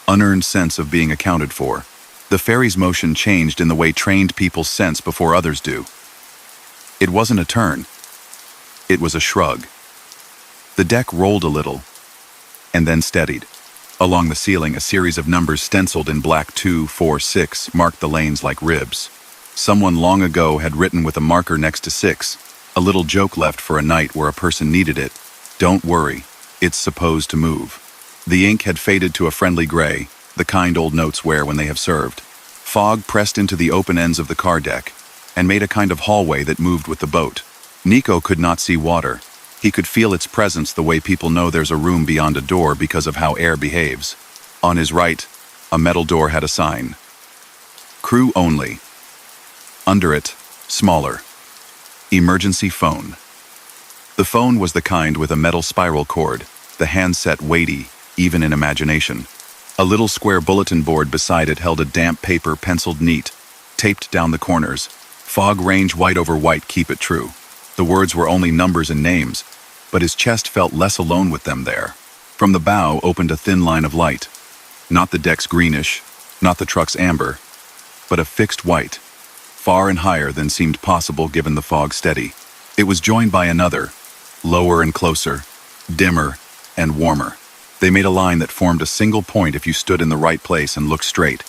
unearned sense of being accounted for. The ferry's motion changed in the way trained people sense before others do. It wasn't a turn. It was a shrug. The deck rolled a little, and then steadied. Along the ceiling, a series of numbers stenciled in black 2, 4, 6 marked the lanes like ribs. Someone long ago had written with a marker next to 6, a little joke left for a night where a person needed it. "Don't worry, it's supposed to move." The ink had faded to a friendly gray, the kind old notes wear when they have served. Fog pressed into the open ends of the car deck and made a kind of hallway that moved with the boat. Nico could not see water. He could feel its presence the way people know there's a room beyond a door because of how air behaves. On his right, a metal door had a sign. Crew only. Under it, smaller. Emergency phone. The phone was the kind with a metal spiral cord, the handset weighty, even in imagination. A little square bulletin board beside it held a damp paper penciled neat, taped down the corners. Fog range white over white, keep it true. The words were only numbers and names, but his chest felt less alone with them there. From the bow opened a thin line of light. Not the deck's greenish, not the truck's amber, but a fixed white, far and higher than seemed possible given the fog steady. It was joined by another, lower and closer, dimmer and warmer. They made a line that formed a single point if you stood in the right place and looked straight.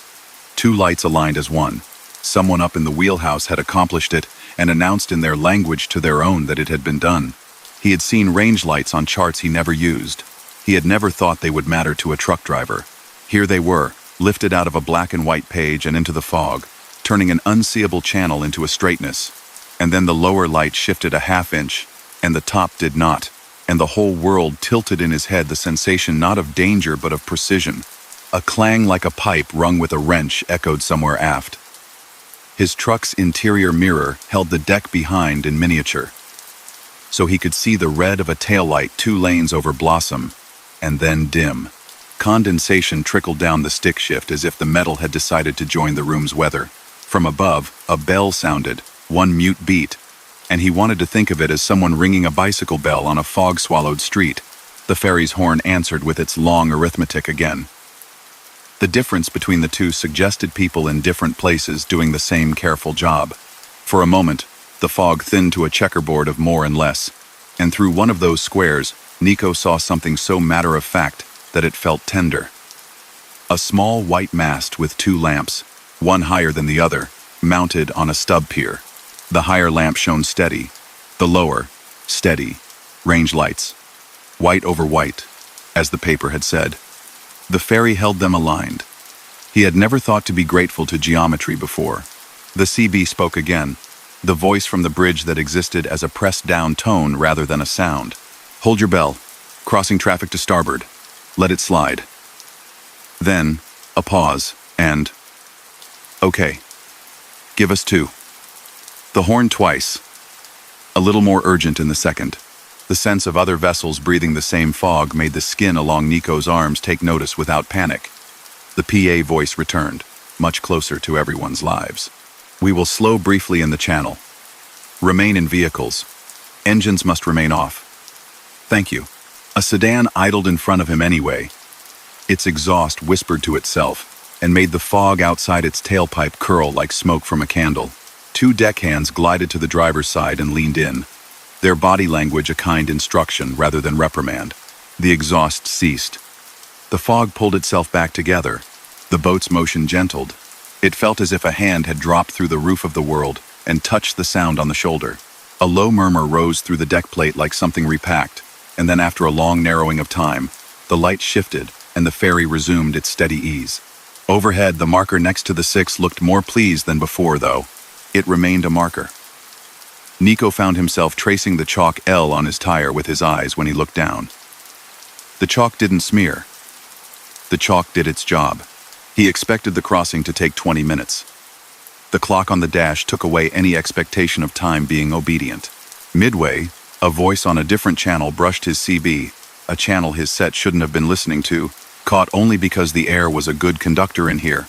Two lights aligned as one. Someone up in the wheelhouse had accomplished it and announced in their language to their own that it had been done. He had seen range lights on charts he never used. He had never thought they would matter to a truck driver. Here they were, lifted out of a black and white page and into the fog, turning an unseeable channel into a straightness. And then the lower light shifted a half-inch, and the top did not, and the whole world tilted in his head, the sensation not of danger but of precision. A clang like a pipe rung with a wrench echoed somewhere aft. His truck's interior mirror held the deck behind in miniature, so he could see the red of a taillight 2 lanes over Blossom, and then dim. Condensation trickled down the stick shift as if the metal had decided to join the room's weather. From above, a bell sounded, one mute beat, and he wanted to think of it as someone ringing a bicycle bell on a fog-swallowed street. The ferry's horn answered with its long arithmetic again. The difference between the two suggested people in different places doing the same careful job. For a moment, the fog thinned to a checkerboard of more and less, and through one of those squares, Nico saw something so matter-of-fact that it felt tender. A small white mast with 2 lamps, one higher than the other, mounted on a stub pier. The higher lamp shone steady, the lower, steady, range lights. White over white, as the paper had said. The ferry held them aligned. He had never thought to be grateful to geometry before. The CB spoke again, the voice from the bridge that existed as a pressed-down tone rather than a sound. Hold your bell. Crossing traffic to starboard. Let it slide. Then, a pause, and... Okay. Give us 2. The horn twice. A little more urgent in the second. The sense of other vessels breathing the same fog made the skin along Nico's arms take notice without panic. The PA voice returned, much closer to everyone's lives. We will slow briefly in the channel. Remain in vehicles. Engines must remain off. Thank you. A sedan idled in front of him anyway. Its exhaust whispered to itself and made the fog outside its tailpipe curl like smoke from a candle. 2 deckhands glided to the driver's side and leaned in, their body language a kind instruction rather than reprimand. The exhaust ceased. The fog pulled itself back together. The boat's motion gentled. It felt as if a hand had dropped through the roof of the world and touched the sound on the shoulder. A low murmur rose through the deck plate like something repacked, and then after a long narrowing of time, the light shifted and the ferry resumed its steady ease. Overhead, the marker next to the 6 looked more pleased than before, though. It remained a marker. Nico found himself tracing the chalk L on his tire with his eyes when he looked down. The chalk didn't smear. The chalk did its job. He expected the crossing to take 20 minutes. The clock on the dash took away any expectation of time being obedient. Midway, a voice on a different channel brushed his CB, a channel his set shouldn't have been listening to, caught only because the air was a good conductor in here.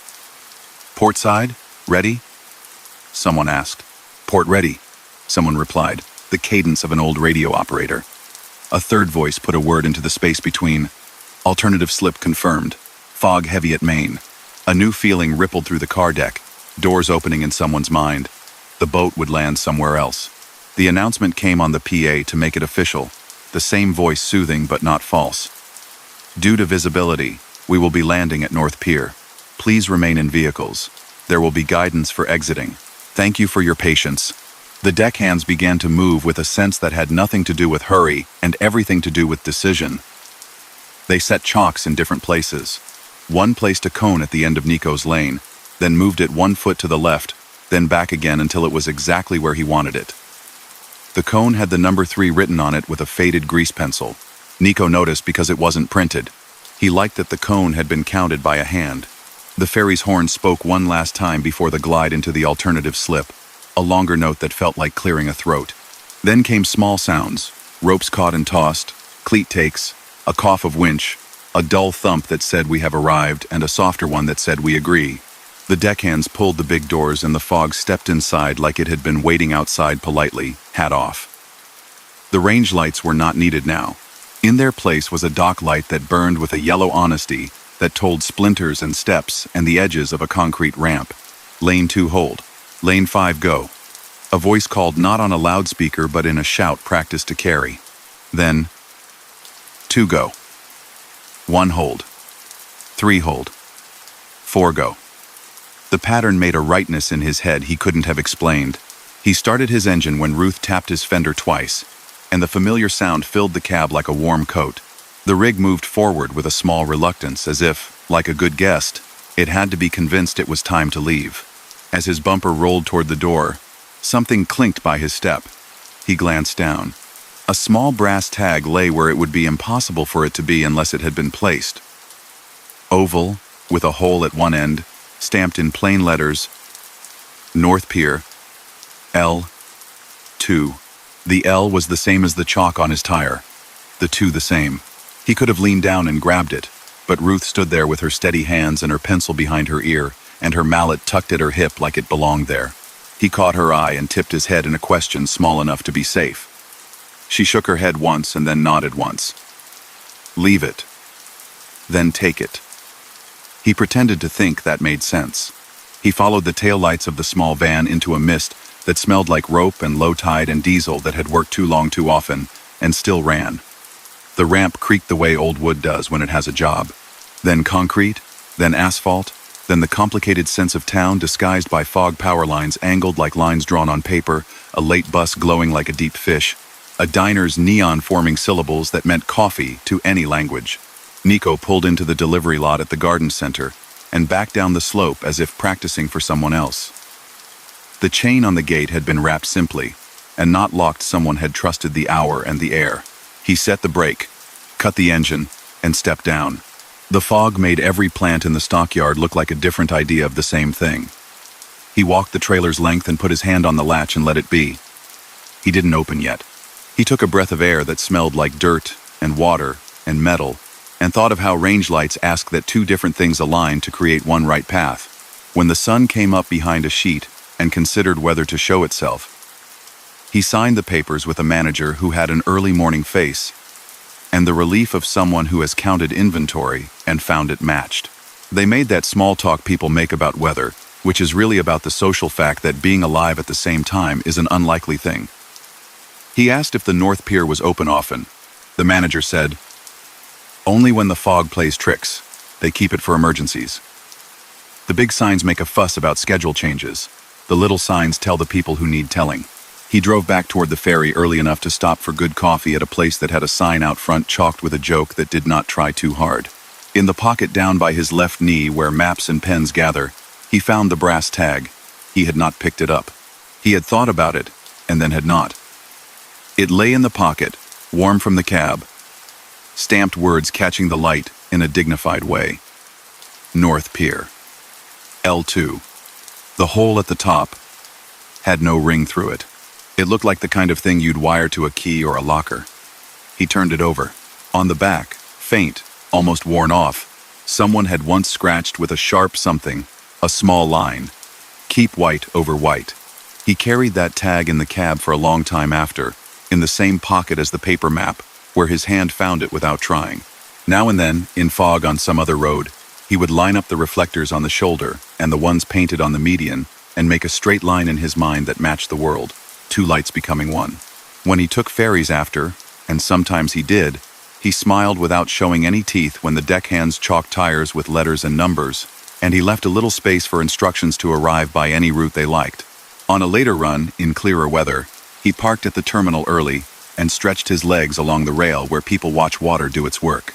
Port side? Ready? Someone asked. Port ready, someone replied, the cadence of an old radio operator. A third voice put a word into the space between. Alternative slip confirmed. Fog heavy at main. A new feeling rippled through the car deck, doors opening in someone's mind. The boat would land somewhere else. The announcement came on the PA to make it official, the same voice soothing but not false. Due to visibility, we will be landing at North Pier. Please remain in vehicles. There will be guidance for exiting. Thank you for your patience. The deckhands began to move with a sense that had nothing to do with hurry and everything to do with decision. They set chalks in different places. One placed a cone at the end of Nico's lane, then moved it 1 foot to the left, then back again until it was exactly where he wanted it. The cone had the number 3 written on it with a faded grease pencil. Nico noticed because it wasn't printed. He liked that the cone had been counted by a hand. The ferry's horn spoke one last time before the glide into the alternative slip, a longer note that felt like clearing a throat. Then came small sounds, ropes caught and tossed, cleat takes, a cough of winch, a dull thump that said we have arrived, and a softer one that said we agree. The deckhands pulled the big doors and the fog stepped inside like it had been waiting outside politely, hat off. The range lights were not needed now. In their place was a dock light that burned with a yellow honesty that told splinters and steps and the edges of a concrete ramp. Lane 2 hold. Lane 5 go. A voice called not on a loudspeaker but in a shout practiced to carry. Then, 2 go. 1 hold. 3 hold. 4 go. The pattern made a rightness in his head he couldn't have explained. He started his engine when Ruth tapped his fender twice, and the familiar sound filled the cab like a warm coat. The rig moved forward with a small reluctance, as if, like a good guest, it had to be convinced it was time to leave. As his bumper rolled toward the door, something clinked by his step. He glanced down. A small brass tag lay where it would be impossible for it to be unless it had been placed. Oval, with a hole at one end, stamped in plain letters, North Pier, L2. The L was the same as the chalk on his tire, the 2 the same. He could have leaned down and grabbed it, but Ruth stood there with her steady hands and her pencil behind her ear, and her mallet tucked at her hip like it belonged there. He caught her eye and tipped his head in a question small enough to be safe. She shook her head once and then nodded once. Leave it. Then take it. He pretended to think that made sense. He followed the taillights of the small van into a mist that smelled like rope and low tide and diesel that had worked too long too often, and still ran. The ramp creaked the way old wood does when it has a job. Then concrete, then asphalt, then the complicated sense of town disguised by fog power lines angled like lines drawn on paper, a late bus glowing like a deep fish, a diner's neon forming syllables that meant coffee to any language. Nico pulled into the delivery lot at the garden center and backed down the slope as if practicing for someone else. The chain on the gate had been wrapped simply, and not locked. Someone had trusted the hour and the air. He set the brake, cut the engine, and stepped down. The fog made every plant in the stockyard look like a different idea of the same thing. He walked the trailer's length and put his hand on the latch and let it be. He didn't open yet. He took a breath of air that smelled like dirt and water and metal, and thought of how range lights ask that 2 different things align to create one right path. When the sun came up behind a sheet and considered whether to show itself, he signed the papers with a manager who had an early morning face, and the relief of someone who has counted inventory and found it matched. They made that small talk people make about weather, which is really about the social fact that being alive at the same time is an unlikely thing. He asked if the North Pier was open often. The manager said, "Only when the fog plays tricks. They keep it for emergencies." The big signs make a fuss about schedule changes. The little signs tell the people who need telling. He drove back toward the ferry early enough to stop for good coffee at a place that had a sign out front chalked with a joke that did not try too hard. In the pocket down by his left knee where maps and pens gather, he found the brass tag. He had not picked it up. He had thought about it, and then had not. It lay in the pocket, warm from the cab. Stamped words catching the light in a dignified way. North Pier. L2. The hole at the top had no ring through it. It looked like the kind of thing you'd wire to a key or a locker. He turned it over. On the back, faint, almost worn off, someone had once scratched with a sharp something, a small line. Keep white over white. He carried that tag in the cab for a long time after, in the same pocket as the paper map, where his hand found it without trying. Now and then, in fog on some other road, he would line up the reflectors on the shoulder and the ones painted on the median and make a straight line in his mind that matched the world, 2 lights becoming one. When he took ferries after, and sometimes he did, he smiled without showing any teeth when the deckhands chalked tires with letters and numbers, and he left a little space for instructions to arrive by any route they liked. On a later run, in clearer weather, he parked at the terminal early and stretched his legs along the rail where people watch water do its work.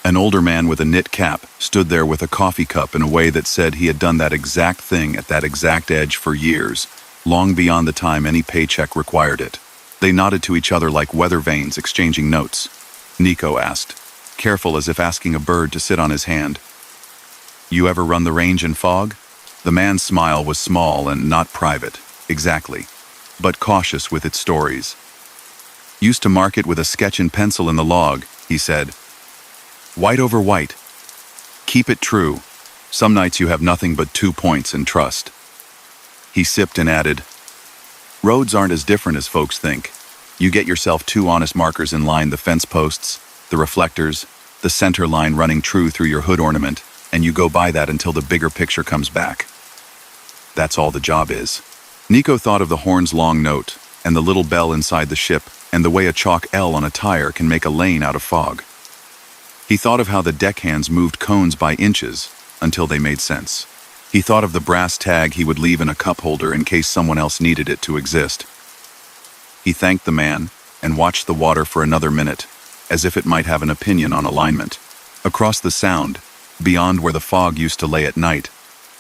An older man with a knit cap stood there with a coffee cup in a way that said he had done that exact thing at that exact edge for years, long beyond the time any paycheck required it. They nodded to each other like weather vanes exchanging notes. Nico asked, careful as if asking a bird to sit on his hand. You ever run the range in fog? The man's smile was small and not private, exactly, but cautious with its stories. Used to mark it with a sketch in pencil in the log, he said. White over white. Keep it true. Some nights you have nothing but 2 points and trust. He sipped and added, roads aren't as different as folks think. You get yourself 2 honest markers in line, the fence posts, the reflectors, the center line running true through your hood ornament, and you go by that until the bigger picture comes back. That's all the job is. Nico thought of the horn's long note, and the little bell inside the ship, and the way a chalk L on a tire can make a lane out of fog. He thought of how the deckhands moved cones by inches until they made sense. He thought of the brass tag he would leave in a cup holder in case someone else needed it to exist. He thanked the man and watched the water for another minute, as if it might have an opinion on alignment. Across the sound, beyond where the fog used to lay at night,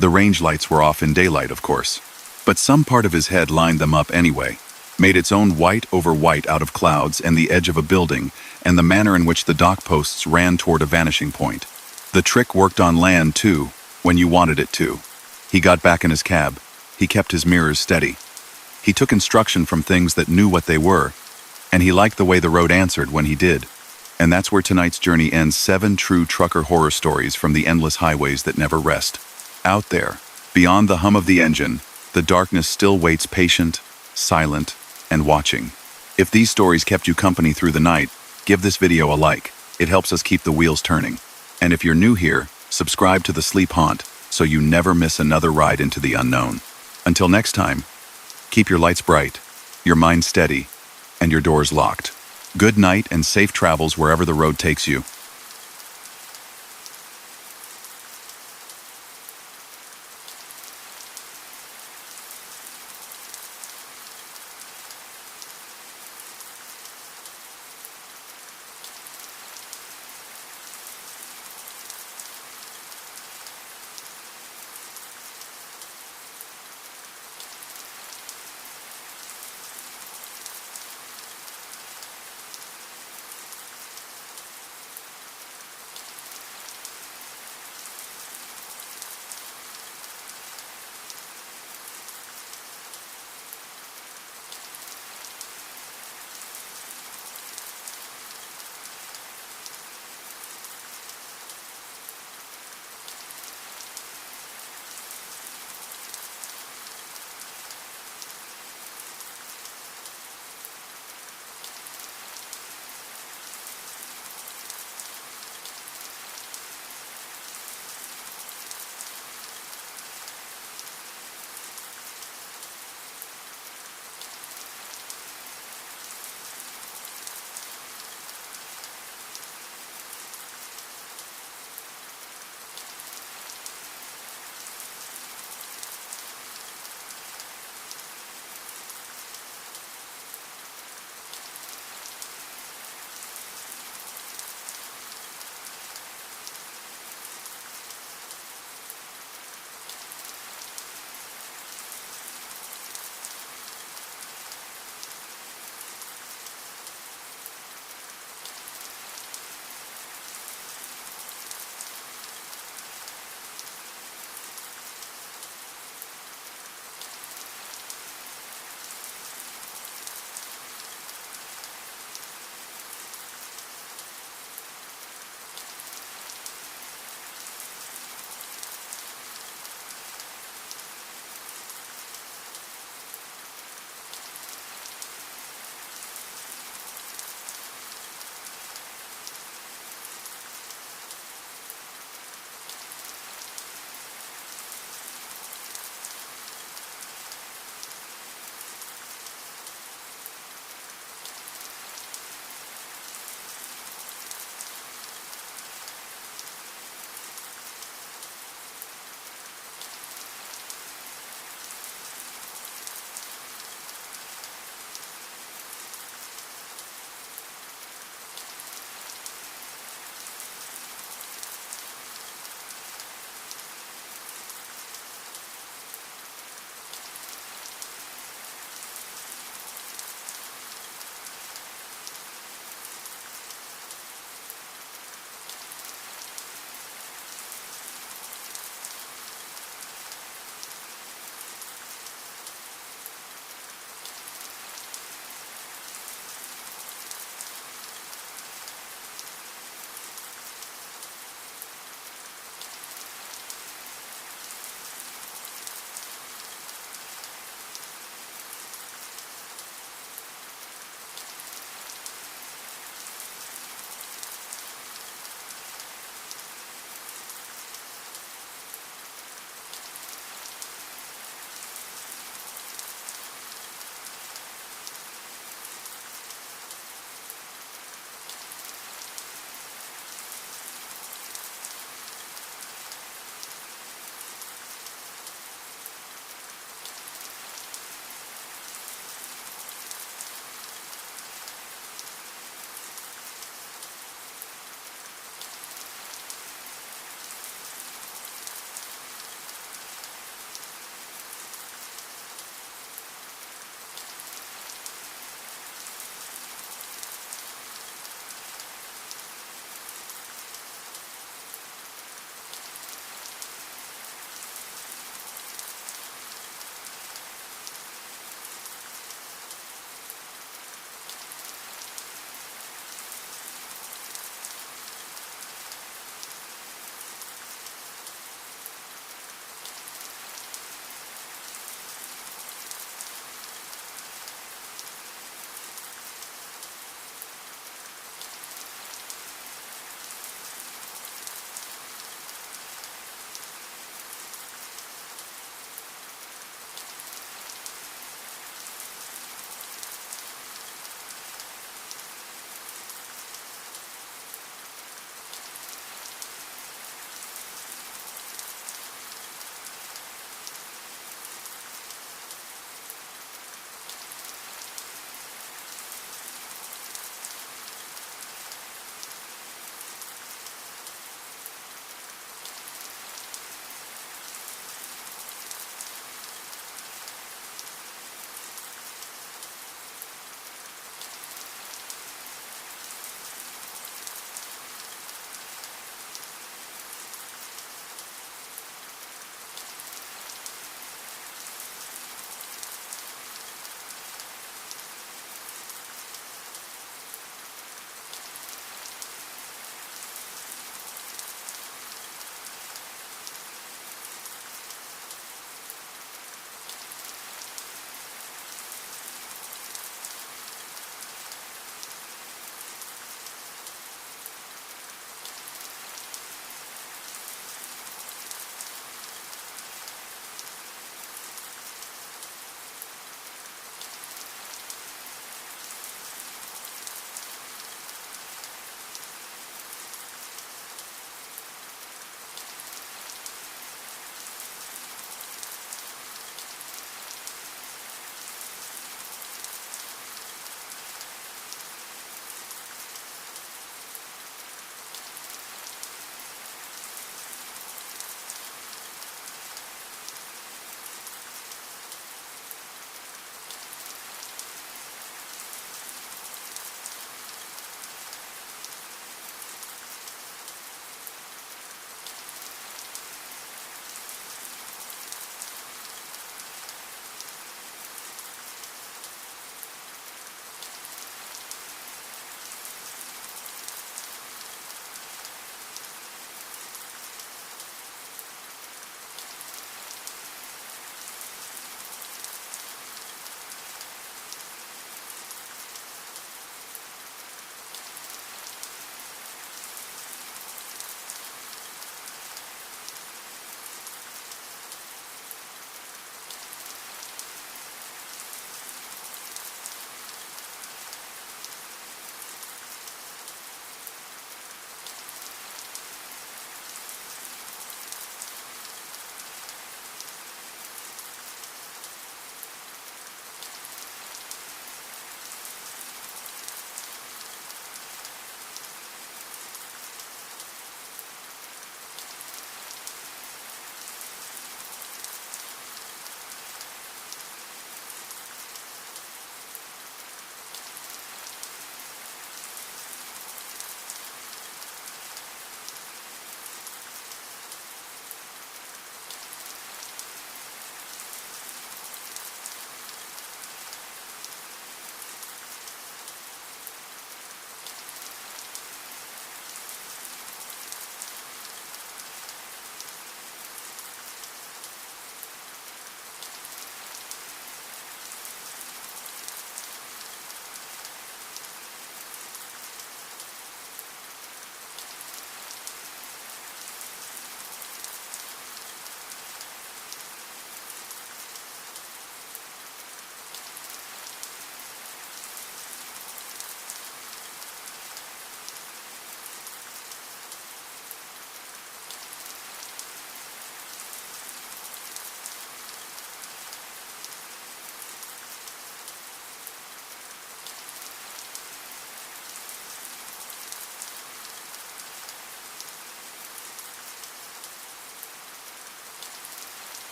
the range lights were off in daylight, of course. But some part of his head lined them up anyway, made its own white over white out of clouds and the edge of a building and the manner in which the dock posts ran toward a vanishing point. The trick worked on land, too, when you wanted it to. He got back in his cab. He kept his mirrors steady. He took instruction from things that knew what they were, and he liked the way the road answered when he did. And that's where tonight's journey ends. 7 true trucker horror stories from the endless highways that never rest. Out there, beyond the hum of the engine, the darkness still waits, patient, silent, and watching. If these stories kept you company through the night, give this video a like. It helps us keep the wheels turning. And if you're new here, subscribe to The Sleep Haunt so you never miss another ride into the unknown. Until next time, keep your lights bright, your mind steady, and your doors locked. Good night and safe travels wherever the road takes you.